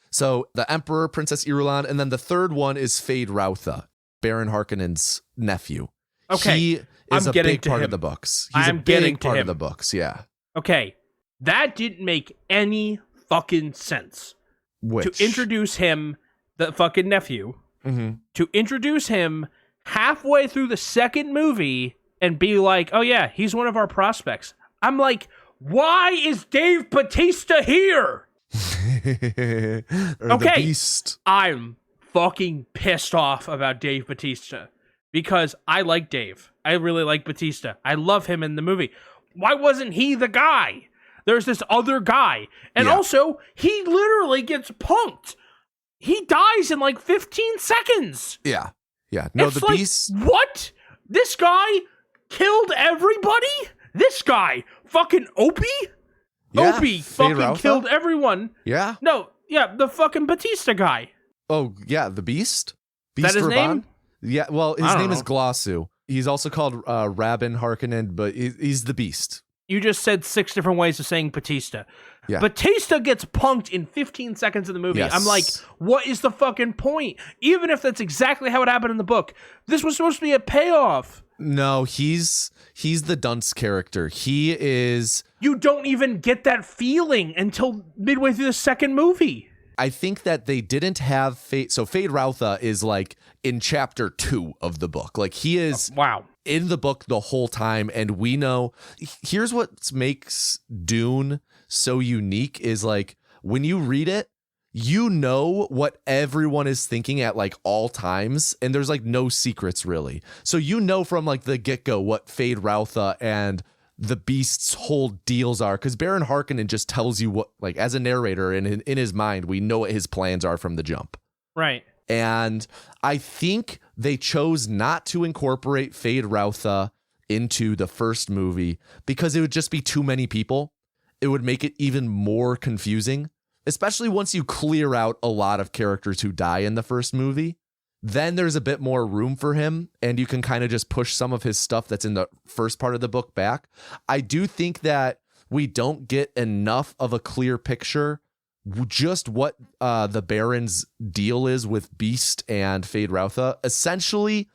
So the Emperor, Princess Irulan, and then the third one is Fade Rautha, Baron Harkonnen's nephew. Okay. He is a big part of the books. He's a big part of the books, yeah. Okay. That didn't make any fucking sense. Which? To introduce him, the fucking nephew, to introduce him halfway through the second movie and be like, oh yeah, he's one of our prospects. I'm like, why is Dave Bautista here? Okay. The Beast. I'm fucking pissed off about Dave Bautista because I like Dave. I really like Bautista. I love him in the movie. Why wasn't he the guy? There's this other guy. And also, he literally gets punked. He dies in like 15 seconds. Yeah. Yeah. No, it's the like, Beast. What? This guy killed everybody? This guy, fucking Opie? Yeah, Opie Fade fucking Ralph. killed everyone. Yeah. No, yeah, the fucking Batista guy. Oh, yeah, the Beast? That his Raban? name? Yeah, well, his I don't name is know. Glossu. He's also called Rabin Harkonnen, but he's the Beast. You just said 6 different ways of saying Batista. Yeah. Batista gets punked in 15 seconds of the movie. Yes. I'm like, what is the fucking point? Even if that's exactly how it happened in the book, this was supposed to be a payoff. No, he's the dunce character. He is... You don't even get that feeling until midway through the second movie. I think that they didn't have Fade... So Fade Rautha is like in chapter 2 of the book. Like he is... Wow. In the book the whole time, and we know here's what makes Dune so unique is like when you read it, you know what everyone is thinking at like all times, and there's like no secrets really. So you know from like the get-go what Fade Rautha and the Beast's whole deals are, because Baron Harkonnen just tells you what, like as a narrator and in his mind, we know what his plans are from the jump. Right. And I think they chose not to incorporate Fade Rautha into the first movie because it would just be too many people. It would make it even more confusing, especially once you clear out a lot of characters who die in the first movie. Then there's a bit more room for him, and you can kind of just push some of his stuff that's in the first part of the book back. I do think that we don't get enough of a clear picture just what the Baron's deal is with Beast and Fade Rautha. Essentially,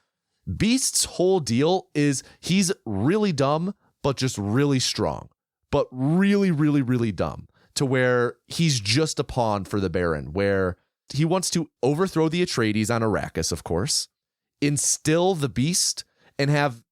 Beast's whole deal is he's really dumb, but just really strong, but really, really, really dumb, to where he's just a pawn for the Baron, where he wants to overthrow the Atreides on Arrakis, of course, instill the Beast, and have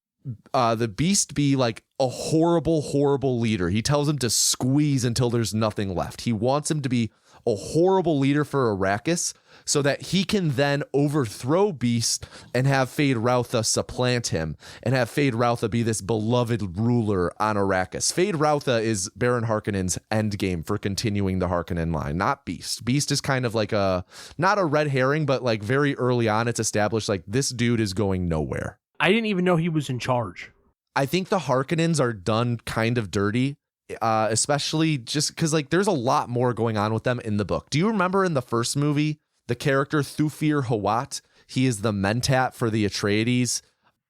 the Beast be like a horrible, horrible leader. He tells him to squeeze until there's nothing left. He wants him to be a horrible leader for Arrakis so that he can then overthrow Beast and have Fade Rautha supplant him and have Fade Rautha be this beloved ruler on Arrakis. Fade Rautha is Baron Harkonnen's endgame for continuing the Harkonnen line, not Beast. Beast is kind of like not a red herring, but like very early on it's established like this dude is going nowhere. I didn't even know he was in charge. I think the Harkonnens are done kind of dirty, especially just because like there's a lot more going on with them in the book. Do you remember in the first movie, the character Thufir Hawat? He is the Mentat for the Atreides.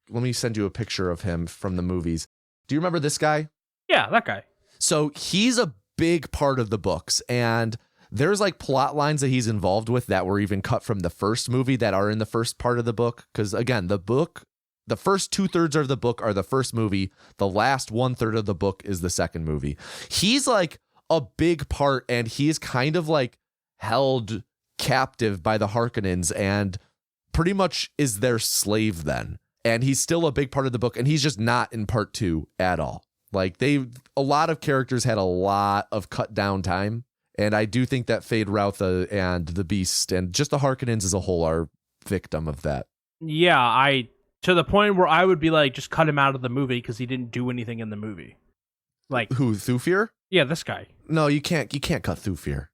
Let me send you a picture of him from the movies. Do you remember this guy? Yeah, that guy. So he's a big part of the books, and there's like plot lines that he's involved with that were even cut from the first movie that are in the first part of the book. Because again, the first 2/3 of the book are the first movie. The last 1/3 of the book is the second movie. He's like a big part, and he's kind of like held captive by the Harkonnens and pretty much is their slave then. And he's still a big part of the book, and he's just not in part 2 at all. Like a lot of characters had a lot of cut down time. And I do think that Fade Rautha and the Beast and just the Harkonnens as a whole are victim of that. Yeah, to the point where I would be like, just cut him out of the movie because he didn't do anything in the movie. Like Who, Thufir? Yeah, this guy. No, you can't cut Thufir.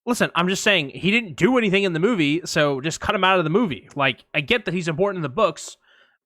Listen, I'm just saying he didn't do anything in the movie, so just cut him out of the movie. Like, I get that he's important in the books.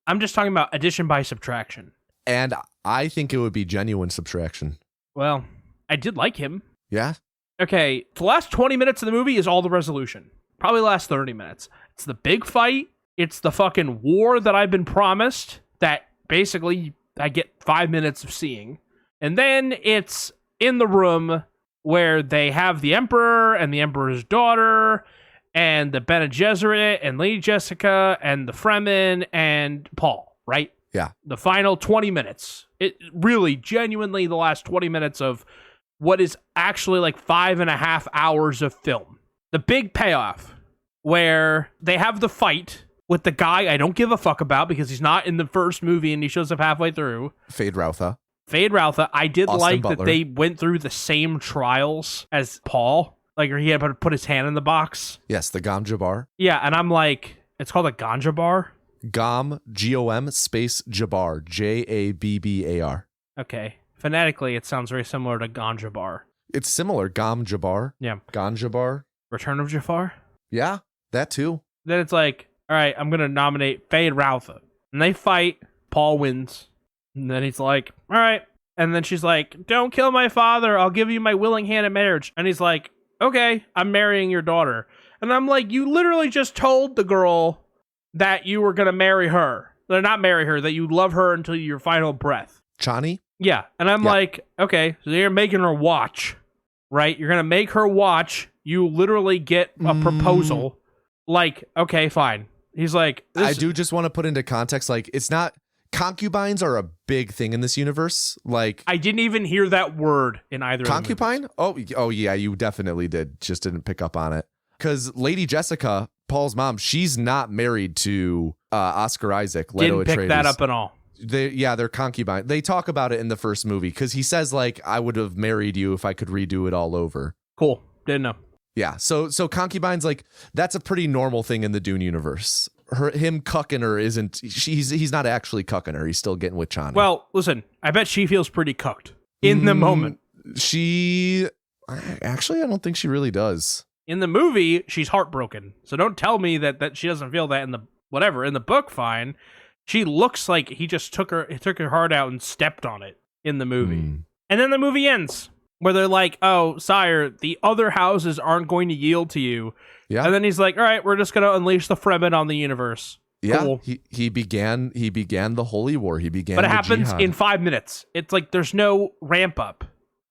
I'm just talking about addition by subtraction. And I think it would be genuine subtraction. Well, I did like him. Yeah? Okay, the last 20 minutes of the movie is all the resolution. Probably the last 30 minutes. It's the big fight. It's the fucking war that I've been promised that basically I get 5 minutes of seeing. And then it's in the room where they have the Emperor and the Emperor's daughter and the Bene Gesserit and Lady Jessica and the Fremen and Paul, right? Yeah. The final 20 minutes. It really, genuinely the last 20 minutes of what is actually like 5.5 hours of film. The big payoff where they have the fight with the guy I don't give a fuck about because he's not in the first movie and he shows up halfway through. Fade Rautha. I did Austin like Butler. that they went through the same trials as Paul. Like, or he had to put his hand in the box. Yes, the ganja bar. Yeah, and I'm like, it's called a ganja bar? Gom, Gom, space Jabbar, Jabbar. Okay. Phonetically, it sounds very similar to ganja bar. It's similar. Gom Jabbar. Yeah. Ganja bar. Return of Jafar? Yeah, that too. Then it's like, all right, I'm going to nominate Fade Routha. And they fight. Paul wins. And then he's like, all right. And then she's like, don't kill my father. I'll give you my willing hand in marriage. And he's like, okay, I'm marrying your daughter. And I'm like, you literally just told the girl that you were going to marry her. Or not marry her, that you love her until your final breath. Chani? Yeah. And I'm like, okay, so you're making her watch, right? You're going to make her watch. You literally get a proposal. Like, okay, fine. He's like, I do just want to put into context, like, it's not, concubines are a big thing in this universe. Like, I didn't even hear that word in either concubine? Oh yeah, you definitely did. Just didn't pick up on it. Because Lady Jessica, Paul's mom, she's not married to Oscar Isaac. Didn't pick that up at all. They're concubine. They talk about it in the first movie because he says, like, I would have married you if I could redo it all over. Cool. Didn't know. Yeah. So concubines, like, that's a pretty normal thing in the Dune universe. Him cucking her isn't. He's not actually cucking her. He's still getting with Chani. Well, listen. I bet she feels pretty cucked in the moment. I don't think she really does. In the movie, she's heartbroken. So don't tell me that she doesn't feel that in the whatever. In the book, fine. She looks like he just took her heart out and stepped on it in the movie. And then the movie ends where they're like, "Oh, sire, the other houses aren't going to yield to you." Yeah. And then he's like, "All right, we're just going to unleash the Fremen on the universe." Yeah. Cool. He began the Holy War. He began. But it the happens jihad in 5 minutes. It's like there's no ramp up.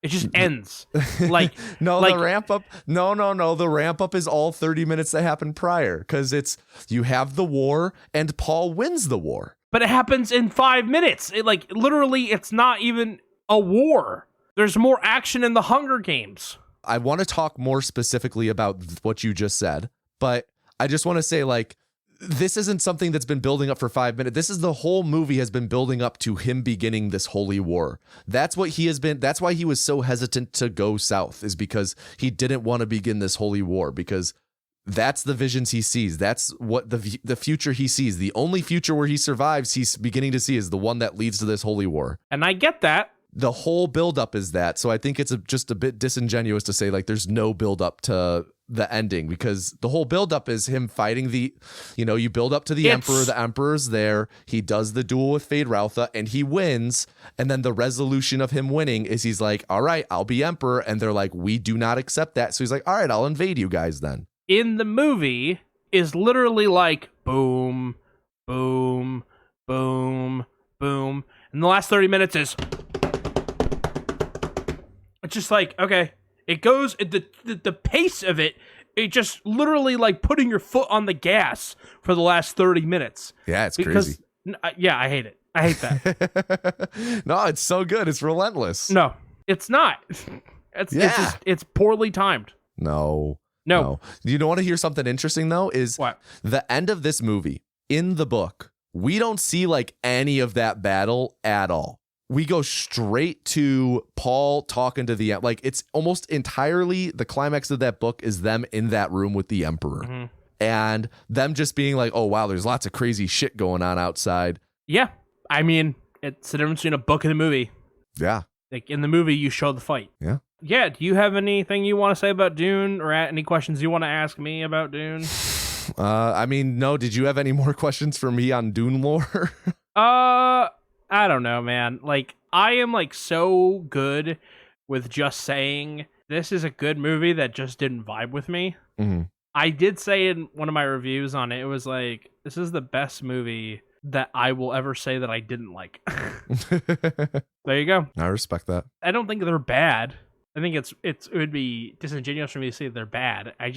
It just ends. Like the ramp up. No. The ramp up is all 30 minutes that happened prior, because you have the war and Paul wins the war. But it happens in 5 minutes. Literally, it's not even a war. There's more action in the Hunger Games. I want to talk more specifically about what you just said, but I just want to say, like, this isn't something that's been building up for 5 minutes. This is the whole movie has been building up to him beginning this holy war. That's what he has been. That's why he was so hesitant to go south, is because he didn't want to begin this holy war, because that's the visions he sees. That's what the future he sees. The only future where he survives, he's beginning to see, is the one that leads to this holy war. And I get that. The whole buildup is that. So I think it's just a bit disingenuous to say, like, there's no buildup to the ending, because the whole buildup is him fighting you build up to the Emperor. The Emperor's there. He does the duel with Fade Routha and he wins. And then the resolution of him winning is he's like, all right, I'll be Emperor. And they're like, we do not accept that. So he's like, all right, I'll invade you guys then. In the movie is literally like boom, boom, boom, boom. And the last 30 minutes is, it's just like, okay, it goes, the pace of it just literally like putting your foot on the gas for the last 30 minutes. Yeah, it's crazy. Yeah, I hate it. I hate that. No, it's so good. It's relentless. No, it's not. It's poorly timed. No. You don't want to hear something interesting, though, is what? The end of this movie. In the book, we don't see like any of that battle at all. We go straight to Paul talking to the, like, it's almost entirely the climax of that book is them in that room with the Emperor and them just being like, oh, wow, there's lots of crazy shit going on outside. Yeah. I mean, it's the difference between a book and a movie. Yeah. Like, in the movie, you show the fight. Yeah. Yeah. Do you have anything you want to say about Dune, or any questions you want to ask me about Dune? I mean, no. Did you have any more questions for me on Dune lore? I don't know, man. Like, I am like so good with just saying this is a good movie that just didn't vibe with me. Mm-hmm. I did say in one of my reviews on it, it was like, this is the best movie that I will ever say that I didn't like. There you go. I respect that. I don't think they're bad. I think it would be disingenuous for me to say they're bad. I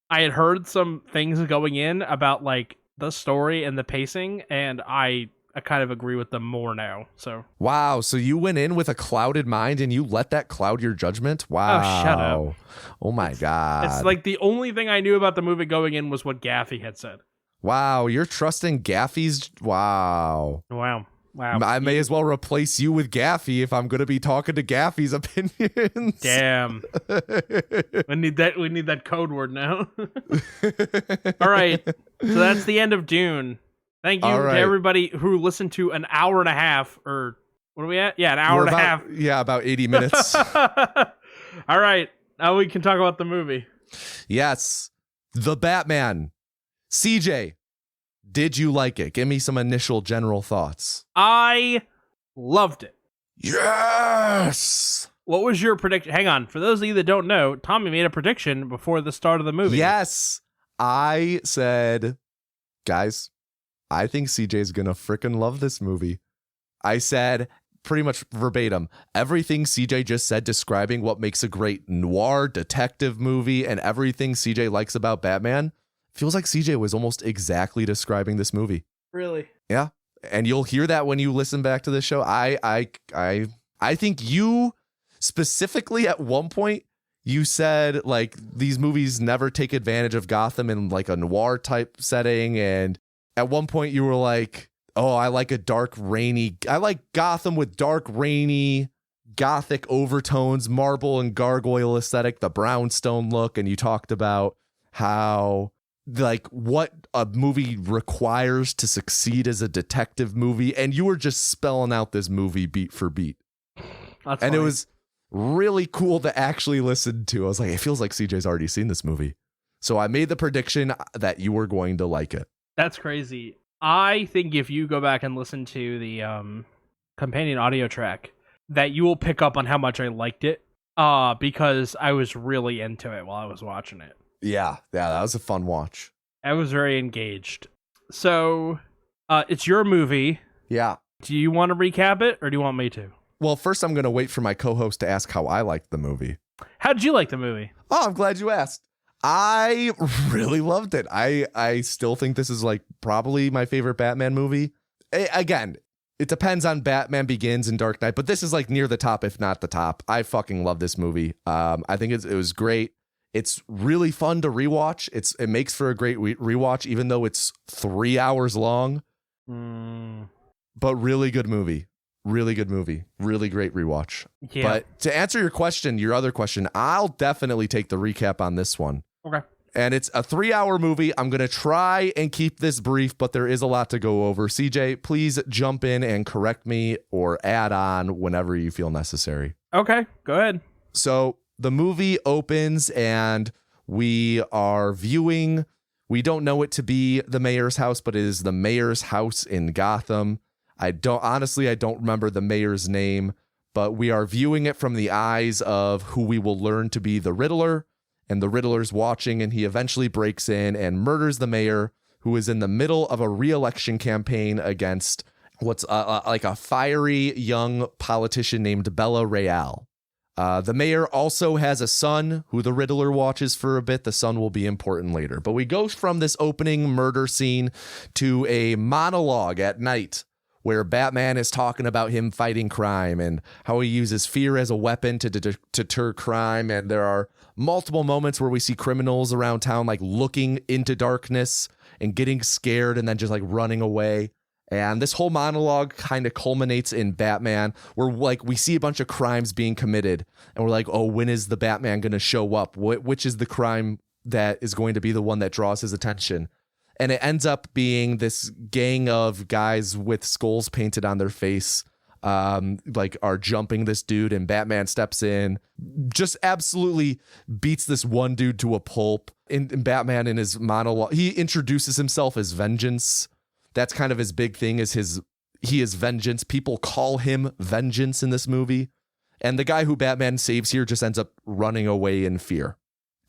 had heard some things going in about like the story and the pacing, and I kind of agree with them more now. So wow, so you went in with a clouded mind and you let that cloud your judgment? Wow. Oh, shut up. Oh my God. It's like the only thing I knew about the movie going in was what Gaffy had said. Wow, you're trusting Gaffy's. Wow. Wow. I may as well replace you with Gaffy if I'm going to be talking to Gaffy's opinions. Damn. We need that code word now. All right. So that's the end of Dune. Thank you to everybody who listened to an hour and a half, or what are we at? Yeah, an hour and a half. Yeah, about 80 minutes. All right. Now we can talk about the movie. Yes. The Batman. CJ, did you like it? Give me some initial general thoughts. I loved it. Yes. What was your prediction? Hang on. For those of you that don't know, Tommy made a prediction before the start of the movie. Yes. I said, guys, I think CJ's going to freaking love this movie. I said pretty much verbatim everything CJ just said describing what makes a great noir detective movie and everything CJ likes about Batman. Feels like CJ was almost exactly describing this movie. Really? Yeah. And you'll hear that when you listen back to this show. I think you specifically at one point you said like these movies never take advantage of Gotham in like a noir type setting. And at one point you were like, oh, I like I like Gotham with dark, rainy, gothic overtones, marble and gargoyle aesthetic, the brownstone look. And you talked about how like what a movie requires to succeed as a detective movie. And you were just spelling out this movie beat for beat. That's and funny. It was really cool to actually listen to. I was like, it feels like CJ's already seen this movie. So I made the prediction that you were going to like it. That's crazy. I think if you go back and listen to the companion audio track, that you will pick up on how much I liked it because I was really into it while I was watching it. Yeah, that was a fun watch. I was very engaged. So it's your movie. Yeah. Do you want to recap it or do you want me to? Well, first I'm going to wait for my co-host to ask how I liked the movie. How did you like the movie? Oh, I'm glad you asked. I really loved it. I still think this is like probably my favorite Batman movie. Again, it depends on Batman Begins and Dark Knight, but this is like near the top, if not the top. I fucking love this movie. I think it was great. It's really fun to rewatch. It makes for a great rewatch, even though it's 3 hours long. But really good movie. Really good movie. Really great rewatch. Yeah. But to answer your other question, I'll definitely take the recap on this one. Okay. And it's a 3-hour movie. I'm going to try and keep this brief, but there is a lot to go over. CJ, please jump in and correct me or add on whenever you feel necessary. Okay, go ahead. So the movie opens and we are viewing, we don't know it to be the mayor's house, but it is the mayor's house in Gotham. I don't remember the mayor's name, but we are viewing it from the eyes of who we will learn to be the Riddler. And the Riddler's watching, and he eventually breaks in and murders the mayor, who is in the middle of a re-election campaign against what's like a fiery young politician named Bella Real. The mayor also has a son who the Riddler watches for a bit. The son will be important later. But we go from this opening murder scene to a monologue at night where Batman is talking about him fighting crime and how he uses fear as a weapon to deter crime. And there are multiple moments where we see criminals around town like looking into darkness and getting scared and then just like running away. And this whole monologue kind of culminates in Batman, where like we see a bunch of crimes being committed and we're like, oh, when is the Batman going to show up? Which is the crime that is going to be the one that draws his attention? And it ends up being this gang of guys with skulls painted on their face, like are jumping this dude, and Batman steps in, just absolutely beats this one dude to a pulp. In Batman, in his monologue, he introduces himself as Vengeance. That's kind of his big thing, he is Vengeance. People call him Vengeance in this movie. And the guy who Batman saves here just ends up running away in fear.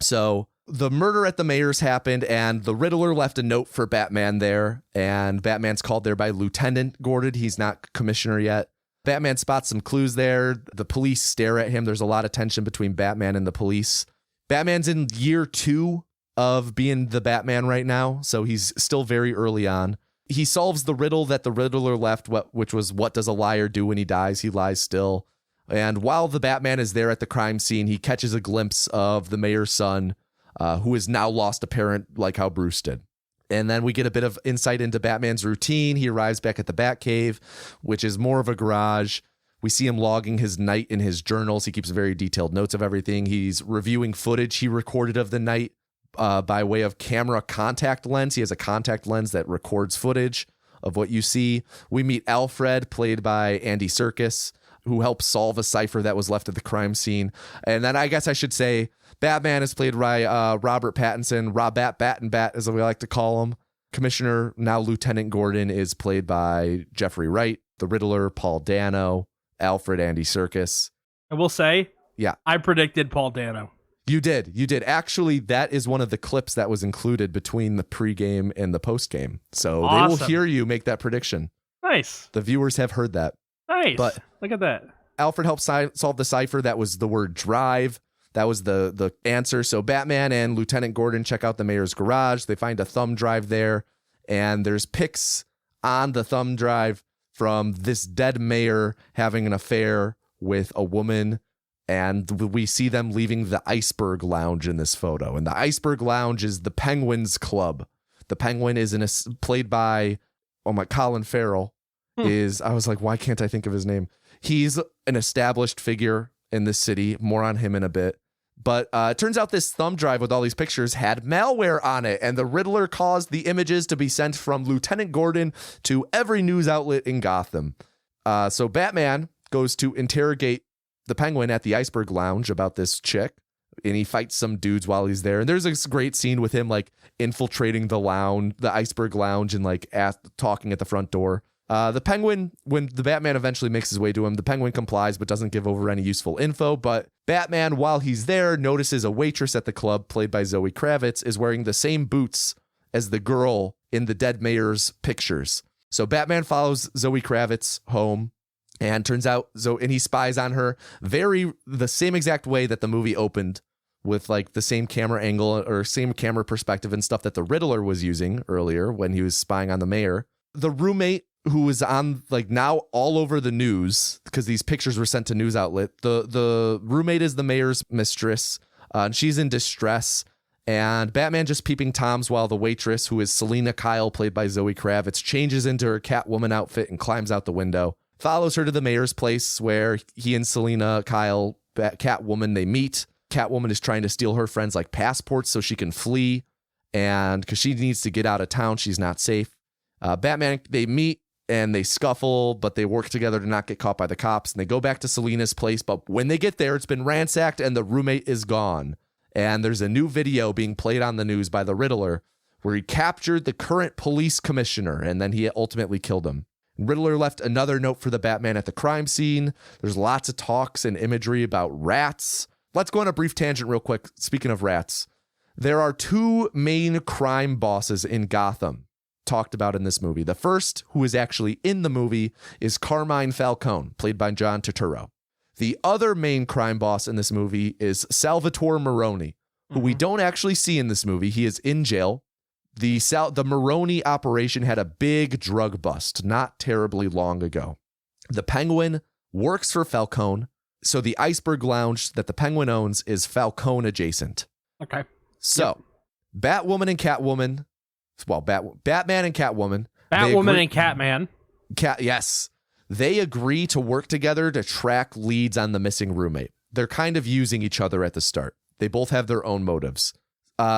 So the murder at the mayor's happened, and the Riddler left a note for Batman there, and Batman's called there by Lieutenant Gordon. He's not commissioner yet. Batman spots some clues there. The police stare at him. There's a lot of tension between Batman and the police. Batman's in year 2 of being the Batman right now, so he's still very early on. He solves the riddle that the Riddler left, which was, what does a liar do when he dies? He lies still. And while the Batman is there at the crime scene, he catches a glimpse of the mayor's son, who has now lost a parent, like how Bruce did. And then we get a bit of insight into Batman's routine. He arrives back at the Batcave, which is more of a garage. We see him logging his night in his journals. He keeps very detailed notes of everything. He's reviewing footage he recorded of the night by way of camera contact lens. He has a contact lens that records footage of what you see. We meet Alfred, played by Andy Serkis, who helps solve a cipher that was left at the crime scene. And then I guess I should say Batman is played by Robert Pattinson, Robat Bat, as we like to call him. Commissioner, now Lieutenant Gordon, is played by Jeffrey Wright. The Riddler, Paul Dano. Alfred, Andy Serkis. I will say, yeah, I predicted Paul Dano. You did. Actually, that is one of the clips that was included between the pregame and the postgame. So They will hear you make that prediction. Nice. The viewers have heard that. Nice. But look at that. Alfred helped solve the cipher. That was the word drive. That was the answer. So Batman and Lieutenant Gordon check out the mayor's garage. They find a thumb drive there, and there's pics on the thumb drive from this dead mayor having an affair with a woman, and we see them leaving the Iceberg Lounge in this photo. And the Iceberg Lounge is the Penguins Club. The Penguin is played by Colin Farrell. I was like, why can't I think of his name? He's an established figure in this city. More on him in a bit. But it turns out this thumb drive with all these pictures had malware on it, and the Riddler caused the images to be sent from Lieutenant Gordon to every news outlet in Gotham. So Batman goes to interrogate the Penguin at the Iceberg Lounge about this chick, and he fights some dudes while he's there. And there's this great scene with him like infiltrating the Iceberg Lounge, and like talking at the front door. The Penguin, when the Batman eventually makes his way to him, the Penguin complies but doesn't give over any useful info. But Batman, while he's there, notices a waitress at the club, played by Zoe Kravitz, is wearing the same boots as the girl in the dead mayor's pictures. So Batman follows Zoe Kravitz home, and turns out and he spies on her the same exact way that the movie opened, with like the same camera angle or same camera perspective and stuff that the Riddler was using earlier when he was spying on the mayor. The roommate, who was on like now all over the news because these pictures were sent to news outlet. The roommate is the mayor's mistress, and she's in distress. And Batman just peeping Toms while the waitress, who is Selina Kyle, played by Zoe Kravitz, changes into her Catwoman outfit and climbs out the window. Follows her to the mayor's place where he and Selina Kyle, Catwoman, they meet. Catwoman is trying to steal her friends like passports so she can flee, and because she needs to get out of town, she's not safe. Batman, they meet and they scuffle, but they work together to not get caught by the cops. And they go back to Selina's place, but when they get there, it's been ransacked and the roommate is gone. And there's a new video being played on the news by the Riddler where he captured the current police commissioner, and then he ultimately killed him. Riddler left another note for the Batman at the crime scene. There's lots of talks and imagery about rats. Let's go on a brief tangent real quick. Speaking of rats, there are two main crime bosses in Gotham talked about in this movie. The first, who is actually in the movie, is Carmine Falcone, played by John Turturro. The other main crime boss in this movie is Salvatore Maroni, who we don't actually see in this movie. He is in jail. The Maroni operation had a big drug bust not terribly long ago. The Penguin works for Falcone, so the Iceberg Lounge that the Penguin owns is Falcone adjacent. Okay. So, yep. Batman and Catwoman. Batwoman and Catman. Yes. They agree to work together to track leads on the missing roommate. They're kind of using each other at the start. They both have their own motives.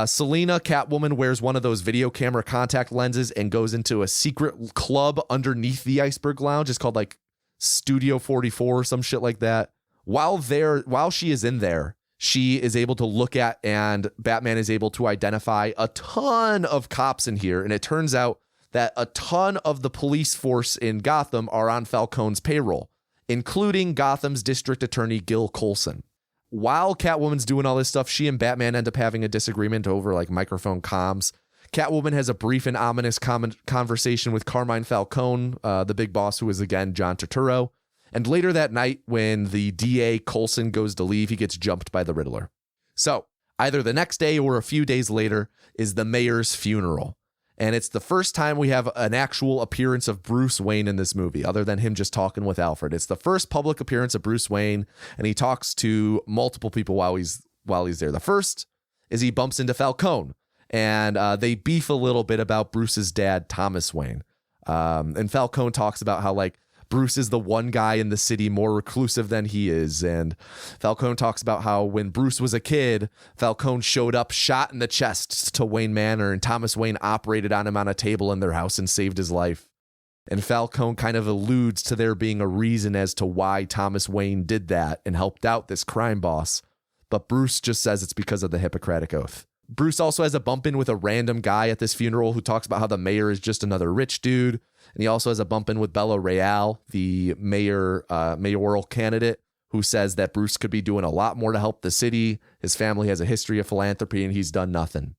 Selina, Catwoman, wears one of those video camera contact lenses and goes into a secret club underneath the Iceberg Lounge. It's called like Studio 44 or some shit like that. While she is in there, she is able to look at, and Batman is able to identify a ton of cops in here. And it turns out that a ton of the police force in Gotham are on Falcone's payroll, including Gotham's district attorney, Gil Colson. While Catwoman's doing all this stuff, she and Batman end up having a disagreement over like microphone comms. Catwoman has a brief and ominous conversation with Carmine Falcone, the big boss, who is again John Turturro. And later that night, when the DA Colson goes to leave, he gets jumped by the Riddler. So either the next day or a few days later is the mayor's funeral. And it's the first time we have an actual appearance of Bruce Wayne in this movie, other than him just talking with Alfred. It's the first public appearance of Bruce Wayne, and he talks to multiple people while he's there. The first is he bumps into Falcone, and they beef a little bit about Bruce's dad, Thomas Wayne. And Falcone talks about how like Bruce is the one guy in the city more reclusive than he is. And Falcone talks about how when Bruce was a kid, Falcone showed up shot in the chest to Wayne Manor, and Thomas Wayne operated on him on a table in their house and saved his life. And Falcone kind of alludes to there being a reason as to why Thomas Wayne did that and helped out this crime boss. But Bruce just says it's because of the Hippocratic Oath. Bruce also has a bump in with a random guy at this funeral who talks about how the mayor is just another rich dude. And he also has a bump in with Bella Real, the mayoral candidate, who says that Bruce could be doing a lot more to help the city. His family has a history of philanthropy and he's done nothing.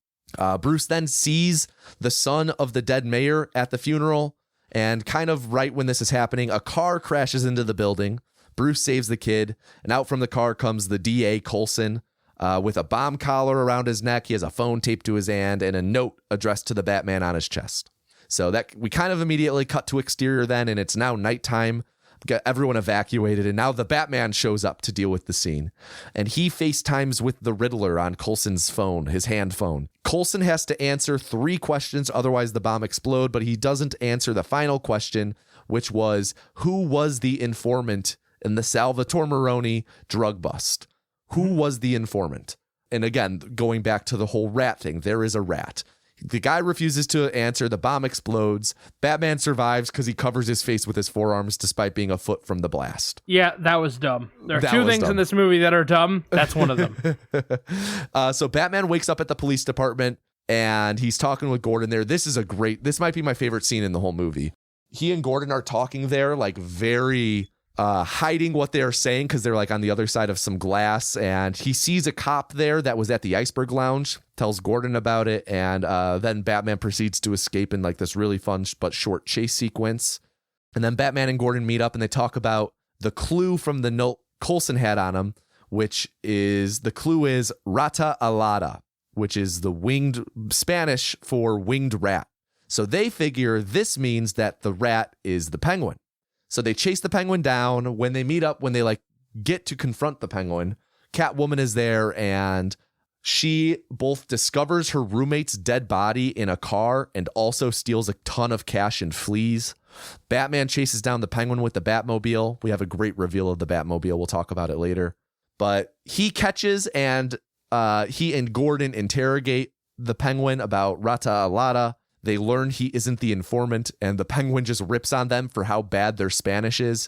Bruce then sees the son of the dead mayor at the funeral. And kind of right when this is happening, a car crashes into the building. Bruce saves the kid. And out from the car comes the DA, Coulson, with a bomb collar around his neck. He has a phone taped to his hand and a note addressed to the Batman on his chest. So that we kind of immediately cut to exterior then, and it's now nighttime. Got everyone evacuated, and now the Batman shows up to deal with the scene. And he FaceTimes with the Riddler on Coulson's phone, his hand phone. Coulson has to answer 3 questions, otherwise the bomb explode, but he doesn't answer the final question, which was, who was the informant in the Salvatore Maroni drug bust? Who was the informant? And again, going back to the whole rat thing, there is a rat. The guy refuses to answer. The bomb explodes. Batman survives because he covers his face with his forearms despite being a foot from the blast. Yeah, that was dumb. There are 2 things in this movie that are dumb. That's one of them. So Batman wakes up at the police department and he's talking with Gordon there. This might be my favorite scene in the whole movie. He and Gordon are talking there like very hiding what they're saying because they're like on the other side of some glass, and he sees a cop there that was at the Iceberg Lounge, tells Gordon about it, and then Batman proceeds to escape in like this really fun but short chase sequence. And then Batman and Gordon meet up and they talk about the clue from the note Coulson had on him, the clue is rata alada, which is the winged Spanish for winged rat. So they figure this means that the rat is the Penguin. So they chase the Penguin down. When they meet up, when they like get to confront the Penguin, Catwoman is there and she both discovers her roommate's dead body in a car and also steals a ton of cash and flees. Batman chases down the Penguin with the Batmobile. We have a great reveal of the Batmobile. We'll talk about it later. But he catches and he and Gordon interrogate the Penguin about Rata Alada. They learn he isn't the informant, and the Penguin just rips on them for how bad their Spanish is,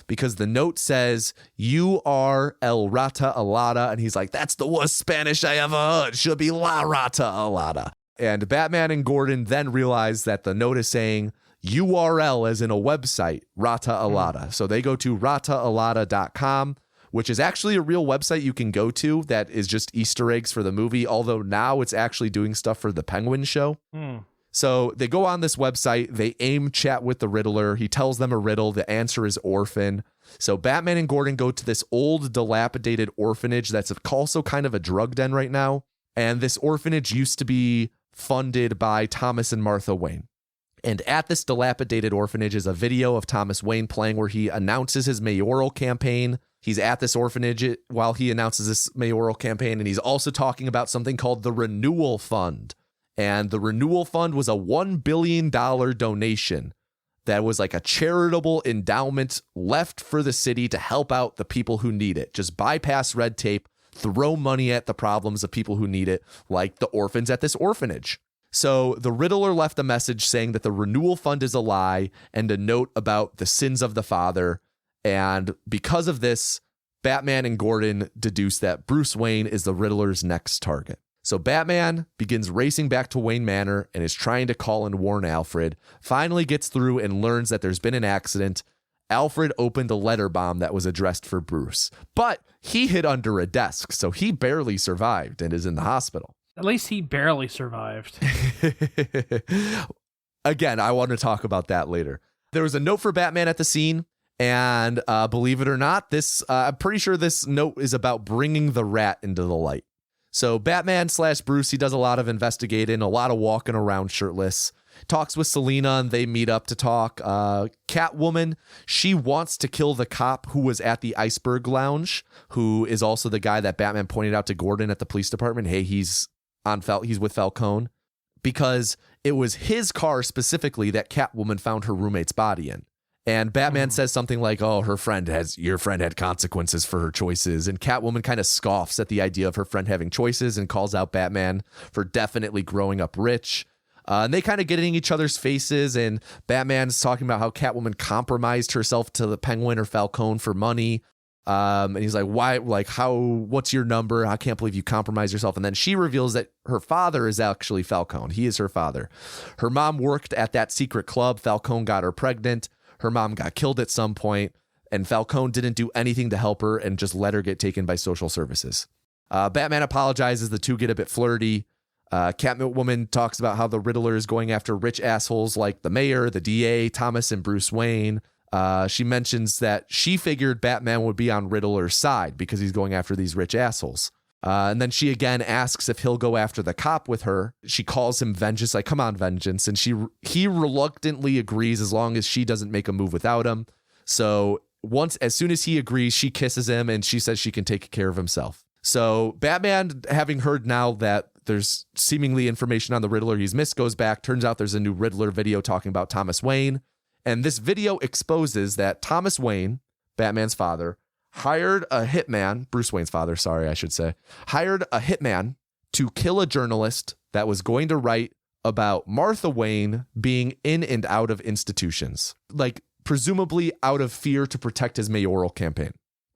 because the note says, "You are El Rata Alada," and he's like, "That's the worst Spanish I ever heard. Should be La Rata Alada." And Batman and Gordon then realize that the note is saying URL as in a website, Rata Alada. So they go to rataalada.com, which is actually a real website you can go to that is just Easter eggs for the movie, although now it's actually doing stuff for the Penguin show. So they go on this website, they aim chat with the Riddler. He tells them a riddle. The answer is orphan. So Batman and Gordon go to this old dilapidated orphanage that's also kind of a drug den right now. And this orphanage used to be funded by Thomas and Martha Wayne. And at this dilapidated orphanage is a video of Thomas Wayne playing where he announces his mayoral campaign. He's at this orphanage while he announces this mayoral campaign. And he's also talking about something called the Renewal Fund. And the Renewal Fund was a $1 billion donation that was like a charitable endowment left for the city to help out the people who need it. Just bypass red tape, throw money at the problems of people who need it, like the orphans at this orphanage. So the Riddler left a message saying that the Renewal Fund is a lie and a note about the sins of the father. And because of this, Batman and Gordon deduce that Bruce Wayne is the Riddler's next target. So Batman begins racing back to Wayne Manor and is trying to call and warn Alfred, finally gets through and learns that there's been an accident. Alfred opened a letter bomb that was addressed for Bruce, but he hid under a desk, so he barely survived and is in the hospital. At least he barely survived. Again, I want to talk about that later. There was a note for Batman at the scene, and believe it or not, I'm pretty sure this note is about bringing the rat into the light. So Batman / Bruce, he does a lot of investigating, a lot of walking around shirtless, talks with Selina and they meet up to talk. Catwoman, she wants to kill the cop who was at the Iceberg Lounge, who is also the guy that Batman pointed out to Gordon at the police department. Hey, he's he's with Falcone because it was his car specifically that Catwoman found her roommate's body in. And Batman says something like, oh, your friend had consequences for her choices. And Catwoman kind of scoffs at the idea of her friend having choices and calls out Batman for definitely growing up rich. And they kind of get in each other's faces, and Batman's talking about how Catwoman compromised herself to the Penguin or Falcone for money. And he's like, why, like, what's your number? I can't believe you compromised yourself. And then she reveals that her father is actually Falcone. He is her father. Her mom worked at that secret club. Falcone got her pregnant. Her mom got killed at some point, and Falcone didn't do anything to help her and just let her get taken by social services. Batman apologizes. The two get a bit flirty. Catwoman talks about how the Riddler is going after rich assholes like the mayor, the DA, Thomas, and Bruce Wayne. She mentions that she figured Batman would be on Riddler's side because he's going after these rich assholes. And then she again asks if he'll go after the cop with her. She calls him Vengeance, like, come on, Vengeance. And he reluctantly agrees as long as she doesn't make a move without him. So as soon as he agrees, she kisses him and she says she can take care of himself. So Batman, having heard now that there's seemingly information on the Riddler he's missed, goes back. Turns out there's a new Riddler video talking about Thomas Wayne. And this video exposes that Thomas Wayne, Batman's father, hired a hitman, Bruce Wayne's father, sorry, I should say, hired a hitman to kill a journalist that was going to write about Martha Wayne being in and out of institutions, like presumably out of fear to protect his mayoral campaign.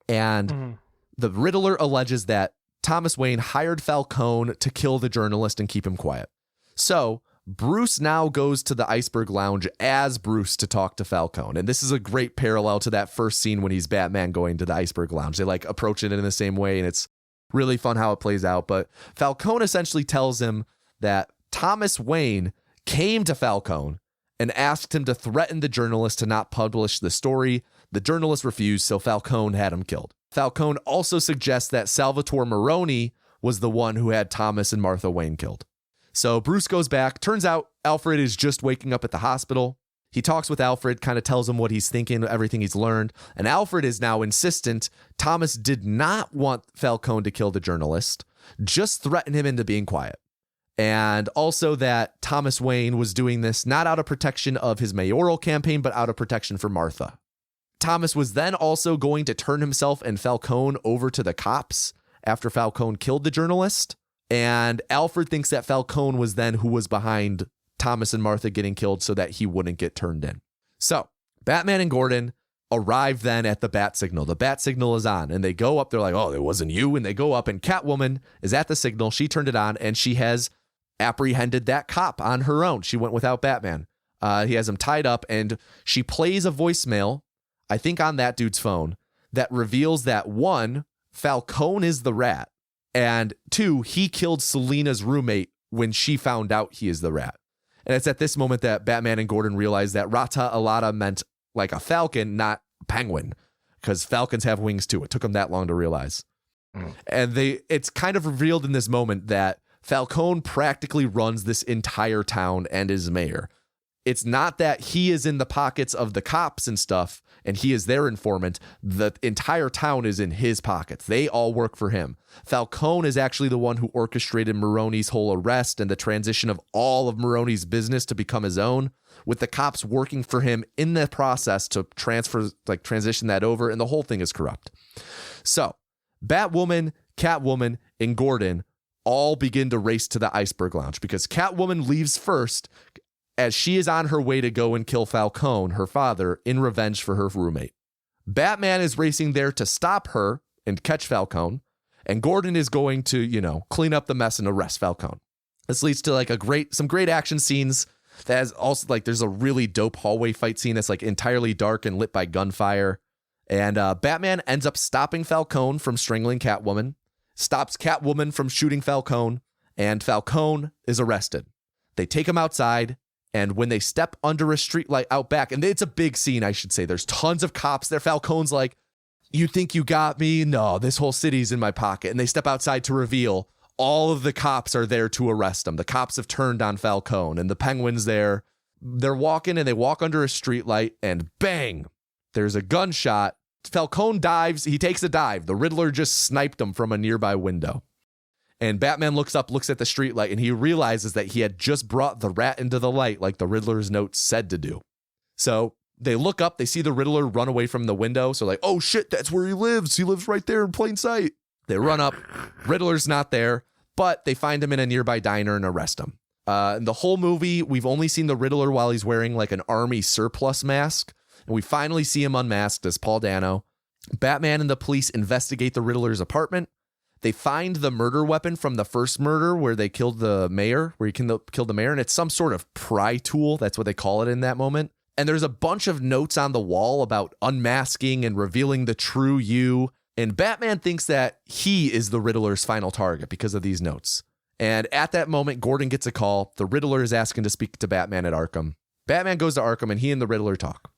And the Riddler alleges that Thomas Wayne hired Falcone to kill the journalist and keep him quiet. So Bruce now goes to the Iceberg Lounge as Bruce to talk to Falcone. And this is a great parallel to that first scene when he's Batman going to the Iceberg Lounge. They like approach it in the same way, and it's really fun how it plays out. But Falcone essentially tells him that Thomas Wayne came to Falcone and asked him to threaten the journalist to not publish the story. The journalist refused, so Falcone had him killed. Falcone also suggests that Salvatore Maroni was the one who had Thomas and Martha Wayne killed. So Bruce goes back. Turns out Alfred is just waking up at the hospital. He talks with Alfred, kind of tells him what he's thinking, everything he's learned. And Alfred is now insistent Thomas did not want Falcone to kill the journalist, just threaten him into being quiet. And also that Thomas Wayne was doing this not out of protection of his mayoral campaign, but out of protection for Martha. Thomas was then also going to turn himself and Falcone over to the cops after Falcone killed the journalist. And Alfred thinks that Falcone was then who was behind Thomas and Martha getting killed so that he wouldn't get turned in. So Batman and Gordon arrive then at the bat signal. The bat signal is on and they go up. They're like, oh, it wasn't you. And they go up and Catwoman is at the signal. She turned it on and she has apprehended that cop on her own. She went without Batman. He has him tied up and she plays a voicemail, I think on that dude's phone, that reveals that 1, Falcone is the rat. And 2, he killed Selina's roommate when she found out he is the rat. And it's at this moment that Batman and Gordon realize that Rata Alata meant like a falcon, not penguin, because falcons have wings too. It took them that long to realize. And it's kind of revealed in this moment that Falcone practically runs this entire town and is mayor. It's not that he is in the pockets of the cops and stuff, and he is their informant. The entire town is in his pockets. They all work for him. Falcone is actually the one who orchestrated Maroni's whole arrest and the transition of all of Maroni's business to become his own, with the cops working for him in the process to transition that over, and the whole thing is corrupt. So Batwoman, Catwoman, and Gordon all begin to race to the Iceberg Lounge because Catwoman leaves first as she is on her way to go and kill Falcone, her father, in revenge for her roommate. Batman is racing there to stop her and catch Falcone, and Gordon is going to, clean up the mess and arrest Falcone. This leads to some great action scenes. That is also there's a really dope hallway fight scene that's entirely dark and lit by gunfire. And Batman ends up stopping Falcone from strangling Catwoman, stops Catwoman from shooting Falcone, and Falcone is arrested. They take him outside. And when they step under a streetlight out back, and it's a big scene, I should say, there's tons of cops there. Falcone's like, you think you got me? No, this whole city's in my pocket. And they step outside to reveal all of the cops are there to arrest him. The cops have turned on Falcone, and the Penguin's there. They're walking, and they walk under a streetlight, and bang, there's a gunshot. Falcone dives. He takes a dive. The Riddler just sniped him from a nearby window. And Batman looks up, looks at the streetlight, and he realizes that he had just brought the rat into the light like the Riddler's note said to do. So they look up, they see the Riddler run away from the window. So like, oh shit, that's where he lives. He lives right there in plain sight. They run up, Riddler's not there, but they find him in a nearby diner and arrest him. In the whole movie, we've only seen the Riddler while he's wearing like an army surplus mask. And we finally see him unmasked as Paul Dano. Batman and the police investigate the Riddler's apartment. They find the murder weapon from the first murder where they killed the mayor, where he killed the mayor, and it's some sort of pry tool. That's what they call it in that moment. And there's a bunch of notes on the wall about unmasking and revealing the true you. And Batman thinks that he is the Riddler's final target because of these notes. And at that moment, Gordon gets a call. The Riddler is asking to speak to Batman at Arkham. Batman goes to Arkham, and he and the Riddler talk.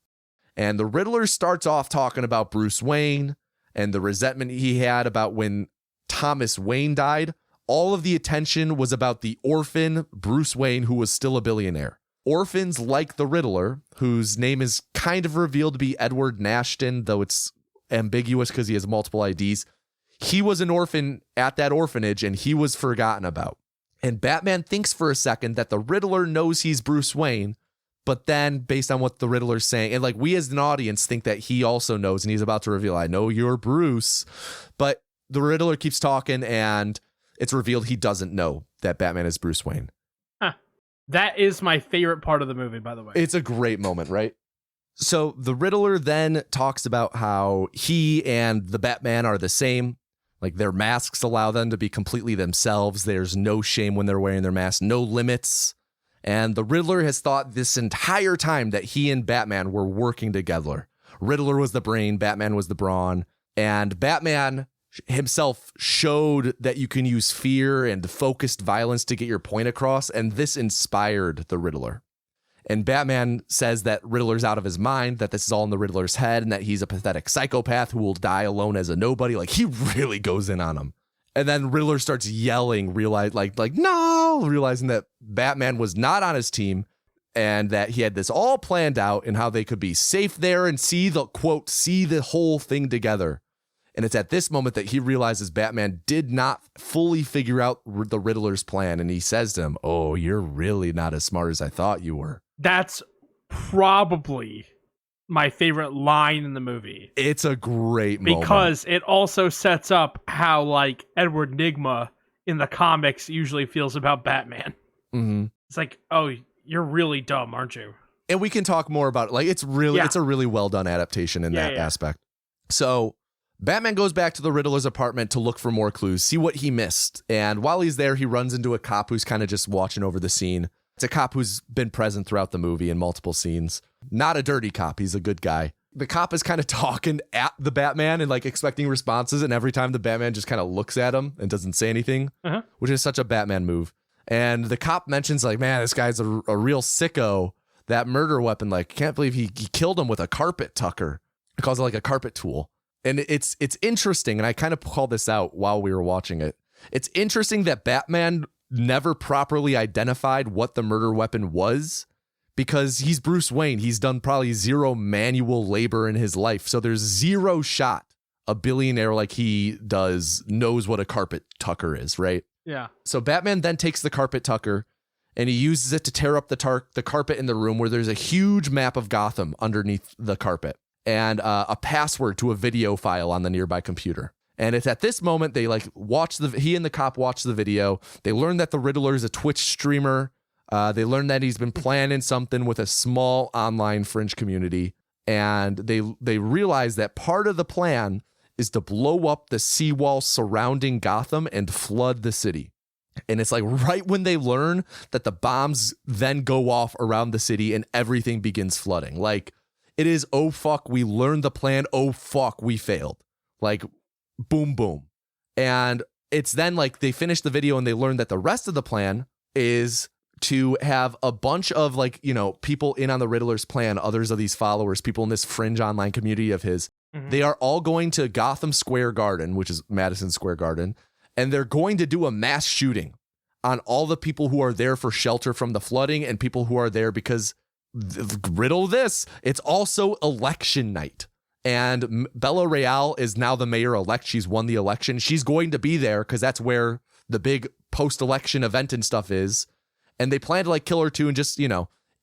And the Riddler starts off talking about Bruce Wayne and the resentment he had about when Thomas Wayne died. All of the attention was about the orphan Bruce Wayne, who was still a billionaire. Orphans like the Riddler, whose name is kind of revealed to be Edward Nashton, though it's ambiguous because he has multiple IDs. He was an orphan at that orphanage, and he was forgotten about. And Batman thinks for a second that the Riddler knows he's Bruce Wayne, but then based on what the Riddler's saying, and like we as an audience think that he also knows, and he's about to reveal, I know you're Bruce, but the Riddler keeps talking, and it's revealed he doesn't know that Batman is Bruce Wayne. Huh. That is my favorite part of the movie, by the way. It's a great moment, right? So the Riddler then talks about how he and the Batman are the same. Like their masks allow them to be completely themselves. There's no shame when they're wearing their masks, no limits. And the Riddler has thought this entire time that he and Batman were working together. Riddler was the brain, Batman was the brawn, and Batman himself showed that you can use fear and focused violence to get your point across, and this inspired the Riddler. And Batman says that Riddler's out of his mind, that this is all in the Riddler's head, and that he's a pathetic psychopath who will die alone as a nobody. Like, he really goes in on him. And then Riddler starts yelling, realizing that Batman was not on his team and that he had this all planned out and how they could be safe there and see the whole thing together. And it's at this moment that he realizes Batman did not fully figure out the Riddler's plan. And he says to him, oh, you're really not as smart as I thought you were. That's probably my favorite line in the movie. It's a great moment. Because it also sets up how, like, Edward Nygma in the comics usually feels about Batman. Mm-hmm. It's like, oh, you're really dumb, aren't you? And we can talk more about it. Like, it's a really well done adaptation in that aspect. So Batman goes back to the Riddler's apartment to look for more clues, see what he missed. And while he's there, he runs into a cop who's kind of just watching over the scene. It's a cop who's been present throughout the movie in multiple scenes. Not a dirty cop. He's a good guy. The cop is kind of talking at the Batman and like expecting responses. And every time the Batman just kind of looks at him and doesn't say anything, which is such a Batman move. And the cop mentions like, man, this guy's a real sicko. That murder weapon, like, can't believe he killed him with a carpet tucker. He calls it like a carpet tool. And it's interesting. And I kind of called this out while we were watching it. It's interesting that Batman never properly identified what the murder weapon was because he's Bruce Wayne. He's done probably zero manual labor in his life. So there's zero shot a billionaire like he does knows what a carpet tucker is, right? Yeah. So Batman then takes the carpet tucker and he uses it to tear up the carpet in the room where there's a huge map of Gotham underneath the carpet and a password to a video file on the nearby computer. And it's at this moment they like he and the cop watch the video. They learn that the Riddler is a Twitch streamer. They learn that he's been planning something with a small online fringe community. And they realize that part of the plan is to blow up the seawall surrounding Gotham and flood the city. And it's like right when they learn that the bombs then go off around the city and everything begins flooding. Like it is, oh fuck, we learned the plan. Oh fuck, we failed. Like boom, boom. And it's then like they finish the video and they learn that the rest of the plan is to have a bunch of like, you know, people in on the Riddler's plan, others of these followers, people in this fringe online community of his. Mm-hmm. They are all going to Gotham Square Garden, which is Madison Square Garden, and they're going to do a mass shooting on all the people who are there for shelter from the flooding and people who are there because riddle this, it's also election night. And Bella Real is now the mayor-elect. She's won the election. She's going to be there because that's where the big post-election event and stuff is. And they plan to like kill her too, and just,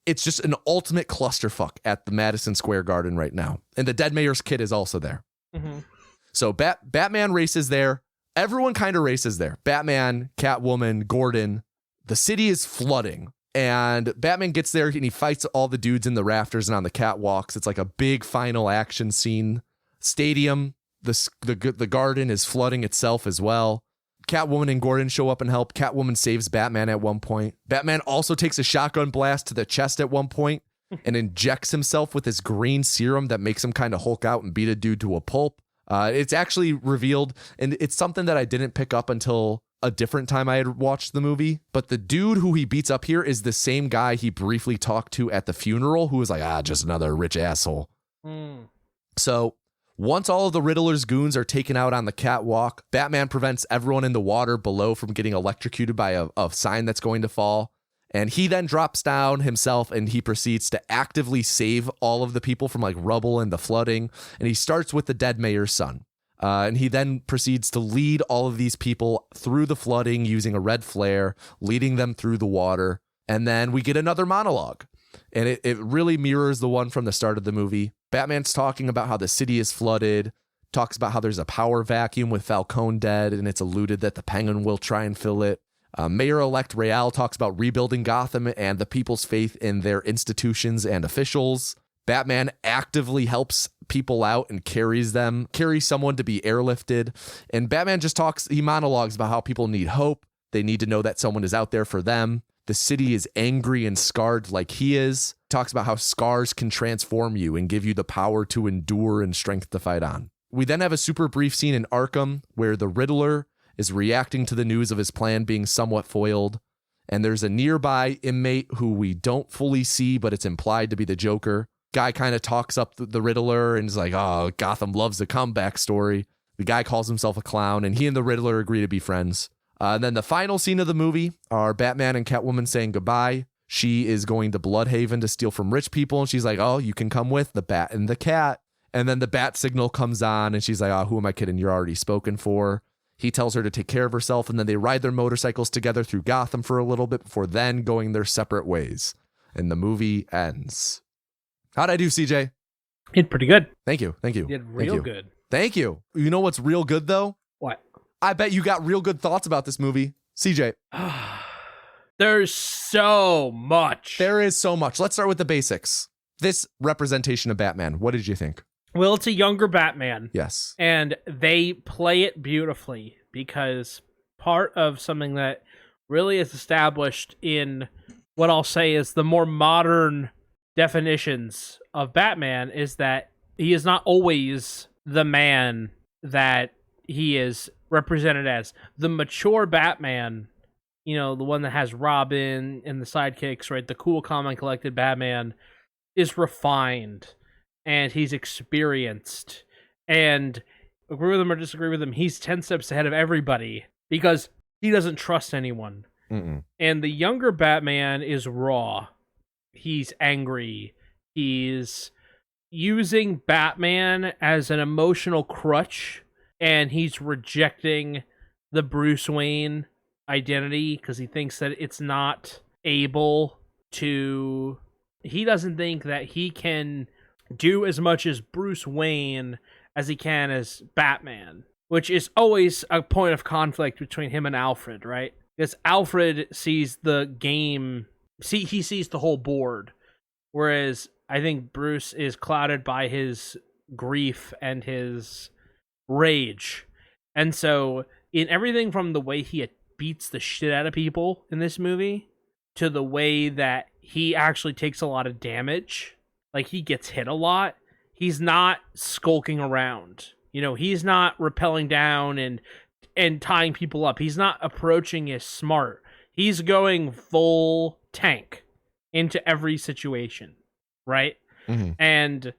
it's just an ultimate clusterfuck at the Madison Square Garden right now. And the dead mayor's kid is also there. Mm-hmm. So Batman races there. Everyone kind of races there. Batman, Catwoman, Gordon. The city is flooding. And Batman gets there and he fights all the dudes in the rafters and on the catwalks. It's like a big final action scene. Stadium, the garden is flooding itself as well. Catwoman and Gordon show up and help. Catwoman saves Batman at one point. Batman also takes a shotgun blast to the chest at one point and injects himself with this green serum that makes him kind of Hulk out and beat a dude to a pulp. It's actually revealed, and it's something that I didn't pick up until a different time I had watched the movie, but the dude who he beats up here is the same guy he briefly talked to at the funeral, who was like, just another rich asshole. So once all of the Riddler's goons are taken out on the catwalk, Batman prevents everyone in the water below from getting electrocuted by a sign that's going to fall. And he then drops down himself and he proceeds to actively save all of the people from like rubble and the flooding. And he starts with the dead mayor's son. And he then proceeds to lead all of these people through the flooding using a red flare, leading them through the water. And then we get another monologue. And it really mirrors the one from the start of the movie. Batman's talking about how the city is flooded, talks about how there's a power vacuum with Falcone dead, and it's alluded that the Penguin will try and fill it. Mayor-elect Real talks about rebuilding Gotham and the people's faith in their institutions and officials. Batman actively helps people out and carries someone to be airlifted. And Batman just he monologues about how people need hope. They need to know that someone is out there for them. The city is angry and scarred like he is. Talks about how scars can transform you and give you the power to endure and strength to fight on. We then have a super brief scene in Arkham where the Riddler is reacting to the news of his plan being somewhat foiled. And there's a nearby inmate who we don't fully see, but it's implied to be the Joker. Guy kind of talks up the Riddler and is like, oh, Gotham loves a comeback story. The guy calls himself a clown, and he and the Riddler agree to be friends. And then the final scene of the movie are Batman and Catwoman saying goodbye. She is going to Bloodhaven to steal from rich people, and she's like, oh, you can come with the Bat and the Cat. And then the bat signal comes on, and she's like, oh, who am I kidding? You're already spoken for. He tells her to take care of herself, and then they ride their motorcycles together through Gotham for a little bit before then going their separate ways. And the movie ends. How'd I do, CJ? You did pretty good. Thank you. You did real good. Thank you. You know what's real good, though? What? I bet you got real good thoughts about this movie. CJ. There's so much. There is so much. Let's start with the basics. This representation of Batman, what did you think? Well, it's a younger Batman. Yes. And they play it beautifully because part of something that really is established in what I'll say is the more modern definitions of Batman is that he is not always the man that he is represented as. The mature Batman, the one that has Robin and the sidekicks, right? The cool, calm, and collected Batman is refined and he's experienced, and agree with him or disagree with him, he's 10 steps ahead of everybody because he doesn't trust anyone. And the younger Batman is raw. He's angry. He's using Batman as an emotional crutch, and he's rejecting the Bruce Wayne identity because he thinks that it's not able to... He doesn't think that he can do as much as Bruce Wayne as he can as Batman, which is always a point of conflict between him and Alfred, right? Because Alfred sees the game, he sees the whole board, whereas I think Bruce is clouded by his grief and his rage. And so in everything from the way he beats the shit out of people in this movie to the way that he actually takes a lot of damage, like he gets hit a lot, he's not skulking around. He's not rappelling down and tying people up. He's not approaching as smart. He's going full tank into every situation, right? Mm-hmm. And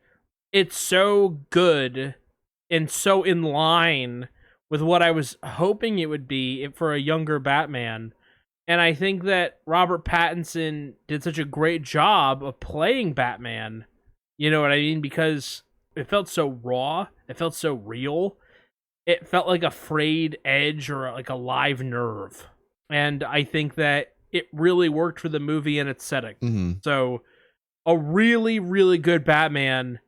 it's so good and so in line with what I was hoping it would be for a younger Batman. And I think that Robert Pattinson did such a great job of playing Batman, you know what I mean? Because it felt so raw, it felt so real, it felt like a frayed edge or like a live nerve. And I think that it really worked for the movie and its setting. Mm-hmm. So a really, really good Batman,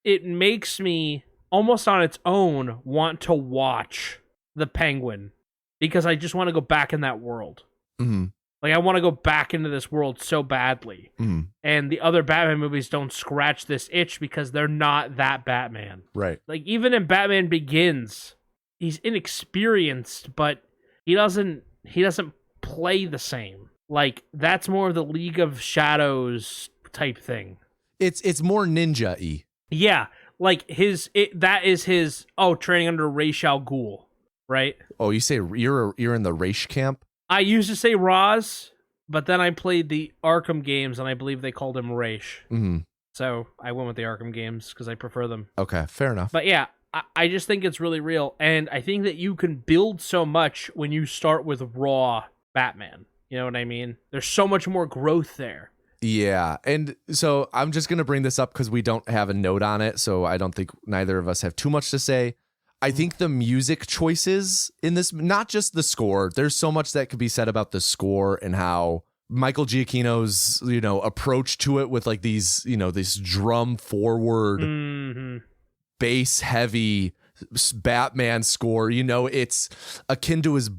it makes me almost on its own want to watch the Penguin because I just want to go back in that world. Mm-hmm. Like I want to go back into this world so badly. Mm-hmm. And the other Batman movies don't scratch this itch because they're not that Batman. Right. Like even in Batman Begins, he's inexperienced, but he doesn't play the same. Like that's more of the League of Shadows type thing. It's more ninja-y. Yeah, like that is his training under Ra's al Ghul, right? Oh, you say you're in the Raish camp? I used to say Raz, but then I played the Arkham games and I believe they called him Raish. Mm-hmm. So I went with the Arkham games because I prefer them. Okay, fair enough. But yeah, I just think it's really real, and I think that you can build so much when you start with raw Batman. You know what I mean? There's so much more growth there. Yeah, and so I'm just going to bring this up because we don't have a note on it, so I don't think neither of us have too much to say. I think the music choices in this, not just the score, there's so much that could be said about the score and how Michael Giacchino's, approach to it with like these, this drum forward, bass heavy Batman score, it's akin to his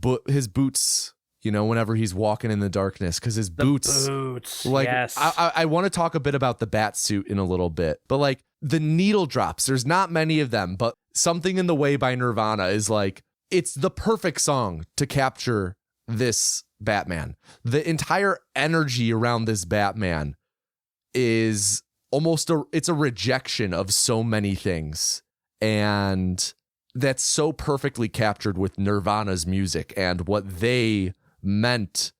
boots, whenever he's walking in the darkness, because his boots, like, yes. I want to talk a bit about the bat suit in a little bit, but like the needle drops, there's not many of them, but Something in the Way by Nirvana is like, it's the perfect song to capture this Batman. The entire energy around this Batman is it's a rejection of so many things. And that's so perfectly captured with Nirvana's music and what they meant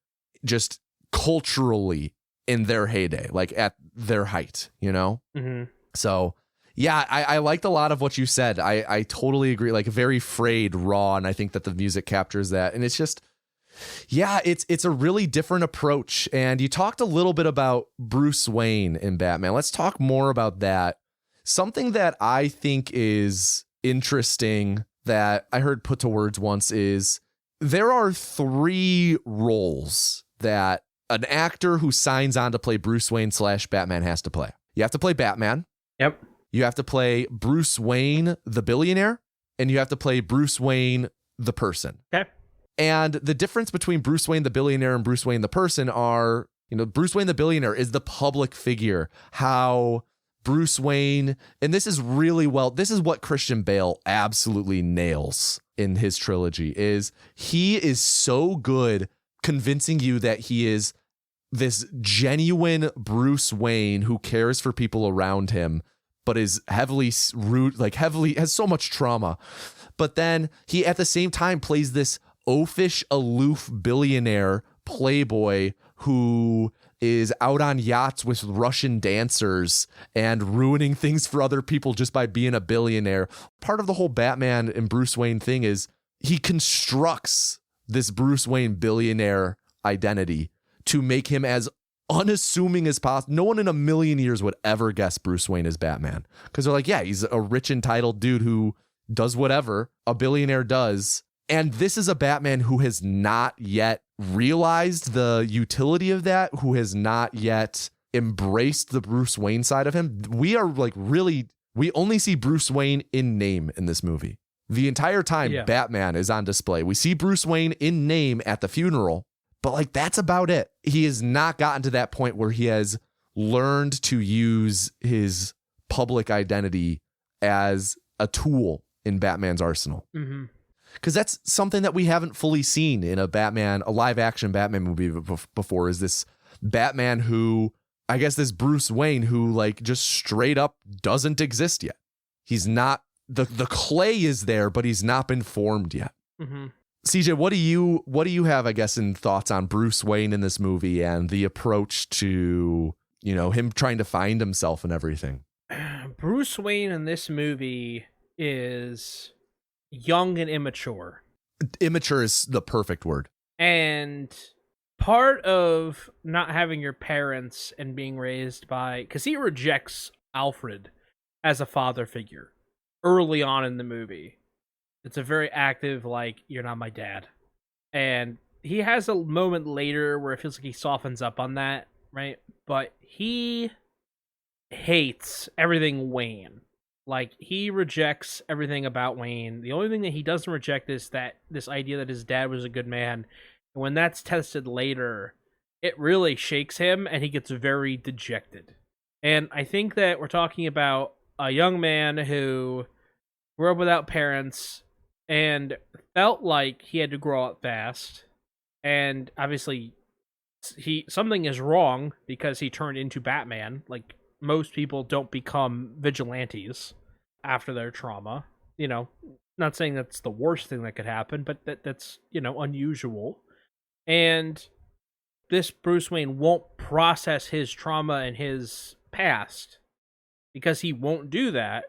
just culturally in their heyday, like at their height, Mm-hmm. So yeah, I liked a lot of what you said. I totally agree. Like very frayed, raw, and I think that the music captures that. And it's just, yeah, it's a really different approach. And you talked a little bit about Bruce Wayne in Batman. Let's talk more about that. Something that I think is interesting that I heard put to words once is there are 3 roles that an actor who signs on to play Bruce Wayne / Batman has to play. You have to play Batman. Yep. You have to play Bruce Wayne, the billionaire, and you have to play Bruce Wayne, the person. Okay. And the difference between Bruce Wayne, the billionaire, and Bruce Wayne, the person are, Bruce Wayne, the billionaire is the public figure. How Bruce Wayne, and this is what Christian Bale absolutely nails in his trilogy, is he is so good convincing you that he is this genuine Bruce Wayne who cares for people around him, but is heavily has so much trauma. But then he at the same time plays this oafish, aloof billionaire playboy who is out on yachts with Russian dancers and ruining things for other people just by being a billionaire. Part of the whole Batman and Bruce Wayne thing is he constructs this Bruce Wayne billionaire identity to make him as unassuming as possible. No one in a million years would ever guess Bruce Wayne is Batman, because they're like, yeah, he's a rich, entitled dude who does whatever a billionaire does. And this is a Batman who has not yet realized the utility of that, who has not yet embraced the Bruce Wayne side of him. We are like we only see Bruce Wayne in name in this movie. The entire time, yeah. Batman is on display. We see Bruce Wayne in name at the funeral, but like that's about it. He has not gotten to that point where he has learned to use his public identity as a tool in Batman's arsenal. Mm-hmm. Because that's something that we haven't fully seen in a live action Batman movie before, is this Batman who, I guess this Bruce Wayne who like just straight up doesn't exist yet. He's not, the clay is there, but he's not been formed yet. Mm-hmm. CJ, what do you have, I guess, in thoughts on Bruce Wayne in this movie and the approach to, him trying to find himself and everything? Bruce Wayne in this movie is young and immature. Immature is the perfect word. And part of not having your parents and being raised by, because he rejects Alfred as a father figure early on in the movie. It's a very active, like, you're not my dad. And he has a moment later where it feels like he softens up on that, right? But he hates everything Wayne. Like, he rejects everything about Wayne. The only thing that he doesn't reject is that this idea that his dad was a good man. And when that's tested later, it really shakes him and he gets very dejected. And I think that we're talking about a young man who grew up without parents and felt like he had to grow up fast. And obviously, something is wrong because he turned into Batman. Like, most people don't become vigilantes after their trauma. You know, not saying that's the worst thing that could happen, but that's, unusual. And this Bruce Wayne won't process his trauma and his past because he won't do that.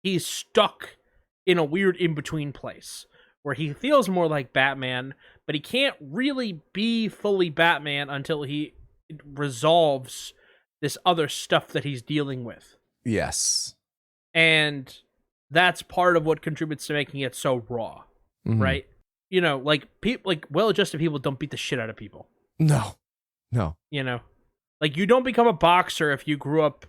He's stuck in a weird in-between place where he feels more like Batman, but he can't really be fully Batman until he resolves this other stuff that he's dealing with. Yes. And that's part of what contributes to making it so raw, right? Like well-adjusted people don't beat the shit out of people. No. Like, you don't become a boxer if you grew up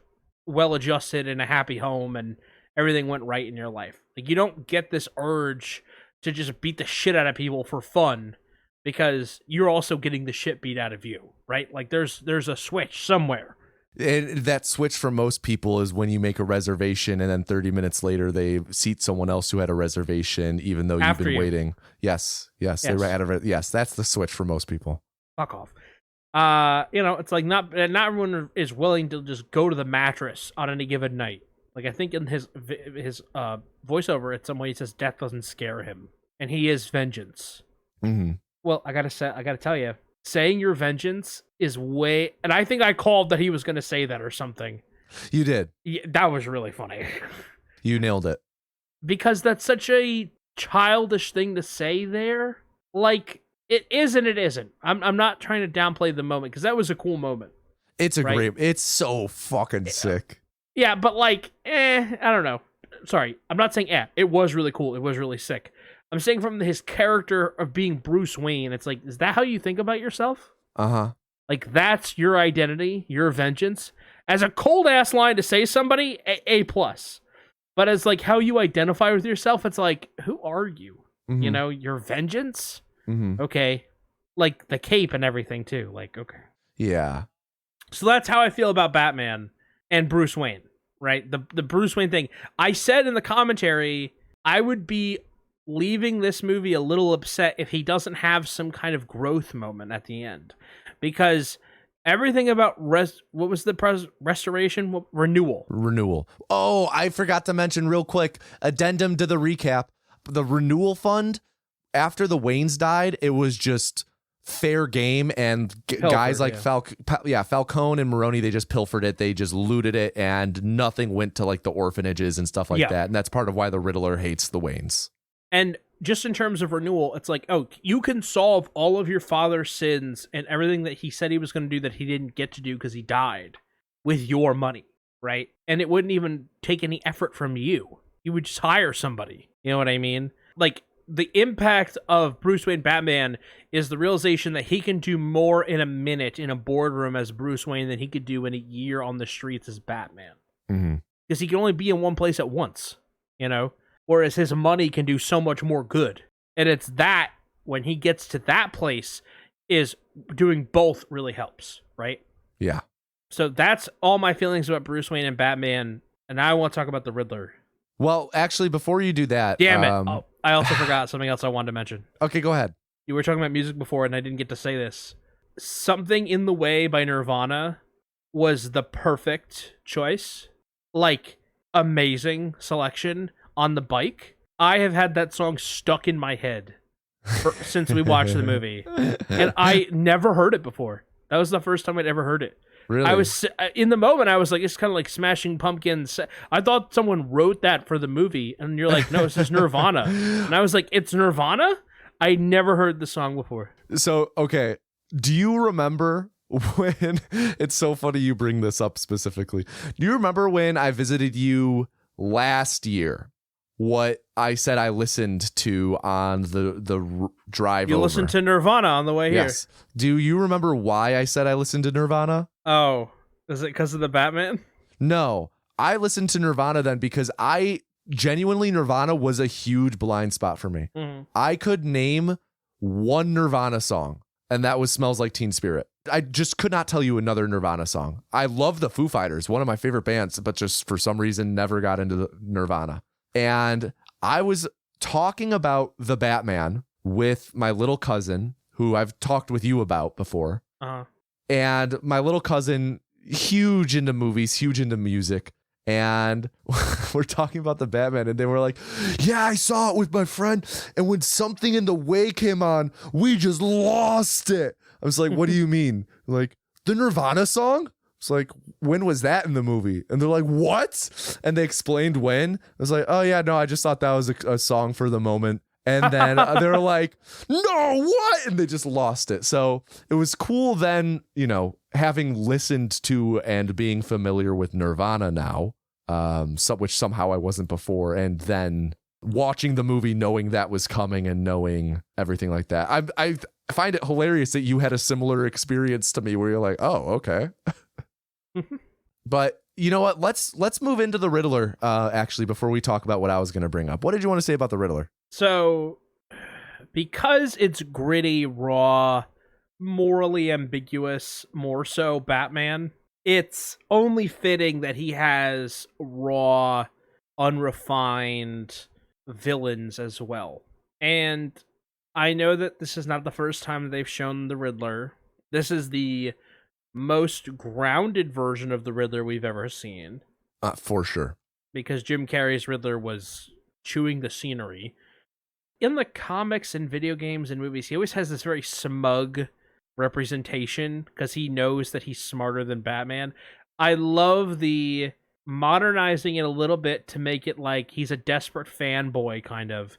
well-adjusted in a happy home and everything went right in your life. Like, you don't get this urge to just beat the shit out of people for fun because you're also getting the shit beat out of you, right? Like, there's a switch somewhere. And that switch for most people is when you make a reservation and then 30 minutes later they seat someone else who had a reservation even though you've been waiting. Yes. They ran out of it. Yes, that's the switch for most people. Fuck off. It's like not everyone is willing to just go to the mattress on any given night. Like, I think in his voiceover at some way he says death doesn't scare him, and he is vengeance. Mm-hmm. Well, I gotta tell you, saying your vengeance is way, and I think I called that he was gonna say that or something. You did. Yeah, that was really funny. You nailed it. Because that's such a childish thing to say there. Like, it is and it isn't. I'm not trying to downplay the moment because that was a cool moment. It's a great. It's so fucking sick. Yeah, but like, I don't know. Sorry, I'm not saying it was really cool. It was really sick. I'm saying from his character of being Bruce Wayne, it's like, is that how you think about yourself? Uh-huh. Like, that's your identity, your vengeance. As a cold ass line to say somebody, A+. But as like how you identify with yourself, it's like, who are you? Mm-hmm. Your vengeance? Mm-hmm. Okay. Like the cape and everything too. Like, okay. Yeah. So that's how I feel about Batman and Bruce Wayne, right? The Bruce Wayne thing. I said in the commentary, I would be leaving this movie a little upset if he doesn't have some kind of growth moment at the end. Because everything about restoration? Renewal. Oh, I forgot to mention real quick, addendum to the recap. The renewal fund, after the Waynes died, it was just fair game, and guys like Falcone and Maroni, they just pilfered it, they just looted it, and nothing went to like the orphanages and stuff like that. And that's part of why the Riddler hates the Waynes. And just in terms of renewal, it's like, oh, you can solve all of your father's sins and everything that he said he was going to do that he didn't get to do because he died with your money, right? And it wouldn't even take any effort from you. You would just hire somebody. You know what I mean? Like, the impact of Bruce Wayne Batman is the realization that he can do more in a minute in a boardroom as Bruce Wayne than he could do in a year on the streets as Batman. Mm-hmm. Because he can only be in one place at once, whereas his money can do so much more good. And it's that, when he gets to that place, is doing both really helps, right? Yeah. So that's all my feelings about Bruce Wayne and Batman, and now I want to talk about the Riddler. Well, actually, before you do that... Damn it. I also forgot something else I wanted to mention. Okay, go ahead. You were talking about music before, and I didn't get to say this. Something in the Way by Nirvana was the perfect choice. Like, amazing selection on the bike. I have had that song stuck in my head since we watched the movie. And I never heard it before. That was the first time I'd ever heard it. Really? I was in the moment. I was like, it's kind of like Smashing Pumpkins. I thought someone wrote that for the movie, and you're like, no, it's just Nirvana. And I was like, it's Nirvana? I never heard the song before. So, okay, do you remember when? It's so funny you bring this up specifically. Do you remember when I visited you last year? what I said I listened to on the drive You over. listened to Nirvana on the way Yes. Do you remember why I said I listened to Nirvana? here. Oh, is it because of the Batman? No. I listened to Nirvana then because Nirvana was a huge blind spot for me. Mm-hmm. I could name one Nirvana song, and that was Smells Like Teen Spirit. I just could not tell you another Nirvana song. I love the Foo Fighters, one of my favorite bands, but just for some reason never got into the Nirvana. And I was talking about the Batman with my little cousin, who I've talked with you about before. Uh-huh. And my little cousin, huge into movies, huge into music. And we're talking about the Batman, and they were like, yeah, I saw it with my friend, and when Something in the Way came on, we just lost it. I was like, what do you mean? Like, the Nirvana song? It's like, when was that in the movie? And they're like, what? And they explained when. I was like, oh yeah, no, I just thought that was a song for the moment. And then they were like, no, what? And they just lost it. So it was cool then, having listened to and being familiar with Nirvana now, which somehow I wasn't before, and then watching the movie knowing that was coming and knowing everything like that. I find it hilarious that you had a similar experience to me where you're like, oh, okay. But you know what? Let's move into the Riddler, actually, before we talk about what I was going to bring up. What did you want to say about the Riddler? So, because it's gritty, raw, morally ambiguous, more so Batman, it's only fitting that he has raw, unrefined villains as well. And I know that this is not the first time they've shown the Riddler. This is the most grounded version of the Riddler we've ever seen. For sure. Because Jim Carrey's Riddler was chewing the scenery. In the comics and video games and movies, he always has this very smug representation because he knows that he's smarter than Batman. I love the modernizing it a little bit to make it like he's a desperate fanboy kind of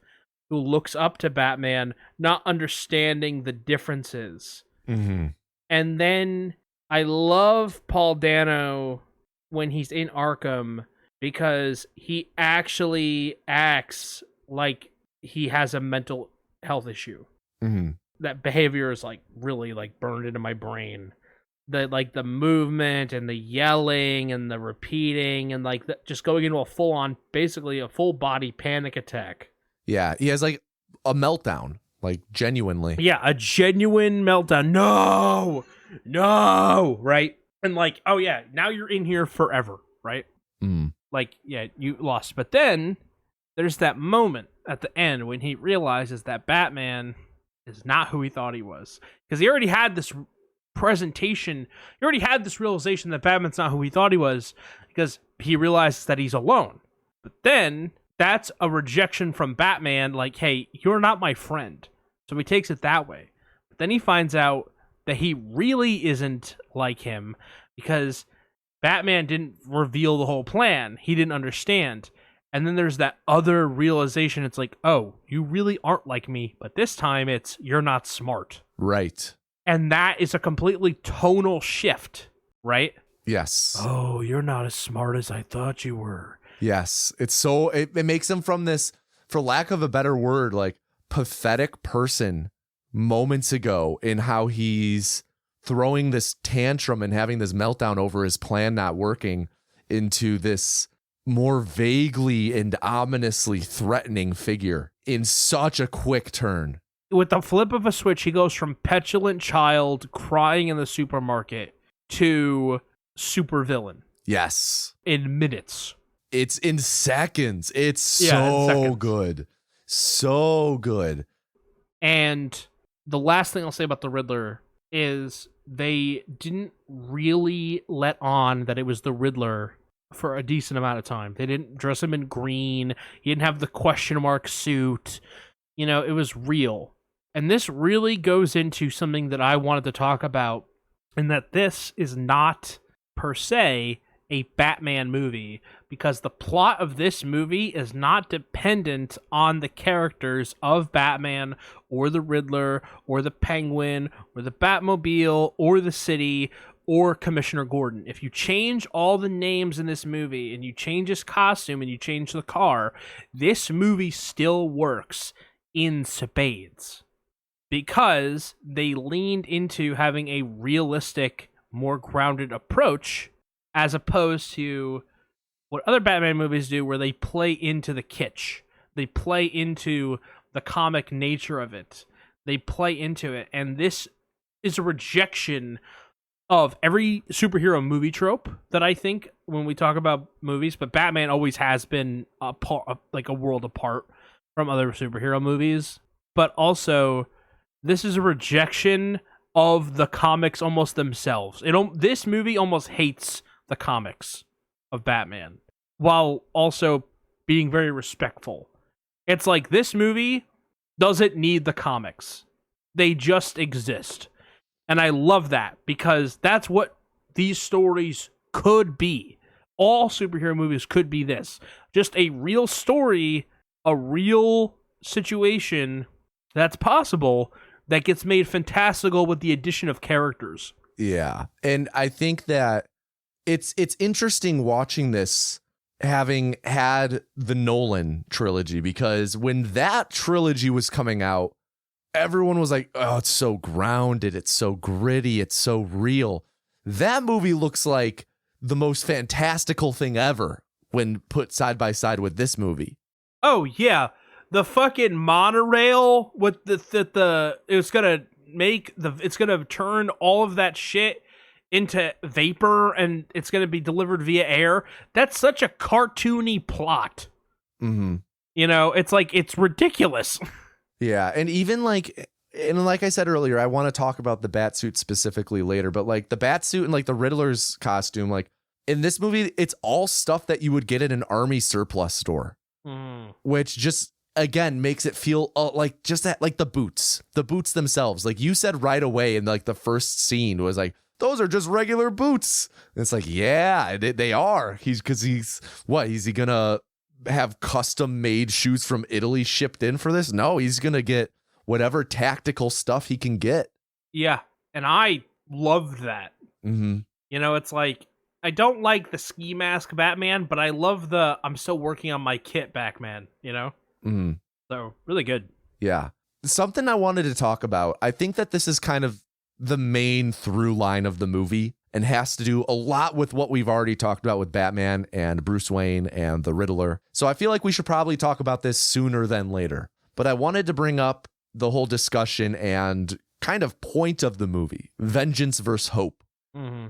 who looks up to Batman, not understanding the differences. Mm-hmm. And then I love Paul Dano when he's in Arkham because he actually acts like he has a mental health issue. Mm-hmm. That behavior is really burned into my brain. The movement and the yelling and the repeating and just going into basically a full body panic attack. Yeah, he has a meltdown, genuinely. Yeah, a genuine meltdown. No, right? And oh yeah, now you're in here forever, right? Mm. Yeah, you lost. But then there's that moment at the end when he realizes that Batman is not who he thought he was. Because he already had this presentation, he already had this realization that Batman's not who he thought he was, because he realizes that he's alone. But then that's a rejection from Batman, hey, you're not my friend. So he takes it that way. But then he finds out that he really isn't like him, because Batman didn't reveal the whole plan. He didn't understand. And then there's that other realization. It's oh, you really aren't like me. But this time it's, you're not smart. Right. And that is a completely tonal shift, right? Yes. Oh, you're not as smart as I thought you were. Yes. It makes him from this, for lack of a better word, pathetic person moments ago in how he's throwing this tantrum and having this meltdown over his plan not working into this more vaguely and ominously threatening figure in such a quick turn. With the flip of a switch, he goes from petulant child crying in the supermarket to supervillain. Yes. In minutes. It's in seconds. It's so good. So good. And the last thing I'll say about the Riddler is they didn't really let on that it was the Riddler for a decent amount of time. They didn't dress him in green. He didn't have the question mark suit. It was real. And this really goes into something that I wanted to talk about, and that this is not per se a Batman movie, because the plot of this movie is not dependent on the characters of Batman or the Riddler or the Penguin or the Batmobile or the city or Commissioner Gordon. If you change all the names in this movie and you change his costume and you change the car, this movie still works in spades because they leaned into having a realistic, more grounded approach as opposed to what other Batman movies do where they play into the kitsch. They play into the comic nature of it. They play into it. And this is a rejection of every superhero movie trope that I think when we talk about movies, but Batman always has been a world apart from other superhero movies. But also, this is a rejection of the comics almost themselves. This movie almost hates the comics of Batman, while also being very respectful. It's like this movie doesn't need the comics. They just exist. And I love that because that's what these stories could be. All superhero movies could be this. Just a real story, a real situation that's possible that gets made fantastical with the addition of characters. Yeah. And I think that it's interesting watching this having had the Nolan trilogy, because when that trilogy was coming out, everyone was like, oh, it's so grounded, it's so gritty, it's so real. That movie looks like the most fantastical thing ever when put side by side with this movie. Oh, yeah. The fucking monorail with it's gonna turn all of that shit into vapor and it's going to be delivered via air. That's such a cartoony plot. Mm-hmm. You know, it's like, it's ridiculous. Yeah. And even like I said earlier, I want to talk about the Batsuit specifically later, but like the Batsuit and like the Riddler's costume, like in this movie, it's all stuff that you would get in an army surplus store, which just, again, makes it feel like just that, like the boots themselves. Like you said right away in like the first scene was like, those are just regular boots. And it's like, yeah, they are. Is he gonna have custom made shoes from Italy shipped in for this? No, he's gonna get whatever tactical stuff he can get. Yeah, and I loved that. Mm-hmm. You know, it's like, I don't like the ski mask Batman, but I love the I'm still working on my kit Batman, you know? Mm-hmm. So, really good. Yeah. Something I wanted to talk about, I think that this is kind of the main through line of the movie and has to do a lot with what we've already talked about with Batman and Bruce Wayne and the Riddler. So I feel like we should probably talk about this sooner than later. But I wanted to bring up the whole discussion and kind of point of the movie, vengeance versus hope. Mm-hmm.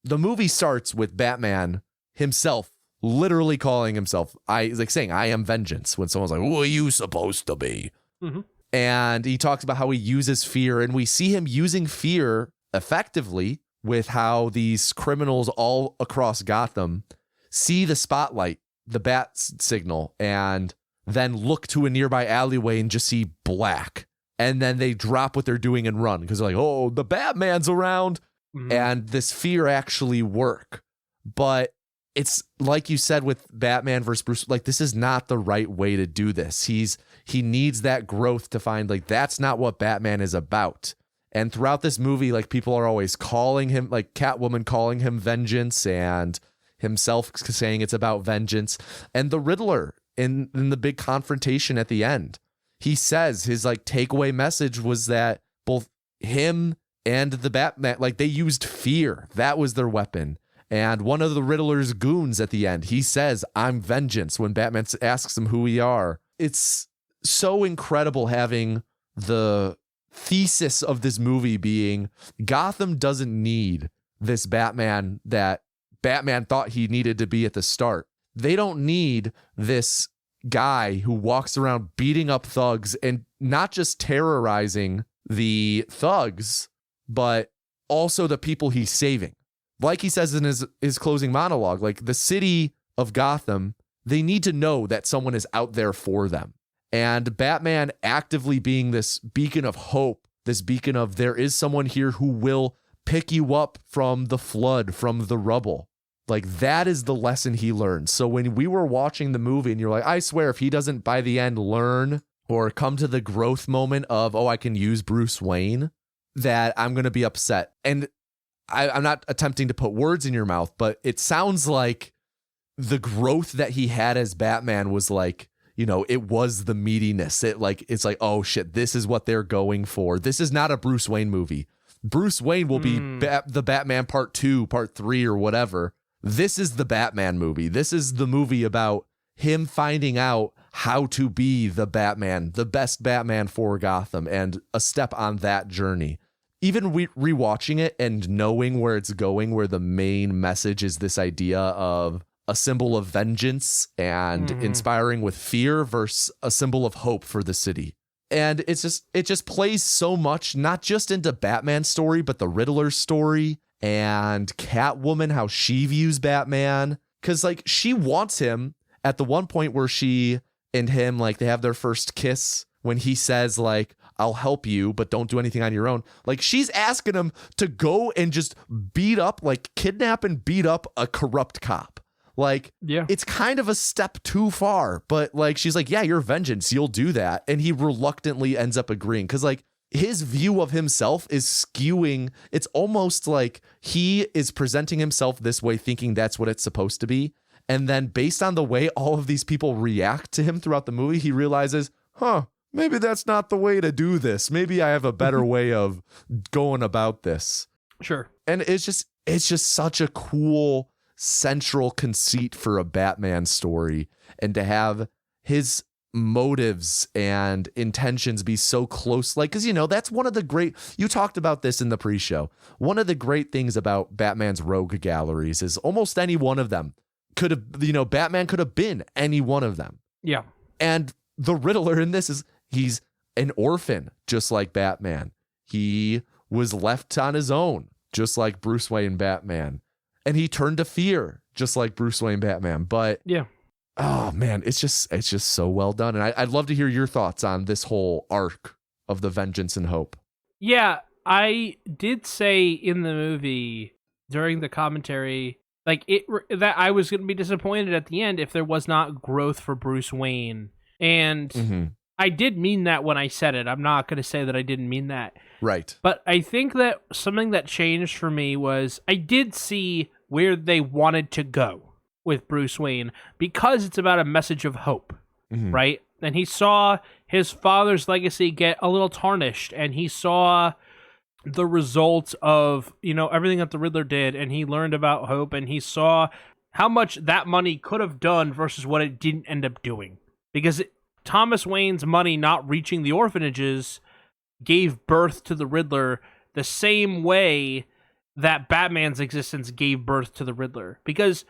The movie starts with Batman himself literally calling himself, saying, I am vengeance, when someone's like, who are you supposed to be? Mm-hmm. And he talks about how he uses fear, and we see him using fear effectively with how these criminals all across Gotham see the spotlight, the bat signal, and then look to a nearby alleyway and just see black. And then they drop what they're doing and run because they're like, oh, the Batman's around. Mm-hmm. And this fear actually work. But it's like you said with Batman versus Bruce, like this is not the right way to do this. He needs that growth to find like that's not what Batman is about. And throughout this movie, like people are always calling him, like Catwoman calling him vengeance and himself saying it's about vengeance. And the Riddler in the big confrontation at the end, he says his like takeaway message was that both him and the Batman, like they used fear. That was their weapon. And one of the Riddler's goons at the end, he says, I'm vengeance, when Batman asks him who we are. It's so incredible having the thesis of this movie being Gotham doesn't need this Batman that Batman thought he needed to be at the start. They don't need this guy who walks around beating up thugs and not just terrorizing the thugs, but also the people he's saving. Like he says in his closing monologue, like the city of Gotham, they need to know that someone is out there for them. And Batman actively being this beacon of hope, this beacon of there is someone here who will pick you up from the flood, from the rubble. Like that is the lesson he learned. So when we were watching the movie and you're like, I swear if he doesn't by the end learn or come to the growth moment of, oh, I can use Bruce Wayne, that I'm going to be upset. And I'm not attempting to put words in your mouth, but it sounds like the growth that he had as Batman was like, it was the meatiness. It's like, oh shit, this is what they're going for. This is not a Bruce Wayne movie. Bruce Wayne will be the Batman part 2, part 3, or whatever. This is the Batman movie. This is the movie about him finding out how to be the Batman, the best Batman for Gotham, and a step on that journey. Even rewatching it and knowing where it's going, where the main message is this idea of a symbol of vengeance and inspiring with fear versus a symbol of hope for the city. And it just plays so much, not just into Batman's story, but the Riddler's story and Catwoman, how she views Batman. Cause like she wants him at the one point where she and him, like they have their first kiss when he says like, I'll help you, but don't do anything on your own. Like she's asking him to go and just kidnap and beat up a corrupt cop. Like, yeah, it's kind of a step too far, but like, she's like, yeah, your vengeance, you'll do that. And he reluctantly ends up agreeing. Cause like his view of himself is skewing. It's almost like he is presenting himself this way, thinking that's what it's supposed to be. And then based on the way all of these people react to him throughout the movie, he realizes, maybe that's not the way to do this. Maybe I have a better way of going about this. Sure. And it's just such a cool central conceit for a Batman story, and to have his motives and intentions be so close, like, because that's one of the you talked about this in the pre-show, one of the great things about Batman's rogue galleries is almost any one of them could have, Batman could have been any one of them. Yeah. And the Riddler in this he's an orphan, just like Batman. He was left on his own, just like Bruce Wayne Batman. And he turned to fear, just like Bruce Wayne Batman. But yeah, oh man, it's just so well done. And I'd love to hear your thoughts on this whole arc of the vengeance and hope. Yeah, I did say in the movie during the commentary, like that I was going to be disappointed at the end if there was not growth for Bruce Wayne. And I did mean that when I said it. I'm not going to say that I didn't mean that. Right. But I think that something that changed for me was I did see where they wanted to go with Bruce Wayne, because it's about a message of hope, right? And he saw his father's legacy get a little tarnished, and he saw the results of, everything that the Riddler did, and he learned about hope, and he saw how much that money could have done versus what it didn't end up doing. Because Thomas Wayne's money not reaching the orphanages gave birth to the Riddler the same way that Batman's existence gave birth to the Riddler. Because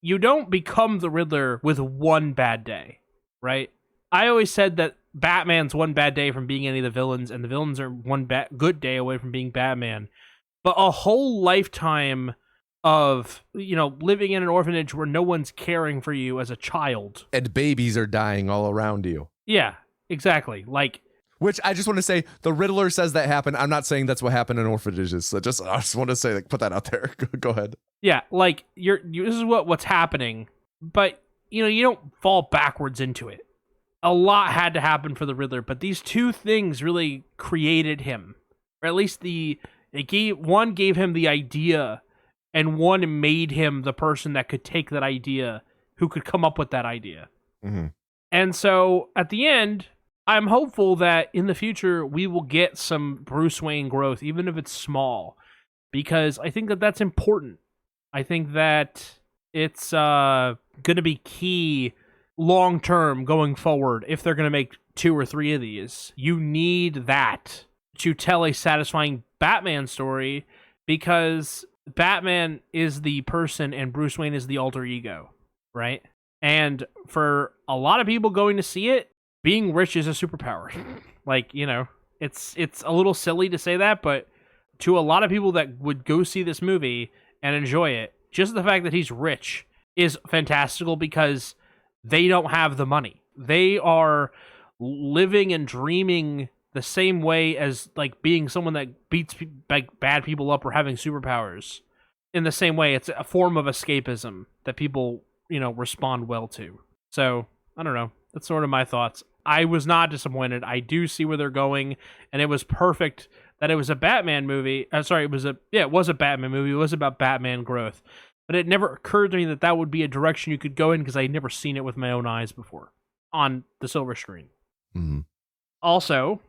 you don't become the Riddler with one bad day, right? I always said that Batman's one bad day from being any of the villains, and the villains are one good day away from being Batman. But a whole lifetime of, living in an orphanage where no one's caring for you as a child. And babies are dying all around you. Yeah, exactly. Which I just want to say, the Riddler says that happened. I'm not saying that's what happened in orphanages. So I just want to say, put that out there. Go ahead. Yeah, this is what's happening, but you don't fall backwards into it. A lot had to happen for the Riddler, but these two things really created him, or at least one gave him the idea, and one made him the person that could take that idea, who could come up with that idea. Mm-hmm. And so at the end, I'm hopeful that in the future we will get some Bruce Wayne growth, even if it's small, because I think that that's important. I think that it's going to be key long-term going forward if they're going to make 2 or 3 of these. You need that to tell a satisfying Batman story, because Batman is the person and Bruce Wayne is the alter ego, right? And for a lot of people going to see it, being rich is a superpower. It's a little silly to say that, but to a lot of people that would go see this movie and enjoy it, just the fact that he's rich is fantastical, because they don't have the money. They are living and dreaming the same way as being someone that beats bad people up or having superpowers. In the same way, it's a form of escapism that people, respond well to. So, I don't know. That's sort of my thoughts. I was not disappointed. I do see where they're going, and it was perfect that it was a Batman movie. It was a Batman movie. It was about Batman growth. But it never occurred to me that that would be a direction you could go in because I'd never seen it with my own eyes before on the silver screen. Mm-hmm. Also,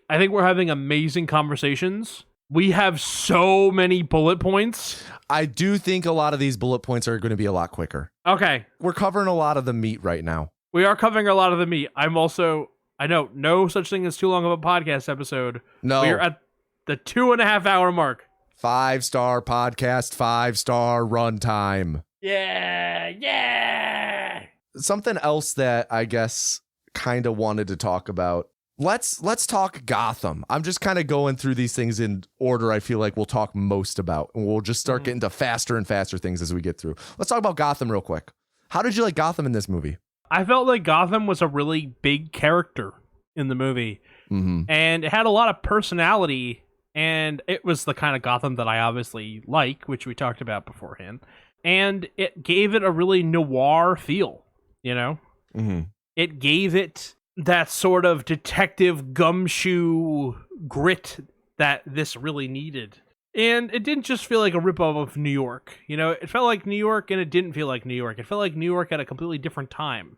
I think we're having amazing conversations. We have so many bullet points. I do think a lot of these bullet points are going to be a lot quicker. Okay. We're covering a lot of the meat right now. We are covering a lot of the meat. I know, no such thing as too long of a podcast episode. No. We're at the 2.5 hour mark. 5-star podcast, 5-star runtime. Yeah. Something else that I guess kind of wanted to talk about. Let's talk Gotham. I'm just kind of going through these things in order I feel like we'll talk most about. And we'll just start getting to faster and faster things as we get through. Let's talk about Gotham real quick. How did you like Gotham in this movie? I felt like Gotham was a really big character in the movie. Mm-hmm. And it had a lot of personality. And it was the kind of Gotham that I obviously like, which we talked about beforehand. And it gave it a really noir feel, you know? Mm-hmm. It gave it that sort of detective gumshoe grit that this really needed. And it didn't just feel like a ripoff of New York. You know, it felt like New York and it didn't feel like New York. It felt like New York at a completely different time,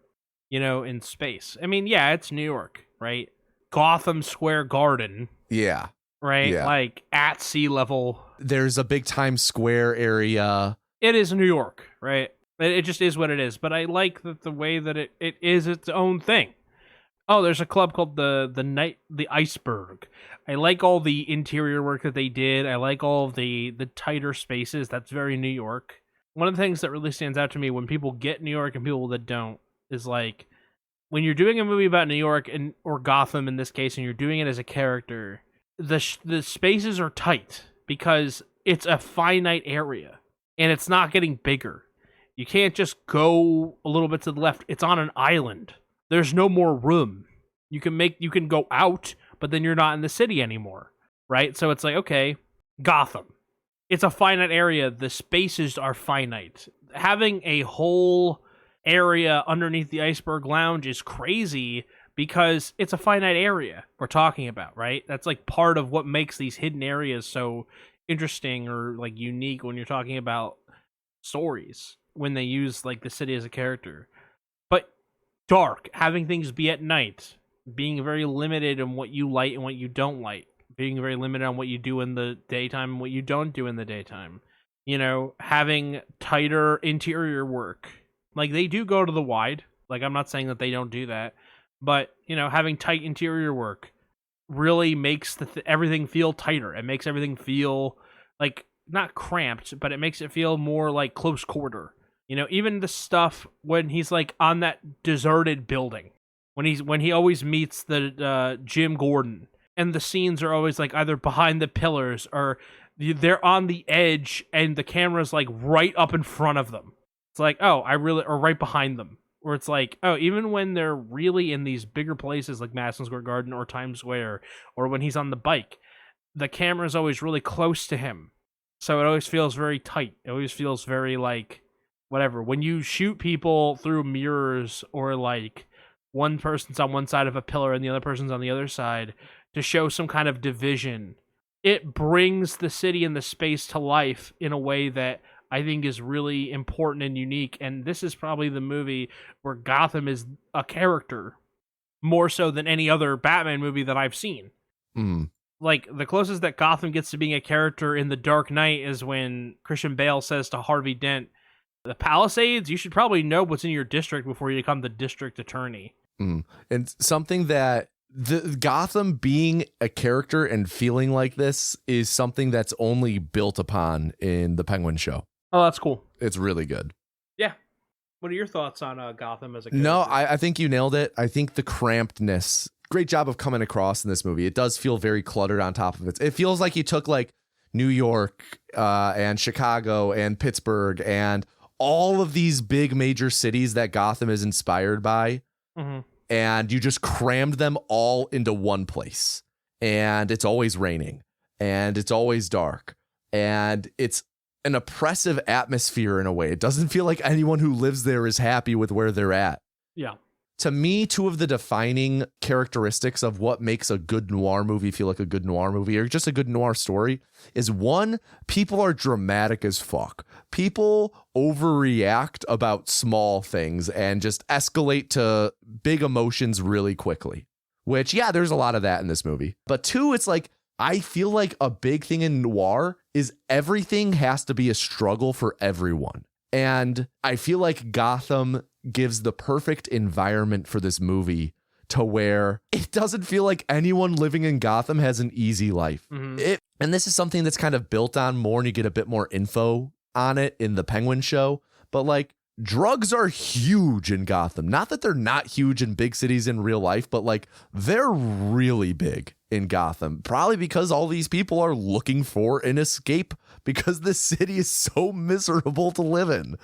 you know, in space. I mean, yeah, it's New York, right? Gotham Square Garden. Yeah. Right? Yeah. Like at sea level. There's a big Times Square area. It is New York, right? It just is what it is. But I like that the way that it is its own thing. Oh, there's a club called the Iceberg. I like all the interior work that they did. I like all of the tighter spaces. That's very New York. One of the things that really stands out to me when people get New York and people that don't is like when you're doing a movie about New York or Gotham in this case, and you're doing it as a character, the spaces are tight because it's a finite area and it's not getting bigger. You can't just go a little bit to the left. It's on an island. There's no more room. You can go out, but then you're not in the city anymore, right? So it's like, okay, Gotham. It's a finite area. The spaces are finite. Having a whole area underneath the Iceberg Lounge is crazy because it's a finite area we're talking about, right? That's like part of what makes these hidden areas so interesting or like unique when you're talking about stories, when they use like the city as a character. But dark, having things be at night, being very limited in what you light and what you don't light, being very limited on what you do in the daytime and what you don't do in the daytime. You know, having tighter interior work. Like they do go to the wide. Like I'm not saying that they don't do that. But, you know, having tight interior work really makes everything feel tighter. It makes everything feel like not cramped, but it makes it feel more like close quarter. You know, even the stuff when he's like on that deserted building, when he always meets the Jim Gordon, and the scenes are always like either behind the pillars or they're on the edge and the camera's like right up in front of them. It's like, oh, or right behind them. Where it's like, oh, even when they're really in these bigger places like Madison Square Garden or Times Square, or when he's on the bike, the camera's always really close to him. So it always feels very tight. It always feels very like, whatever. When you shoot people through mirrors or like one person's on one side of a pillar and the other person's on the other side to show some kind of division, it brings the city and the space to life in a way that I think is really important and unique. And this is probably the movie where Gotham is a character more so than any other Batman movie that I've seen. Mm. Like the closest that Gotham gets to being a character in The Dark Knight is when Christian Bale says to Harvey Dent, the Palisades, you should probably know what's in your district before you become the district attorney. Mm. And something that the Gotham being a character and feeling like this is something that's only built upon in the Penguin show. Oh, that's cool. It's really good. Yeah. What are your thoughts on Gotham as a character? No, I think you nailed it. I think the crampedness, great job of coming across in this movie. It does feel very cluttered on top of it. It feels like you took like New York and Chicago and Pittsburgh and all of these big major cities that Gotham is inspired by, and you just crammed them all into one place. And it's always raining and it's always dark and it's an oppressive atmosphere in a way. It doesn't feel like anyone who lives there is happy with where they're at. Yeah. to me, two of the defining characteristics of what makes a good noir movie feel like a good noir movie or just a good noir story is one, people are dramatic as fuck. People overreact about small things and just escalate to big emotions really quickly, which, yeah, there's a lot of that in this movie. But two, it's like, I feel like a big thing in noir is everything has to be a struggle for everyone. And I feel like Gotham gives the perfect environment for this movie to where it doesn't feel like anyone living in Gotham has an easy life. And this is something that's kind of built on more, and you get a bit more info on it in the Penguin show. But like, drugs are huge in Gotham. Not that they're not huge in big cities in real life, but like, they're really big in Gotham, probably because all these people are looking for an escape because the city is so miserable to live in.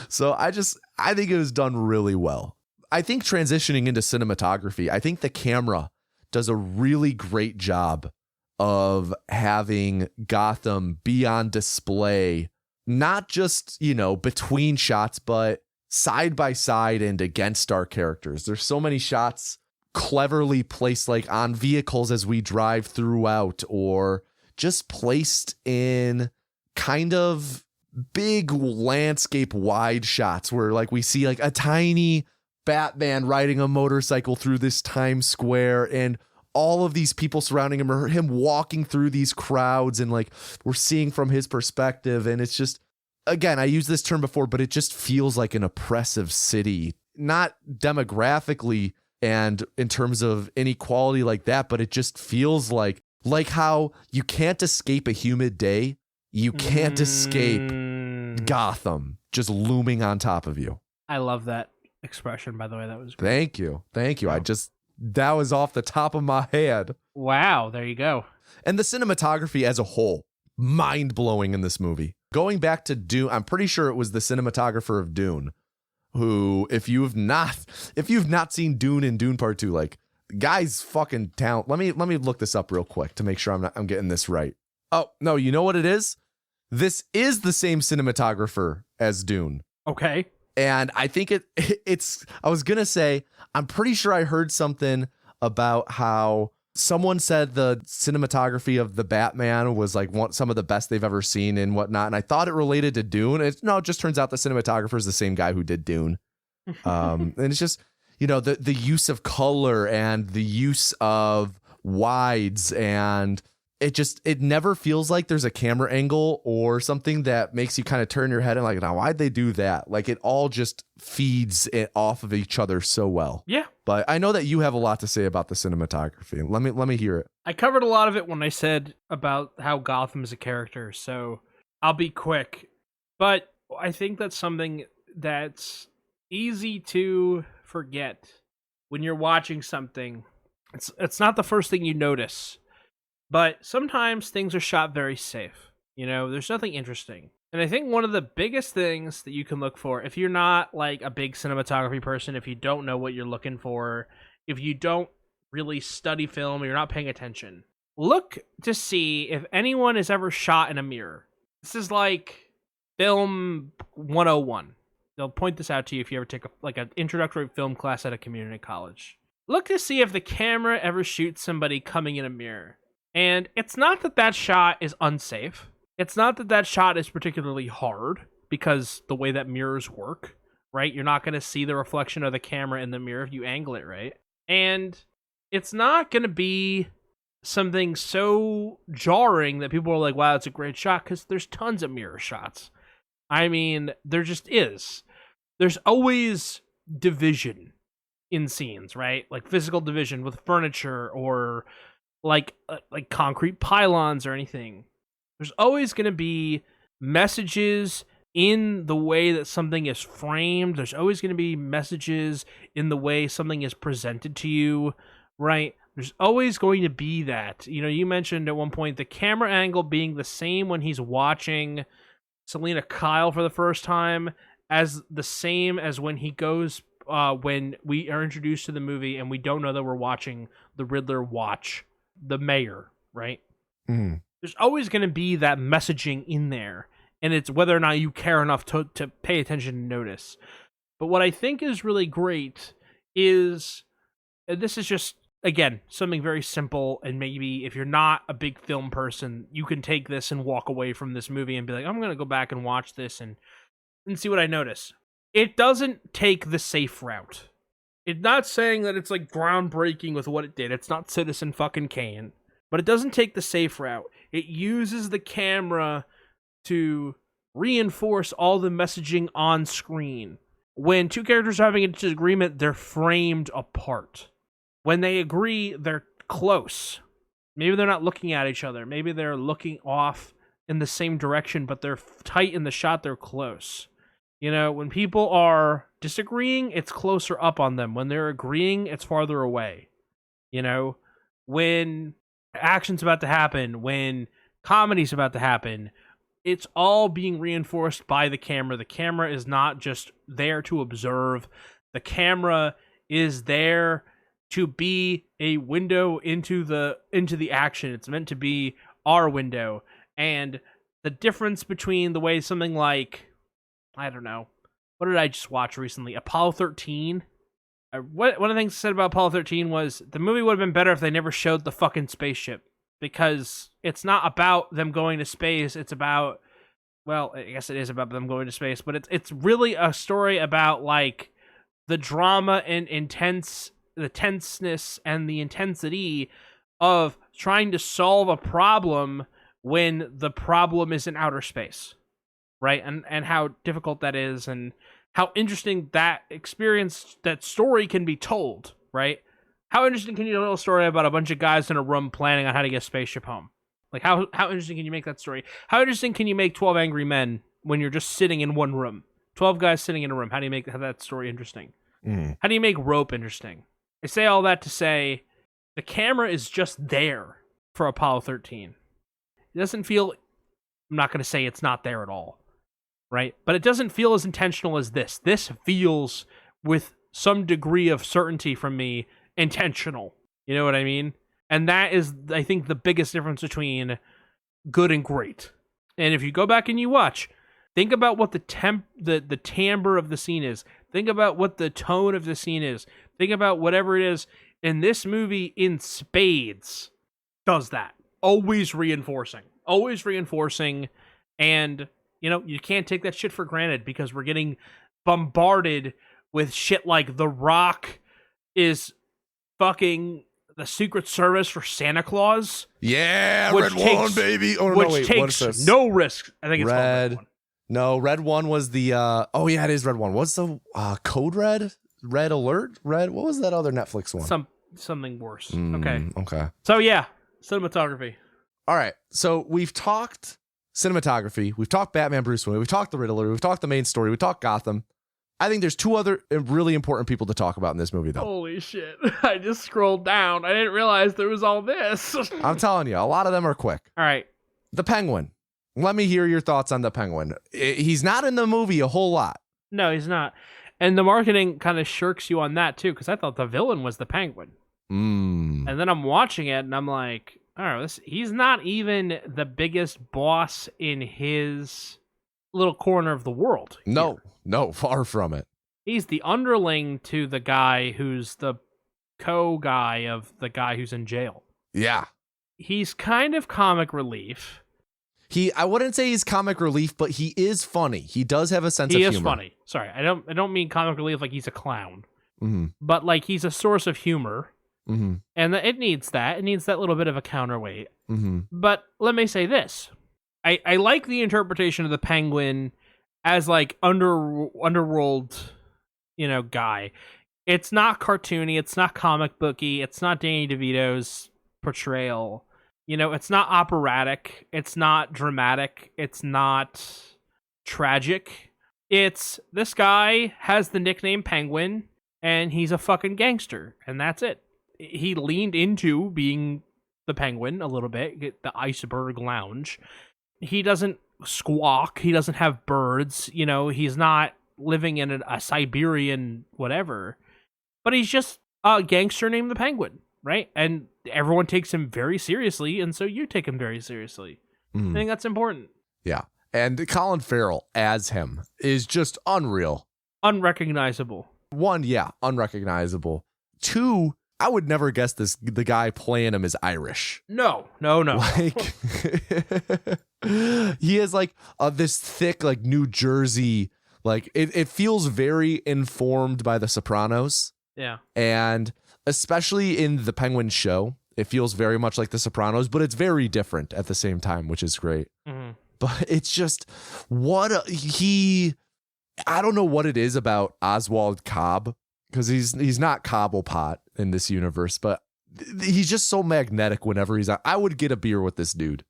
So I think it was done really well. I think transitioning into cinematography, I think the camera does a really great job of having Gotham be on display, not just, between shots, but side by side and against our characters. There's so many shots cleverly placed like on vehicles as we drive throughout, or just placed in kind of big landscape wide shots where like we see like a tiny Batman riding a motorcycle through this Times Square and all of these people surrounding him, or him walking through these crowds, and like we're seeing from his perspective. And it's just, again, I used this term before, but it just feels like an oppressive city, not demographically and in terms of inequality like that, but it just feels like how you can't escape a humid day. You can't escape Gotham just looming on top of you. I love that expression, by the way. That was great. Thank you. That was off the top of my head. Wow, there you go. And the cinematography as a whole, mind-blowing in this movie. Going back to Dune, I'm pretty sure it was the cinematographer of Dune, who, if you've not seen Dune and Dune Part 2, like, guy's fucking talent. Let me look this up real quick to make sure I'm getting this right. Oh, no, you know what it is? This is the same cinematographer as Dune. Okay. And I think it's, I was going to say, I'm pretty sure I heard something about how someone said the cinematography of the Batman was like some of the best they've ever seen and whatnot. And I thought it related to Dune. It just turns out the cinematographer is the same guy who did Dune. And it's just, the use of color and the use of wides, and it never feels like there's a camera angle or something that makes you kind of turn your head and like, now why'd they do that? Like, it all just feeds it off of each other so well. Yeah. But I know that you have a lot to say about the cinematography. Let me hear it. I covered a lot of it when I said about how Gotham is a character, so I'll be quick. But I think that's something that's easy to forget when you're watching something. It's not the first thing you notice. But sometimes things are shot very safe. There's nothing interesting. And I think one of the biggest things that you can look for, if you're not like a big cinematography person, if you don't know what you're looking for, if you don't really study film, or you're not paying attention, look to see if anyone is ever shot in a mirror. This is like film 101. They'll point this out to you if you ever take an introductory film class at a community college. Look to see if the camera ever shoots somebody coming in a mirror. And it's not that shot is unsafe. It's not that shot is particularly hard, because the way that mirrors work, right? You're not going to see the reflection of the camera in the mirror if you angle it right. And it's not going to be something so jarring that people are like, wow, it's a great shot, because there's tons of mirror shots. I mean, there just is. There's always division in scenes, right? Like physical division with furniture, or like concrete pylons or anything. There's always going to be messages in the way that something is framed. There's always going to be messages in the way something is presented to you, right? There's always going to be that. You mentioned at one point the camera angle being the same when he's watching Selena Kyle for the first time as the same as when he goes, when we are introduced to the movie and we don't know that we're watching the Riddler watch the mayor, right? There's always going to be that messaging in there, and it's whether or not you care enough to pay attention and notice. But what I think is really great is, this is just, again, something very simple, and maybe if you're not a big film person, you can take this and walk away from this movie and be like, I'm going to go back and watch this and see what I notice. It doesn't take the safe route. It's not saying that it's like groundbreaking with what it did. It's not Citizen fucking Kane. But it doesn't take the safe route. It uses the camera to reinforce all the messaging on screen. When two characters are having a disagreement, they're framed apart. When they agree, they're close. Maybe they're not looking at each other. Maybe they're looking off in the same direction, but they're tight in the shot, they're close. You know, when people are disagreeing, it's closer up on them. When they're agreeing, it's farther away. You know, when action's about to happen, when comedy's about to happen, it's all being reinforced by the camera. The camera is not just there to observe. The camera is there to be a window into the action. It's meant to be our window. And the difference between the way something like, I don't know, what did I just watch recently? Apollo 13. One of the things I said about Apollo 13 was the movie would have been better if they never showed the fucking spaceship, because it's not about them going to space. It's about, well, I guess it is about them going to space, but it's really a story about like the drama and the tenseness and the intensity of trying to solve a problem when the problem is in outer space, right? And how difficult that is, and how interesting that experience, that story can be told, right? How interesting can you tell a story about a bunch of guys in a room planning on how to get a spaceship home? Like, how interesting can you make that story? How interesting can you make 12 Angry Men when you're just sitting in one room? 12 guys sitting in a room. How do you make that story interesting? How do you make Rope interesting? I say all that to say the camera is just there for Apollo 13. It doesn't feel, I'm not going to say it's not there at all, right? But it doesn't feel as intentional as this. This feels, with some degree of certainty from me, intentional. You know what I mean? And that is, I think, the biggest difference between good and great. And if you go back and you watch, think about what the timbre of the scene is. Think about what the tone of the scene is. Think about whatever it is. And this movie, in spades, does that. Always reinforcing. And, you know, you can't take that shit for granted, because we're getting bombarded with shit like The Rock is fucking the Secret Service for Santa Claus. Yeah, Red One, baby. Oh, which no, wait, takes no risk. I think it's called Red One. No, Red One was the, oh yeah, it is Red One. What's the Code Red? Red Alert? Red? What was that other Netflix one? Something worse. Okay. So yeah, cinematography. All right. So we've talked cinematography. We've talked Batman, Bruce Wayne. We've talked the Riddler. We've talked the main story. We talked Gotham. I think there's two other really important people to talk about in this movie, though. Holy shit. I just scrolled down. I didn't realize there was all this. I'm telling you, a lot of them are quick. All right. The Penguin. Let me hear your thoughts on the Penguin. He's not in the movie a whole lot. No, he's not. And the marketing kind of shirks you on that, too, because I thought the villain was the Penguin. And then I'm watching it, and I'm like, all right, he's not even the biggest boss in his little corner of the world. No, far from it. He's the underling to the guy who's the co-guy of the guy who's in jail. Yeah. He's kind of comic relief. I wouldn't say he's comic relief, but he is funny. He does have a sense of humor. He is funny. Sorry, I don't mean comic relief like he's a clown. But like he's a source of humor. And it needs that. It needs that little bit of a counterweight. But let me say this. I like the interpretation of the Penguin as like underworld, you know, guy. It's not cartoony. It's not comic booky. It's not Danny DeVito's portrayal. You know, it's not operatic. It's not dramatic. It's not tragic. It's this guy has the nickname Penguin, and he's a fucking gangster, and that's it. He leaned into being the Penguin a little bit, get the iceberg lounge. He doesn't squawk. He doesn't have birds. You know, he's not living in a Siberian whatever. But he's just a gangster named the Penguin, right? And everyone takes him very seriously, and so you take him very seriously. I think that's important. Yeah. And Colin Farrell as him is just unreal. Unrecognizable. One, yeah, unrecognizable. Two, I would never guess the guy playing him is Irish. No. Like, he has like this thick, like New Jersey, like it feels very informed by The Sopranos. Yeah. And especially in the Penguin show, it feels very much like The Sopranos, but it's very different at the same time, which is great. Mm-hmm. But it's just I don't know what it is about Oswald Cobb, because he's not Cobblepot in this universe, but he's just so magnetic whenever he's on. I would get a beer with this dude.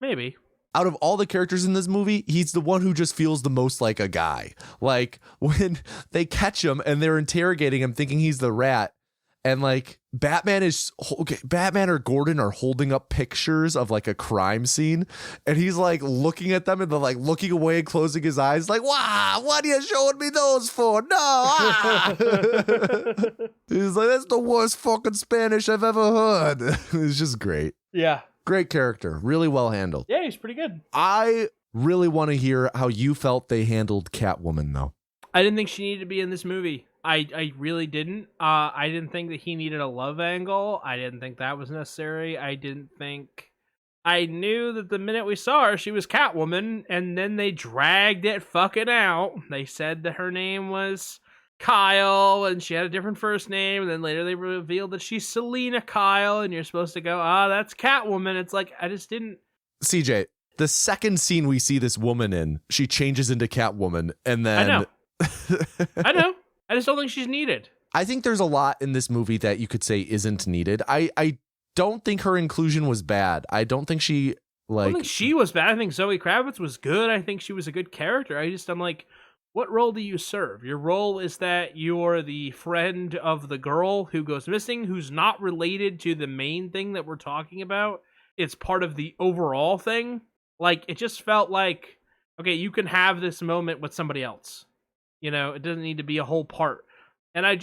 Maybe. Out of all the characters in this movie, he's the one who just feels the most like a guy. Like when they catch him and they're interrogating him thinking he's the rat, and like Batman or Gordon are holding up pictures of like a crime scene, and he's like looking at them and then like looking away and closing his eyes like, wow, what are you showing me those for? No. He's like, that's the worst fucking Spanish I've ever heard. It's just great. Yeah. Great character. Really well handled. Yeah, he's pretty good. I really want to hear how you felt they handled Catwoman, though. I didn't think she needed to be in this movie. I really didn't. I didn't think that he needed a love angle. I didn't think that was necessary. I knew that the minute we saw her, she was Catwoman, and then they dragged it fucking out. They said that her name was Kyle, and she had a different first name, and then later they revealed that she's Selena Kyle, and you're supposed to go, that's Catwoman. It's like, I just didn't... CJ, the second scene we see this woman in, she changes into Catwoman, and then... I know. I just don't think she's needed. I think there's a lot in this movie that you could say isn't needed. I don't think her inclusion was bad. I don't think she, like... I don't think she was bad. I think Zoe Kravitz was good. I think she was a good character. I'm like, what role do you serve? Your role is that you're the friend of the girl who goes missing, who's not related to the main thing that we're talking about. It's part of the overall thing. Like, it just felt like, okay, you can have this moment with somebody else. You know, it doesn't need to be a whole part. And I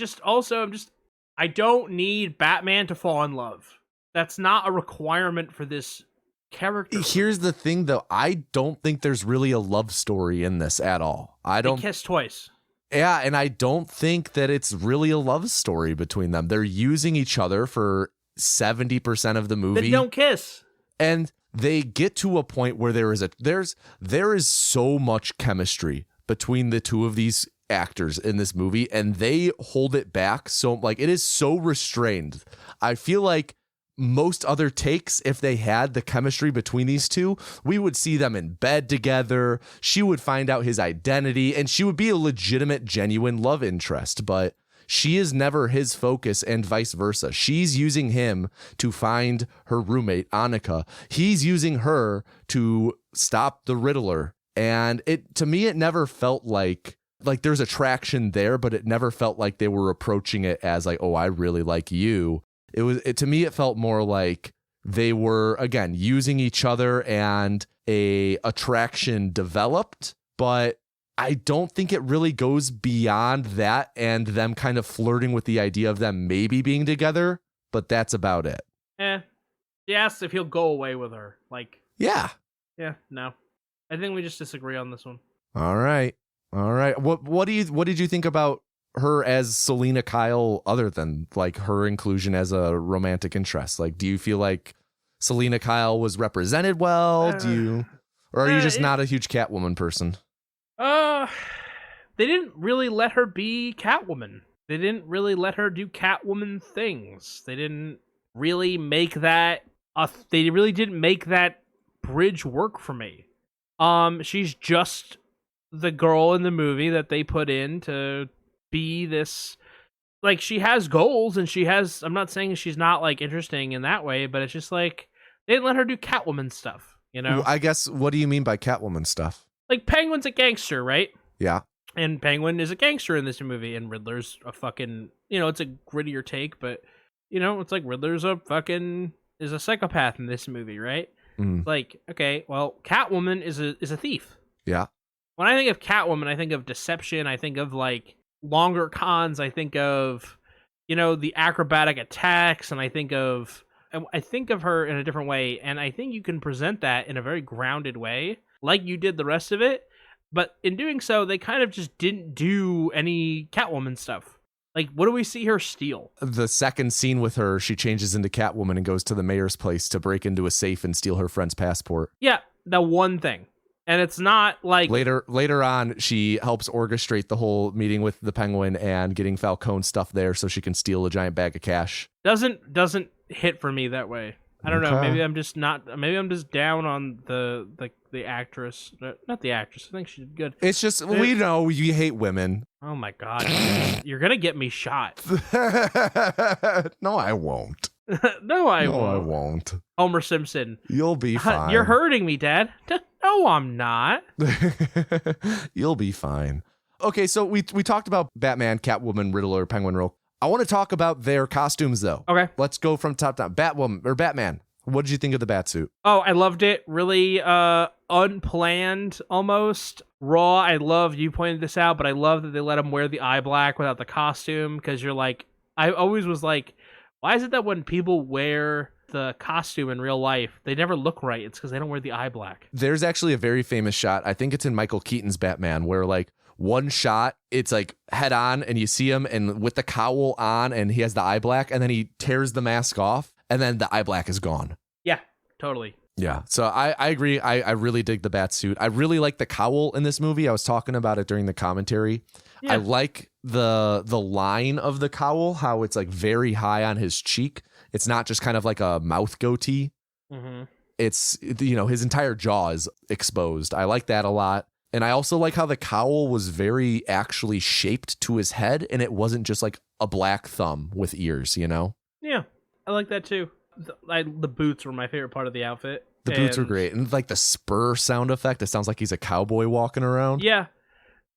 don't need Batman to fall in love. That's not a requirement for this character. Here's the thing, though. I don't think there's really a love story in this at all. They kiss twice. Yeah, and I don't think that it's really a love story between them. They're using each other for 70% of the movie. They don't kiss. And they get to a point where there is so much chemistry between the two of these actors in this movie, and they hold it back. So like, it is so restrained. I feel like most other takes, if they had the chemistry between these two, we would see them in bed together. She would find out his identity, and she would be a legitimate, genuine love interest, but she is never his focus, and vice versa. She's using him to find her roommate, Annika. He's using her to stop the Riddler. And to me, it never felt like there's attraction there, but it never felt like they were approaching it as like, oh, I really like you. To me, it felt more like they were, again, using each other, and a attraction developed, but I don't think it really goes beyond that and them kind of flirting with the idea of them maybe being together, but that's about it. She asks if he'll go away with her. Like, yeah, no. I think we just disagree on this one. All right. What did you think about her as Selena Kyle, other than like her inclusion as a romantic interest? Like, do you feel like Selena Kyle was represented well? Or are you just not a huge Catwoman person? They didn't really let her be Catwoman. They didn't really let her do Catwoman things. They didn't really make that. They really didn't make that bridge work for me. She's just the girl in the movie that they put in to be this, like, she has goals, and I'm not saying she's not like interesting in that way, but it's just like, they didn't let her do Catwoman stuff, you know? I guess, what do you mean by Catwoman stuff? Like, Penguin's a gangster, right? Yeah. And Penguin is a gangster in this movie, and Riddler's a fucking, it's a grittier take, but, it's like Riddler's is a psychopath in this movie, right? Mm. Like, okay, well, Catwoman is a thief. Yeah. When I think of Catwoman, I think of deception. I think of like longer cons. I think of, the acrobatic attacks, and I think of her in a different way. And I think you can present that in a very grounded way, like you did the rest of it. But in doing so, they kind of just didn't do any Catwoman stuff. Like, what do we see her steal? The second scene with her, she changes into Catwoman and goes to the mayor's place to break into a safe and steal her friend's passport. Yeah, that one thing. And it's not like... Later on, she helps orchestrate the whole meeting with the Penguin and getting Falcone stuff there so she can steal a giant bag of cash. Doesn't hit for me that way. I don't know. Maybe I'm just down on the actress. Not the actress. I think she did good. It's just, we know you hate women. Oh my God. You're going to get me shot. No, I won't. No, I won't. Homer Simpson. You'll be fine. You're hurting me, Dad. No, I'm not. You'll be fine. Okay, so we talked about Batman, Catwoman, Riddler, Penguin Rogue. I want to talk about their costumes, though. Okay. Let's go from top down. Batman. What did you think of the Batsuit? Oh, I loved it. Really unplanned, almost. Raw, I love, you pointed this out, but I love that they let him wear the eye black without the costume, because you're like, I always was like, why is it that when people wear the costume in real life, they never look right? It's because they don't wear the eye black. There's actually a very famous shot, I think it's in Michael Keaton's Batman, where like one shot, it's like head on and you see him and with the cowl on and he has the eye black and then he tears the mask off and then the eye black is gone. Yeah, totally. Yeah, so I agree. I really dig the Batsuit. I really like the cowl in this movie. I was talking about it during the commentary. Yeah. I like the line of the cowl, how it's like very high on his cheek. It's not just kind of like a mouth goatee. Mm-hmm. It's, his entire jaw is exposed. I like that a lot. And I also like how the cowl was very actually shaped to his head and it wasn't just like a black thumb with ears, Yeah, I like that too. The boots were my favorite part of the outfit. The boots were great. And like the spur sound effect, it sounds like he's a cowboy walking around. Yeah.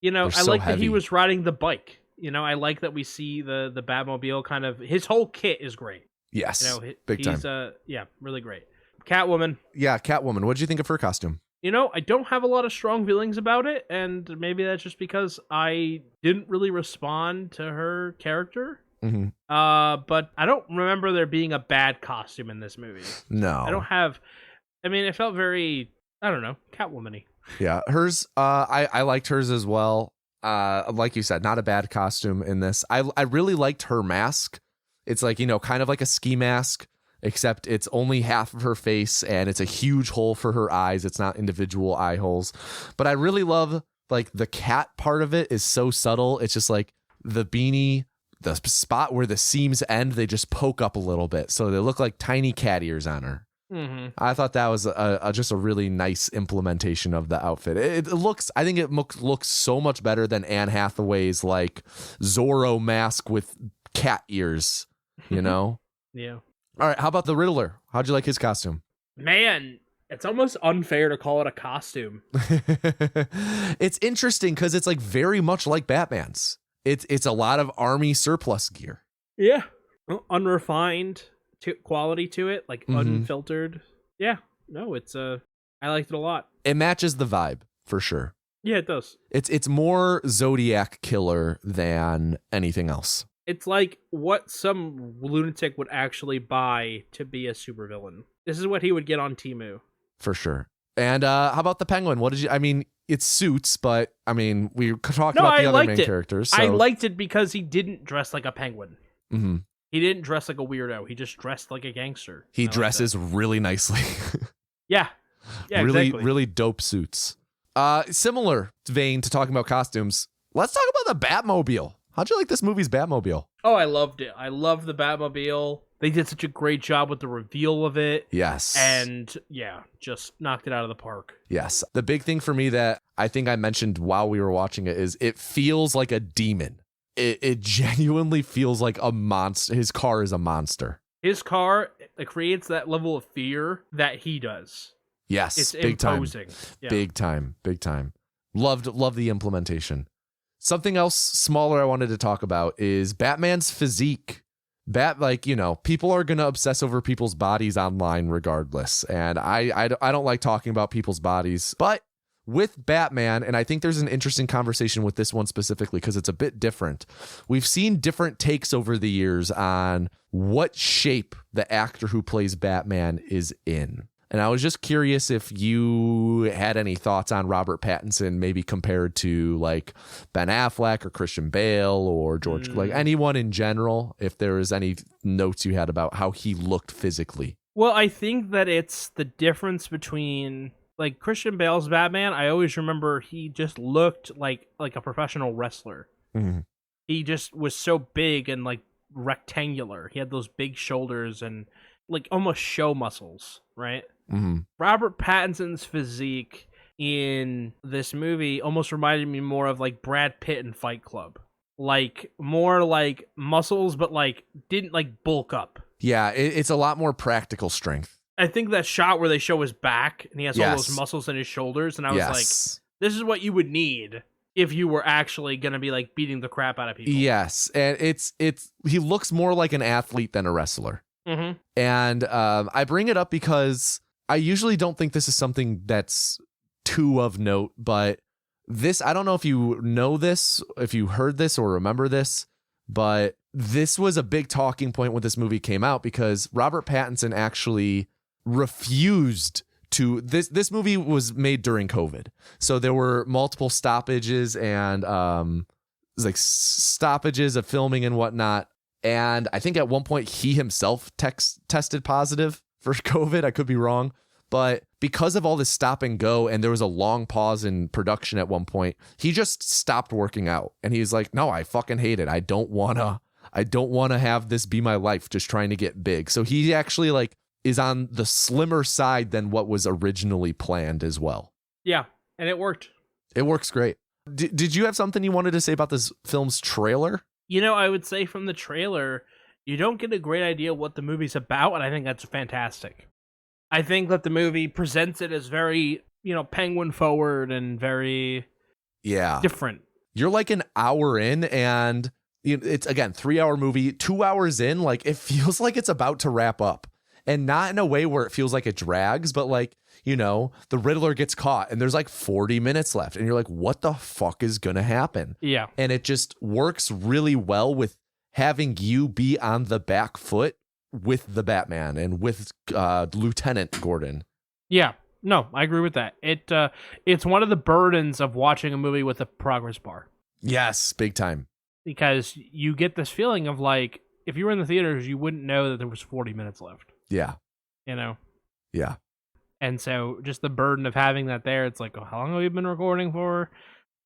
I so like heavy. that he was riding the bike. I like that we see the Batmobile kind of, his whole kit is great. Yes. Big time. Really great. Catwoman. Yeah, Catwoman. What did you think of her costume? I don't have a lot of strong feelings about it, and maybe that's just because I didn't really respond to her character. Mm-hmm. But I don't remember there being a bad costume in this movie. No. It felt very, I don't know, Catwoman-y. Yeah, hers, I liked hers as well. Like you said, not a bad costume in this. I really liked her mask. It's like, kind of like a ski mask, except it's only half of her face and it's a huge hole for her eyes. It's not individual eye holes. But I really love, like, the cat part of it is so subtle. It's just like the beanie, the spot where the seams end, they just poke up a little bit. So they look like tiny cat ears on her. Mm-hmm. I thought that was just a really nice implementation of the outfit. I think it looks so much better than Anne Hathaway's like Zorro mask with cat ears, Yeah. All right. How about the Riddler? How'd you like his costume? Man, it's almost unfair to call it a costume. It's interesting because it's like very much like Batman's. It's a lot of army surplus gear. Yeah. Unrefined quality to it, like unfiltered. Yeah. No, I liked it a lot. It matches the vibe for sure. Yeah, it does. It's more Zodiac killer than anything else. It's like what some lunatic would actually buy to be a supervillain. This is what he would get on Temu. For sure. And how about the Penguin? It's suits, but we talked about the other main characters. So. I liked it because he didn't dress like a penguin. Mm-hmm. He didn't dress like a weirdo. He just dressed like a gangster. He dresses really nicely. Yeah. Yeah, really, exactly. really dope suits. Similar vein to talking about costumes. Let's talk about the Batmobile. How'd you like this movie's Batmobile? Oh, I loved it. I love the Batmobile. They did such a great job with the reveal of it. Yes. And just knocked it out of the park. Yes. The big thing for me that I think I mentioned while we were watching it is it feels like a demon. It genuinely feels like a monster. His car is a monster. His car creates that level of fear that he does. Yes. It's big imposing. Time. Yeah. Big time. Big time. Loved the implementation. Something else smaller I wanted to talk about is Batman's physique. People are going to obsess over people's bodies online regardless. And I don't like talking about people's bodies. But with Batman, and I think there's an interesting conversation with this one specifically because it's a bit different. We've seen different takes over the years on what shape the actor who plays Batman is in. And I was just curious if you had any thoughts on Robert Pattinson, maybe compared to like Ben Affleck or Christian Bale or George, like anyone in general, if there was any notes you had about how he looked physically. Well, I think that it's the difference between like Christian Bale's Batman. I always remember he just looked like a professional wrestler. Mm-hmm. He just was so big and like rectangular. He had those big shoulders and like almost show muscles, right? Mm-hmm. Robert Pattinson's physique in this movie almost reminded me more of like Brad Pitt in Fight Club. Like more like muscles, but like didn't like bulk up. Yeah, it's a lot more practical strength. I think that shot where they show his back and he has all Yes. those muscles in his shoulders, and I was Yes. like, this is what you would need if you were actually gonna be like beating the crap out of people. Yes, and it's he looks more like an athlete than a wrestler. Mm-hmm. And I bring it up because I usually don't think this is something that's too of note, but this, I don't know if you know this, if you heard this or remember this, but this was a big talking point when this movie came out because Robert Pattinson actually refused to, this movie was made during COVID. So there were multiple stoppages and like stoppages of filming and whatnot. And I think at one point he himself tested positive for COVID. I could be wrong. But because of all this stop and go, and there was a long pause in production at one point, he just stopped working out. And he's like, no, I fucking hate it. I don't want to have this be my life, just trying to get big. So he actually like is on the slimmer side than what was originally planned as well. Yeah, and it worked. It works great. Did you have something you wanted to say about this film's trailer? You know, I would say from the trailer, you don't get a great idea what the movie's about, and I think that's fantastic. I think that the movie presents it as very, penguin forward and very different. You're like an hour in, and it's, again, 3-hour movie, 2 hours in, like it feels like it's about to wrap up. And not in a way where it feels like it drags, but like, the Riddler gets caught and there's like 40 minutes left. And you're like, what the fuck is going to happen? Yeah. And it just works really well with having you be on the back foot with the Batman and with Lieutenant Gordon. Yeah. No, I agree with that. It's one of the burdens of watching a movie with a progress bar. Yes, big time. Because you get this feeling of like, if you were in the theaters, you wouldn't know that there was 40 minutes left. Yeah. Yeah. And so just the burden of having that there, it's like, oh, how long have we been recording for?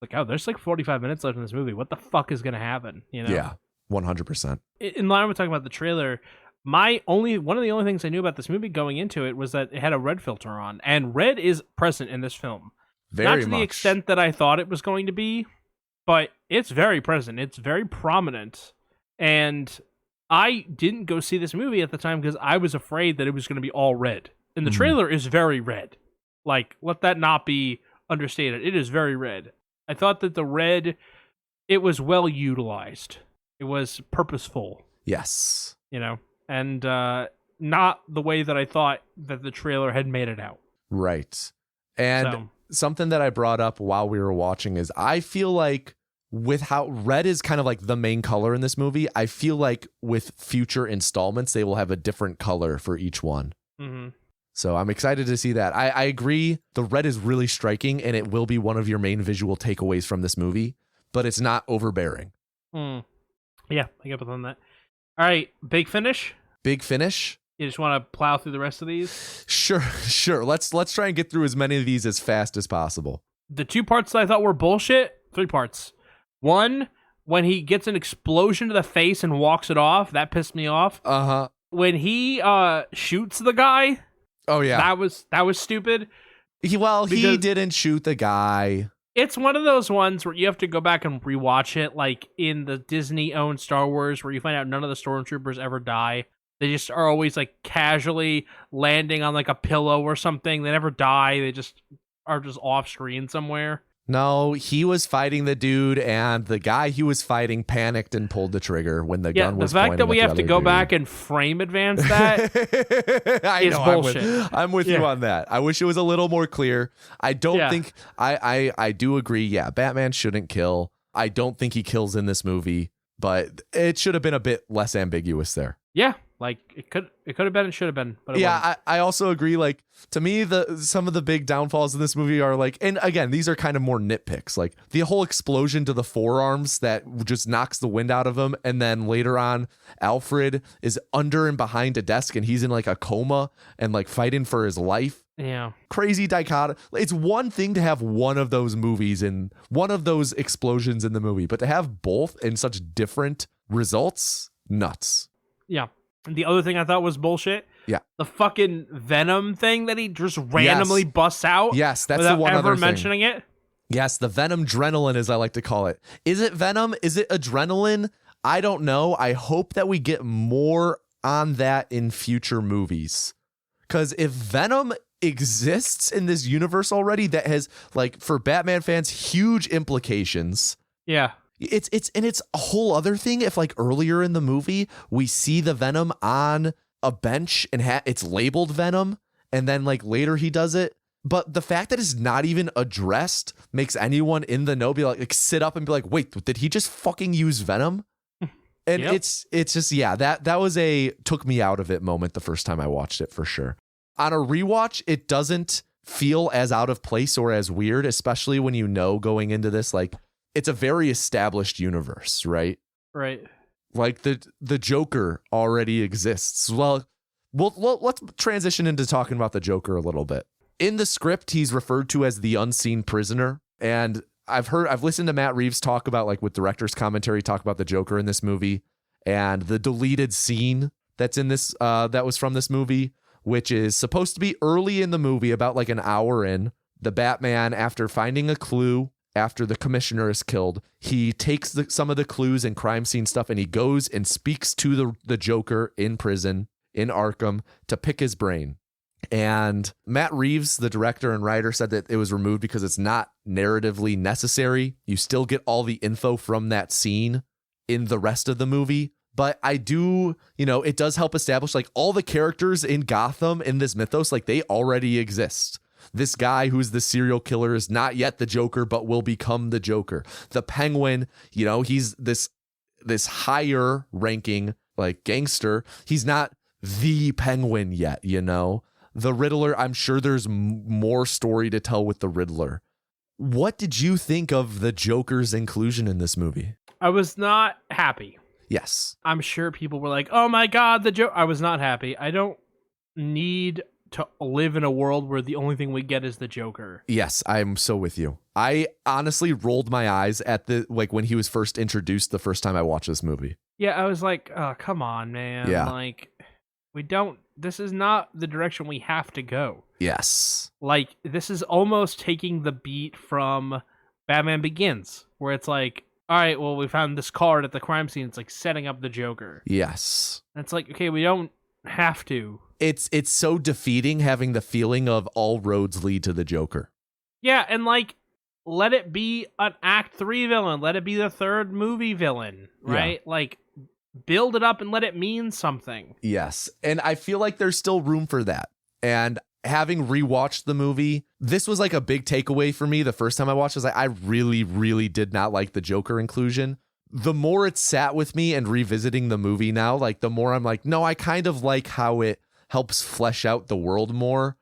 Like, oh, there's like 45 minutes left in this movie. What the fuck is going to happen? Yeah, 100%. In line with talking about the trailer, one of the only things I knew about this movie going into it was that it had a red filter on. And red is present in this film. Not to the extent that I thought it was going to be, but it's very present. It's very prominent. And I didn't go see this movie at the time because I was afraid that it was going to be all red. And the trailer is very red. Like, let that not be understated. It is very red. I thought that the red, it was well utilized. It was purposeful. Yes. And not the way that I thought that the trailer had made it out. Right. And something that I brought up while we were watching is I feel like with how red is kind of like the main color in this movie, I feel like with future installments, they will have a different color for each one. Mm-hmm. So I'm excited to see that. I agree. The red is really striking and it will be one of your main visual takeaways from this movie, but it's not overbearing. Yeah, I get on that. All right, big finish? Big finish? You just want to plow through the rest of these? Sure. Let's try and get through as many of these as fast as possible. The 2 parts that I thought were bullshit, 3 parts. 1, when he gets an explosion to the face and walks it off, that pissed me off. Uh-huh. When he shoots the guy, oh yeah, that was stupid. He didn't shoot the guy. It's one of those ones where you have to go back and rewatch it, like in the Disney-owned Star Wars, where you find out none of the stormtroopers ever die. They just are always like casually landing on like a pillow or something. They never die. They just are just off screen somewhere. No, he was fighting the dude, and the guy he was fighting panicked and pulled the trigger when the gun was pointing. The fact that we have to go back and frame advance that is bullshit. I'm with you on that. I wish it was a little more clear. I don't think I do agree. Yeah, Batman shouldn't kill. I don't think he kills in this movie, but it should have been a bit less ambiguous there. Yeah, Like it could have been, it should have been, but it wasn't. Yeah, I also agree. Like, to me, some of the big downfalls in this movie are like, and again, these are kind of more nitpicks. Like the whole explosion to the forearms that just knocks the wind out of him, and then later on, Alfred is under and behind a desk, and he's in like a coma and like fighting for his life. Yeah. Crazy dichotomy. It's one thing to have one of those movies and one of those explosions in the movie, but to have both in such different results, nuts. Yeah. And the other thing I thought was bullshit. Yeah. The fucking Venom thing that he just randomly busts out. Yes, that's without the one ever other thing. mentioning it. Yes, the Venom adrenaline, as I like to call it. Is it Venom? Is it adrenaline? I don't know. I hope that we get more on that in future movies. Because if Venom exists in this universe already, that has, like, for Batman fans, huge implications. Yeah. It's a whole other thing if, like, earlier in the movie we see the Venom on a bench and it's labeled Venom, and then like later he does it. But the fact that it's not even addressed makes anyone in the know be like sit up and be like, wait, did he just fucking use Venom? And Yep. it's just, yeah, that was a took me out of it moment the first time I watched it, for sure. On a rewatch, it doesn't feel as out of place or as weird, especially when you know going into this, like, it's a very established universe, right? Right. Like the Joker already exists. Well, let's transition into talking about the Joker a little bit. In the script, he's referred to as the unseen prisoner. And I've listened to Matt Reeves talk about, like, with director's commentary, talk about the Joker in this movie and the deleted scene that's in this, that was from this movie, which is supposed to be early in the movie, about like an hour in. The Batman, after finding a clue, after the commissioner is killed, he takes some of the clues and crime scene stuff, and he goes and speaks to the Joker in prison in Arkham to pick his brain. And Matt Reeves, the director and writer, said that it was removed because it's not narratively necessary. You still get all the info from that scene in the rest of the movie. But I do, it does help establish, like, all the characters in Gotham in this mythos, like, they already exist. This guy who's the serial killer is not yet the Joker, but will become the Joker. The Penguin, he's this higher ranking, like, gangster. He's not the Penguin yet, The Riddler, I'm sure there's more story to tell with the Riddler. What did you think of the Joker's inclusion in this movie? I was not happy. Yes. I'm sure people were like, oh my God, the Joker. I was not happy. I don't need to live in a world where the only thing we get is the Joker. Yes, I'm so with you. I honestly rolled my eyes at when he was first introduced the first time I watched this movie. Yeah, I was like, oh, come on, man. Yeah. Like, this is not the direction we have to go. Yes. Like, this is almost taking the beat from Batman Begins, where it's like, all right, well, we found this card at the crime scene. It's like setting up the Joker. Yes. And it's like, okay, we don't have to. It's so defeating having the feeling of all roads lead to the Joker. Yeah, and like, let it be an Act 3 villain. Let it be the third movie villain, right? Yeah. Like, build it up and let it mean something. Yes, and I feel like there's still room for that. And having rewatched the movie, this was like a big takeaway for me the first time I watched it. Was like, I really, really did not like the Joker inclusion. The more it sat with me and revisiting the movie now, like, the more I'm like, no, I kind of like how it helps flesh out the world more.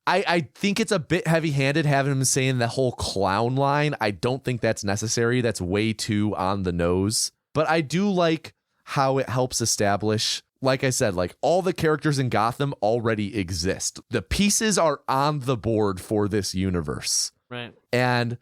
I think it's a bit heavy-handed having him saying the whole clown line. I don't think that's necessary. That's way too on the nose. But I do like how it helps establish, like I said, like, all the characters in Gotham already exist. The pieces are on the board for this universe. Right. And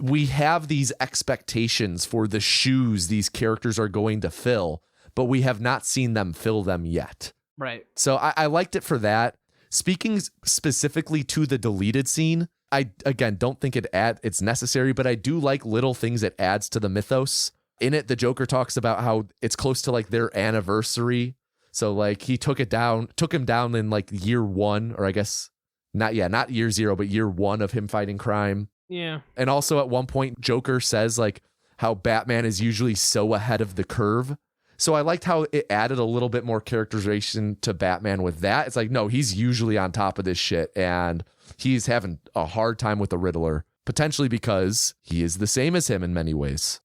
we have these expectations for the shoes these characters are going to fill, but we have not seen them fill them yet. Right. So I liked it for that. Speaking specifically to the deleted scene, I, again, don't think it's necessary, but I do like little things it adds to the mythos. In it, the Joker talks about how it's close to, like, their anniversary. So, like, he took him down in, like, year one, or I guess not year zero, but year one of him fighting crime. Yeah. And also at one point, Joker says, like, how Batman is usually so ahead of the curve. So I liked how it added a little bit more characterization to Batman with that. It's like, no, he's usually on top of this shit, and he's having a hard time with the Riddler, potentially because he is the same as him in many ways.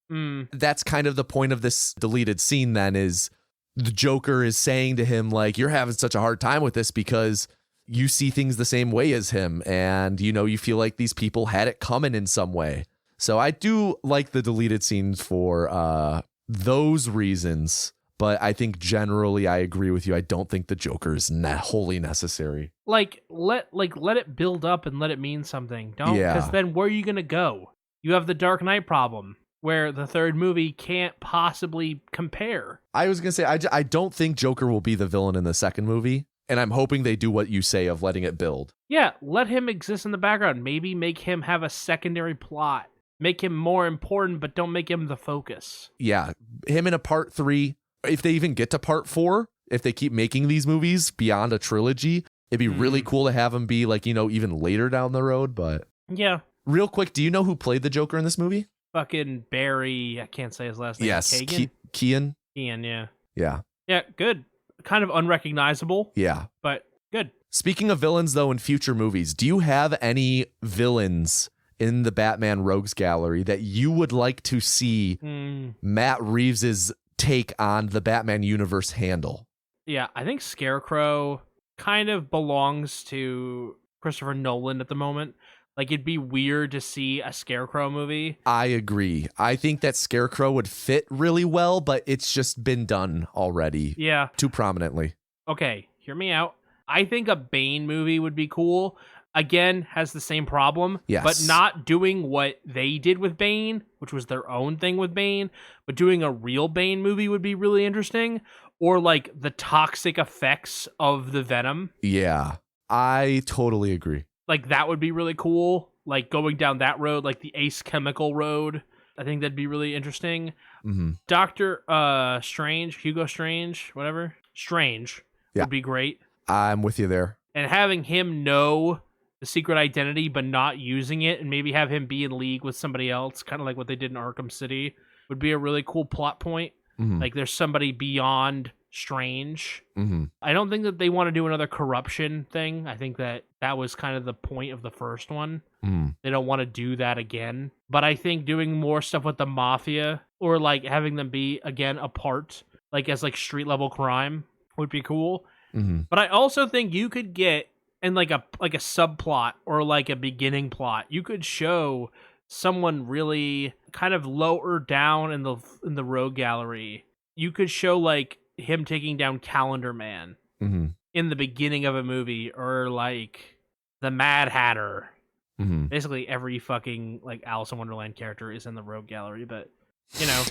That's kind of the point of this deleted scene then, is the Joker is saying to him, like, you're having such a hard time with this because you see things the same way as him. And, you know, you feel like these people had it coming in some way. So I do like the deleted scenes for those reasons. But I think generally I agree with you. I don't think the Joker is wholly necessary. Let it build up and let it mean something. Don't, because then where are you gonna go? You have the Dark Knight problem, where the third movie can't possibly compare. I was gonna say I don't think Joker will be the villain in the second movie, and I'm hoping they do what you say of letting it build. Yeah, let him exist in the background. Maybe make him have a secondary plot. Make him more important, but don't make him the focus. Yeah, him in a part 3. If they even get to part 4, if they keep making these movies beyond a trilogy, it'd be really cool to have him be like, you know, even later down the road. But yeah. Real quick, do you know who played the Joker in this movie? Fucking Barry. I can't say his last name. Yes, Keegan? Kean. Kean, yeah. Yeah. Yeah, good. Kind of unrecognizable. Yeah. But good. Speaking of villains, though, in future movies, do you have any villains in the Batman Rogues Gallery that you would like to see Matt Reeves's take on the Batman universe handle? Yeah, I think Scarecrow kind of belongs to Christopher Nolan at the moment. Like, it'd be weird to see a Scarecrow movie. I agree. I think that Scarecrow would fit really well, but it's just been done already. Yeah. Too prominently. Okay, hear me out. I think a Bane movie would be cool. Again, has the same problem, yes, but not doing what they did with Bane, which was their own thing with Bane, but doing a real Bane movie would be really interesting, or like the toxic effects of the Venom. Yeah, I totally agree. Like, that would be really cool, like going down that road, like the Ace Chemical road. I think that'd be really interesting. Mm-hmm. Doctor Strange, Hugo Strange, whatever, Strange would be great. I'm with you there. And having him know the secret identity, but not using it, and maybe have him be in league with somebody else, kind of like what they did in Arkham City, would be a really cool plot point. Mm-hmm. Like, there's somebody beyond Strange. Mm-hmm. I don't think that they want to do another corruption thing. I think that was kind of the point of the first one. Mm. They don't want to do that again. But I think doing more stuff with the Mafia, or like having them be, again, apart, like as like street level crime, would be cool. Mm-hmm. But I also think you could get, and like a subplot or like a beginning plot, you could show someone really kind of lower down in the Rogue Gallery. You could show like him taking down Calendar Man in the beginning of a movie, or like the Mad Hatter. Mm-hmm. Basically every fucking like Alice in Wonderland character is in the Rogue Gallery, but you know,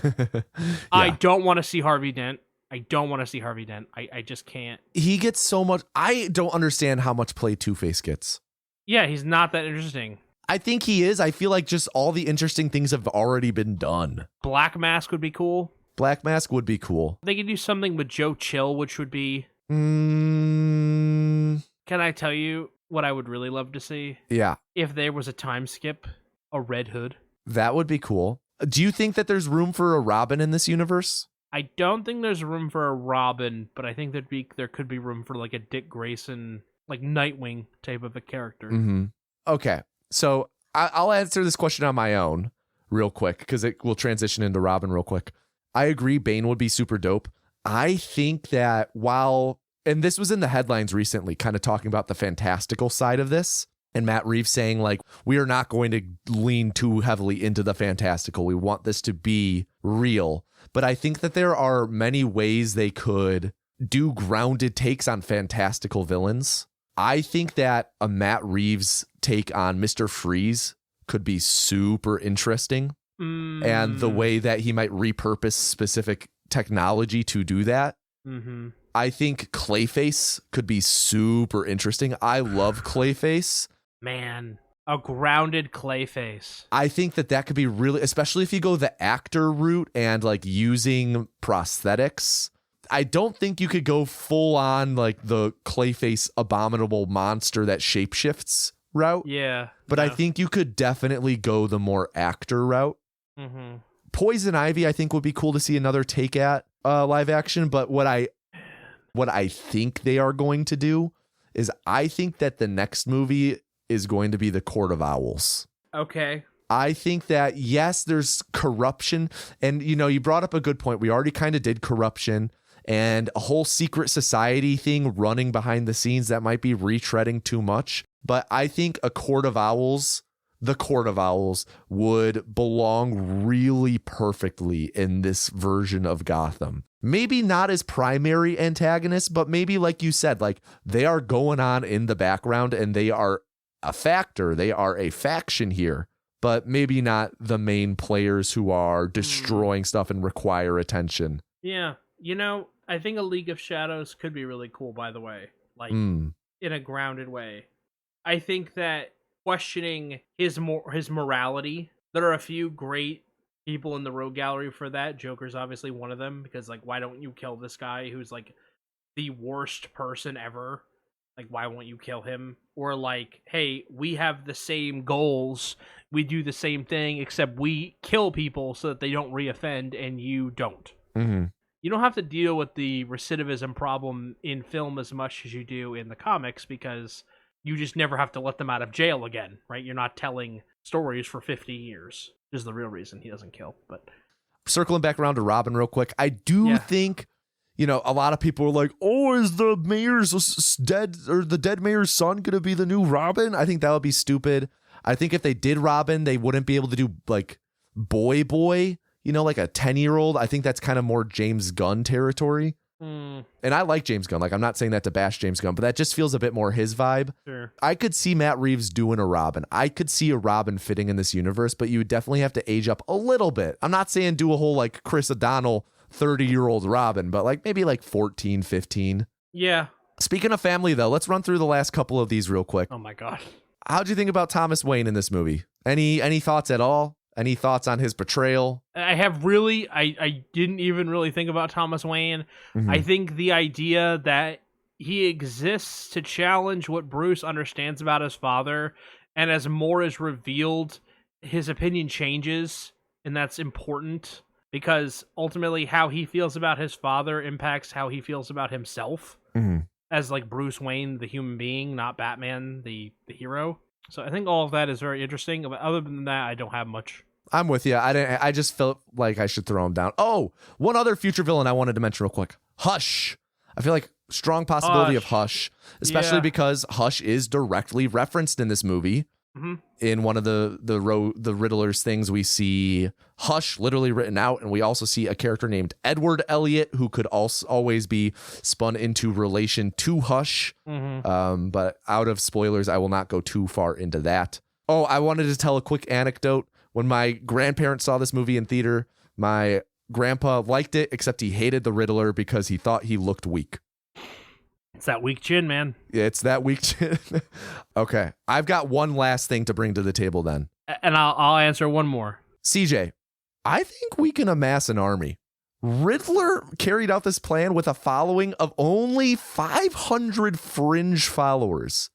I don't want to see Harvey Dent. I just can't. He gets so much. I don't understand how much play Two-Face gets. Yeah, he's not that interesting. I think he is. I feel like just all the interesting things have already been done. Black Mask would be cool. Black Mask would be cool. They could do something with Joe Chill, which would be... Can I tell you what I would really love to see? Yeah. If there was a time skip, a Red Hood. That would be cool. Do you think that there's room for a Robin in this universe? I don't think there's room for a Robin, but I think there could be room for like a Dick Grayson, like Nightwing type of a character. Mm-hmm. Okay, so I'll answer this question on my own real quick, because it will transition into Robin real quick. I agree, Bane would be super dope. I think that and this was in the headlines recently, kind of talking about the fantastical side of this, and Matt Reeves saying, like, we are not going to lean too heavily into the fantastical. We want this to be real. But I think that there are many ways they could do grounded takes on fantastical villains. I think that a Matt Reeves take on Mr. Freeze could be super interesting. And the way that he might repurpose specific technology to do that. Mm-hmm. I think Clayface could be super interesting. I love Clayface. Man, a grounded Clayface. I think that could be really, especially if you go the actor route and like using prosthetics. I don't think you could go full on like the Clayface abominable monster that shapeshifts route. Yeah. But I think you could definitely go the more actor route. Mm-hmm. Poison Ivy, I think, would be cool to see another take at live action. But what I think they are going to do is I think that the next movie is going to be The Court of Owls. Okay. I think that, yes, there's corruption. And, you know, you brought up a good point. We already kind of did corruption. and a whole secret society thing running behind the scenes that might be retreading too much. But I think the Court of Owls would belong really perfectly in this version of Gotham. Maybe not as primary antagonists, but maybe like you said, like they are going on in the background and they are a factor. They are a faction here, but maybe not the main players who are destroying stuff and require attention. Yeah. I think a League of Shadows could be really cool, by the way, like in a grounded way. I think that questioning his morality, there are a few great people in the rogue gallery for that. Joker's obviously one of them, because like, why don't you kill this guy who's like the worst person ever? Like, why won't you kill him? Or like, hey, we have the same goals, we do the same thing, except we kill people so that they don't reoffend and you don't. You don't have to deal with the recidivism problem in film as much as you do in the comics, because you just never have to let them out of jail again, right? You're not telling stories for 50 years. Is the real reason he doesn't kill. But circling back around to Robin real quick, I do think, a lot of people are like, oh, is the mayor's dead or the dead mayor's son going to be the new Robin? I think that would be stupid. I think if they did Robin, they wouldn't be able to do like boy, like a 10-year-old. I think that's kind of more James Gunn territory. And I like James Gunn. Like, I'm not saying that to bash James Gunn, but that just feels a bit more his vibe. Sure. I could see Matt Reeves doing a Robin. I could see a Robin fitting in this universe, but you would definitely have to age up a little bit. I'm not saying do a whole like Chris O'Donnell 30-year-old Robin, but like maybe like 14, 15. Yeah. Speaking of family, though, let's run through the last couple of these real quick. Oh my God. How'd you think about Thomas Wayne in this movie? Any thoughts at all? Any thoughts on his portrayal? I didn't even really think about Thomas Wayne. I think the idea that he exists to challenge what Bruce understands about his father, and as more is revealed, his opinion changes, and that's important, because ultimately how he feels about his father impacts how he feels about himself as like Bruce Wayne, the human being, not Batman, the hero. So I think all of that is very interesting. But other than that, I don't have much. I'm with you. I just felt like I should throw him down. Oh, one other future villain I wanted to mention real quick. Hush. I feel like strong possibility of Hush, especially because Hush is directly referenced in this movie. In one of the Riddler's things, we see Hush literally written out, and we also see a character named Edward Elliot, who could also always be spun into relation to Hush. But out of spoilers, I will not go too far into that. Oh, I wanted to tell a quick anecdote. When my grandparents saw this movie in theater, my grandpa liked it, except he hated the Riddler because he thought he looked weak. It's that weak chin, man. Yeah, it's that weak chin. Okay. I've got one last thing to bring to the table then. And I'll answer one more. CJ, I think we can amass an army. Riddler carried out this plan with a following of only 500 fringe followers.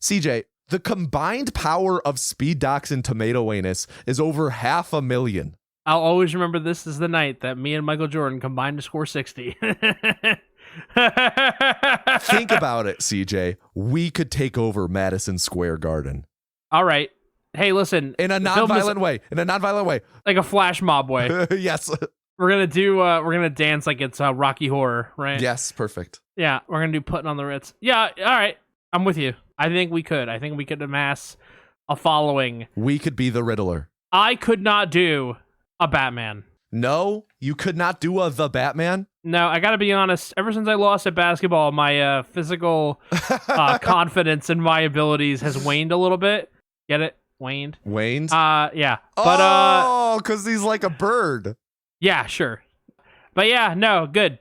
CJ, the combined power of Speed Docs and Tomato Anus is over 500,000. I'll always remember this is the night that me and Michael Jordan combined to score 60. Think about it, CJ. We could take over Madison Square Garden. All right. Hey, listen. In a non-violent way. In a non-violent way. Like a flash mob way. Yes. We're gonna dance like it's Rocky Horror, right? Yes, perfect. Yeah, we're gonna do Putting on the Ritz. Yeah, all right. I'm with you. I think we could amass a following. We could be the Riddler. I could not do a Batman. No, you could not do the Batman? No, I gotta be honest. Ever since I lost at basketball, my physical confidence in my abilities has waned a little bit. Get it? Waned? Yeah. But because he's like a bird. Yeah, sure. But yeah, no, good.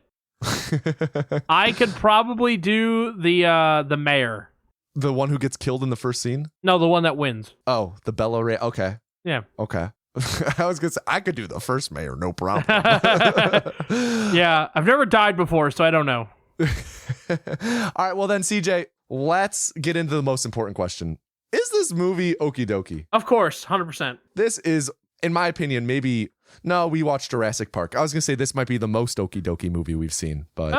I could probably do the mayor. The one who gets killed in the first scene? No, the one that wins. Oh, the Bella Ray. Okay. Yeah. Okay. I was gonna say I could do the first mayor, no problem. Yeah, I've never died before, so I don't know. All right, well then, CJ, let's get into the most important question. Is this movie okie dokie? Of course, 100%. This is, in my opinion, maybe. No, we watched Jurassic Park. I was gonna say this might be the most okie dokie movie we've seen, but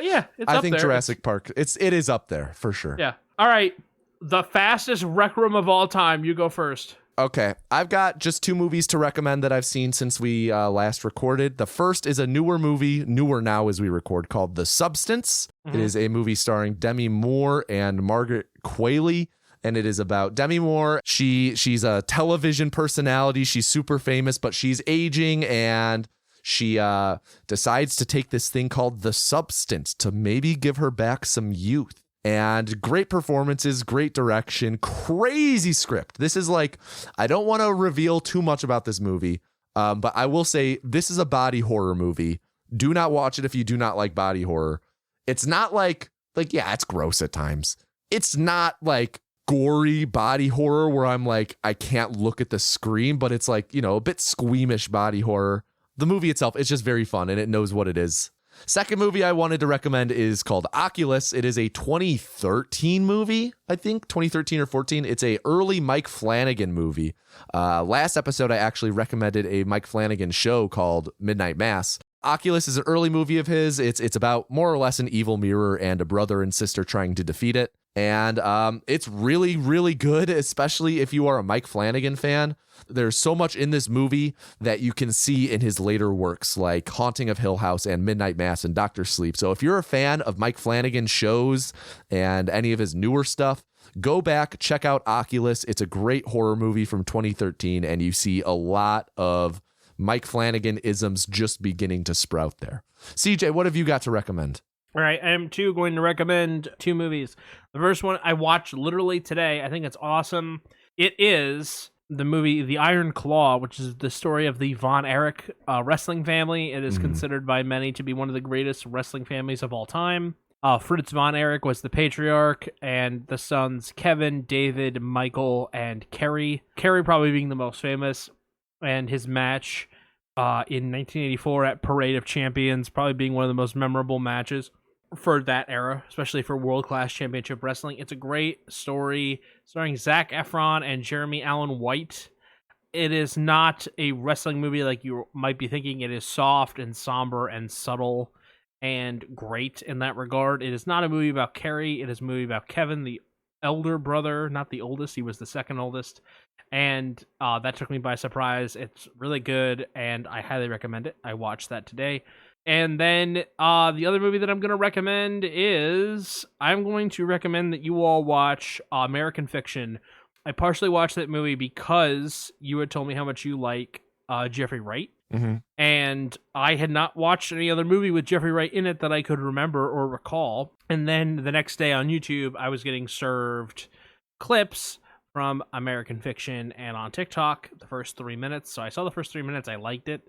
yeah, it's I up think there. Jurassic Park. It is up there for sure. Yeah. All right, the fastest rec room of all time. You go first. Okay, I've got just 2 movies to recommend that I've seen since we last recorded. The first is a newer movie, newer now as we record, called The Substance. It is a movie starring Demi Moore and Margaret Qualley, and it is about Demi Moore. She's a television personality. She's super famous, but she's aging, and she decides to take this thing called The Substance to maybe give her back some youth. And great performances, great direction, crazy script. This is like, I don't want to reveal too much about this movie, but I will say this is a body horror movie. Do not watch it if you do not like body horror. It's not like yeah, it's gross at times. It's not like gory body horror where I'm like, I can't look at the screen, but it's like, a bit squeamish body horror. The movie itself is just very fun, and it knows what it is. Second movie I wanted to recommend is called Oculus. It is a 2013 movie, I think, 2013 or 14. It's a early Mike Flanagan movie. Last episode, I actually recommended a Mike Flanagan show called Midnight Mass. Oculus is an early movie of his. It's about more or less an evil mirror and a brother and sister trying to defeat it. And it's really, really good, especially if you are a Mike Flanagan fan. There's so much in this movie that you can see in his later works like Haunting of Hill House and Midnight Mass and Dr. Sleep. So if you're a fan of Mike Flanagan shows and any of his newer stuff, go back, check out Oculus. It's a great horror movie from 2013, and you see a lot of Mike Flanagan isms just beginning to sprout there. CJ, what have you got to recommend? All right, I am too going to recommend 2 movies. The first one I watched literally today. I think it's awesome. It is the movie The Iron Claw, which is the story of the Von Erich wrestling family. It is considered by many to be one of the greatest wrestling families of all time. Fritz Von Erich was the patriarch, and the sons Kevin, David, Michael, and Kerry. Kerry probably being the most famous, and his match in 1984 at Parade of Champions probably being one of the most memorable matches for that era, especially for world-class championship wrestling. It's a great story starring Zac Efron and Jeremy Allen White. It is not a wrestling movie like you might be thinking. It is soft and somber and subtle and great in that regard. It is not a movie about Kerry. It is a movie about Kevin, the elder brother, not the oldest. He was the second oldest. And that took me by surprise. It's really good, and I highly recommend it. I watched that today. And then the other movie that I'm going to recommend is I'm going to recommend that you all watch American Fiction. I partially watched that movie because you had told me how much you like Jeffrey Wright. Mm-hmm. And I had not watched any other movie with Jeffrey Wright in it that I could remember or recall. And then the next day on YouTube, I was getting served clips from American Fiction and on TikTok, the first 3 minutes. So I saw the first 3 minutes. I liked it.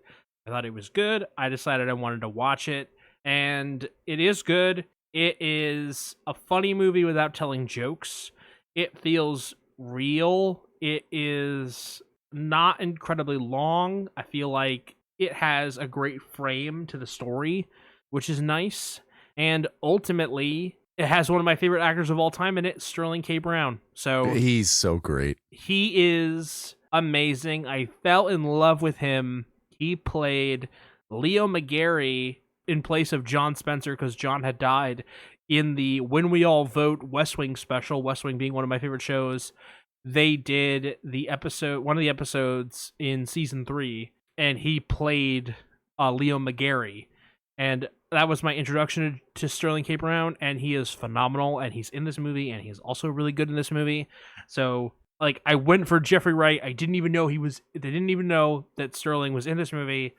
I thought it was good. I decided I wanted to watch it, and it is good. It is a funny movie without telling jokes. It feels real. It is not incredibly long. I feel like it has a great frame to the story, which is nice. And ultimately, it has one of my favorite actors of all time in it, Sterling K. Brown. So he's so great. He is amazing. I fell in love with him. He played Leo McGarry in place of John Spencer because John had died in the When We All Vote West Wing special, West Wing being one of my favorite shows. They did one of the episodes in season 3, and he played Leo McGarry. And that was my introduction to Sterling K. Brown, and he is phenomenal, and he's in this movie, and he's also really good in this movie. So I went for Jeffrey Wright. They didn't even know that Sterling was in this movie.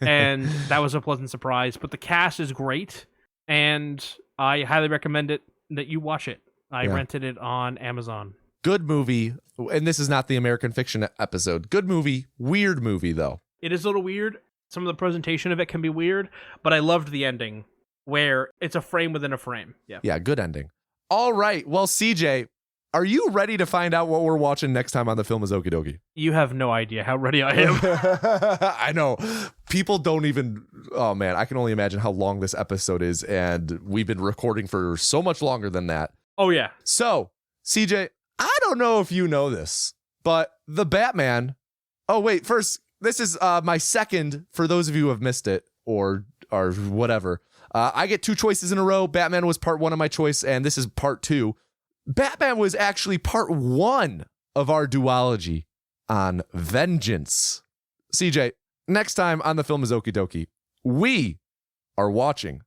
And that was a pleasant surprise. But the cast is great. And I highly recommend it that you watch it. I rented it on Amazon. Good movie. And this is not the American Fiction episode. Good movie. Weird movie, though. It is a little weird. Some of the presentation of it can be weird. But I loved the ending where it's a frame within a frame. Yeah, good ending. All right. Well, CJ, are you ready to find out what we're watching next time on The Film is Okie Dokie? You have no idea how ready I am. I know. People don't even... Oh, man. I can only imagine how long this episode is, and we've been recording for so much longer than that. Oh, yeah. So, CJ, I don't know if you know this, but the Batman... Oh, wait. First, this is my second, for those of you who have missed it, or whatever. I get 2 choices in a row. Batman was part 1 of my choice, and this is part 2. Batman was actually part 1 of our duology. on vengeance. CJ, next time on The Film is Okie Dokie, we are watching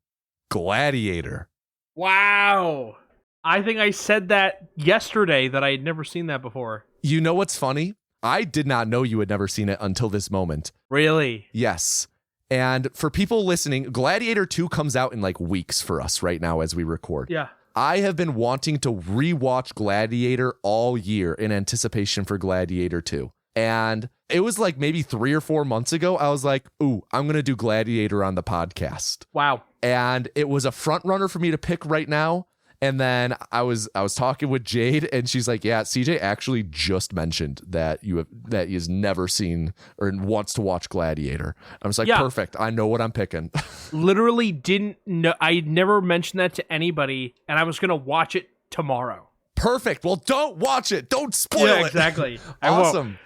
Gladiator. Wow. I think I said that yesterday that I had never seen that before. You know what's funny? I did not know you had never seen it until this moment. Really? Yes. And for people listening, Gladiator 2 comes out in like weeks for us right now as we record. Yeah. I have been wanting to rewatch Gladiator all year in anticipation for Gladiator 2. And it was like maybe 3 or 4 months ago. I was like, ooh, I'm going to do Gladiator on the podcast. Wow. And it was a front runner for me to pick right now. And then I was talking with Jade, and she's like, "Yeah, CJ actually just mentioned that that he has never seen or wants to watch Gladiator." I was like, yeah. "Perfect, I know what I'm picking." Literally didn't know. I never mentioned that to anybody, and I was gonna watch it tomorrow. Perfect. Well, don't watch it. Don't spoil it. Exactly. Awesome.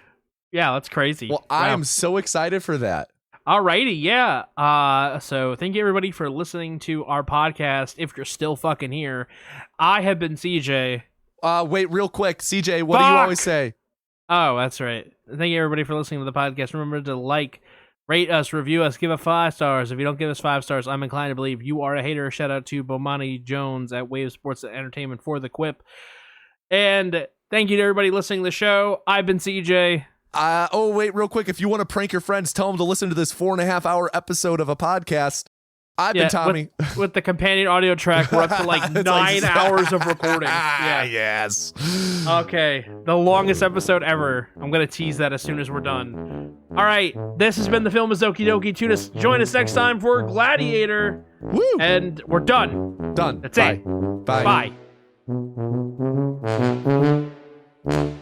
Yeah, that's crazy. Well, I am so excited for that. Alrighty, yeah. So thank you everybody for listening to our podcast. If you're still fucking here, I have been CJ. Wait, real quick, CJ, what do you always say? Oh, that's right. Thank you everybody for listening to the podcast. Remember to like, rate us, review us, give us 5 stars. If you don't give us 5 stars, I'm inclined to believe you are a hater. Shout out to Bomani Jones at Wave Sports Entertainment for the quip. And thank you to everybody listening to the show. I've been CJ. Wait, real quick. If you want to prank your friends, tell them to listen to this 4.5-hour episode of a podcast. I've been Tommy. With the companion audio track, we're up to like 9 hours of recording. Yeah. Yes. Okay. The longest episode ever. I'm going to tease that as soon as we're done. All right. This has been The Film is Okie Dokie. Join us next time for Gladiator. Woo. And we're done. Done. That's Bye. it. Bye. Bye.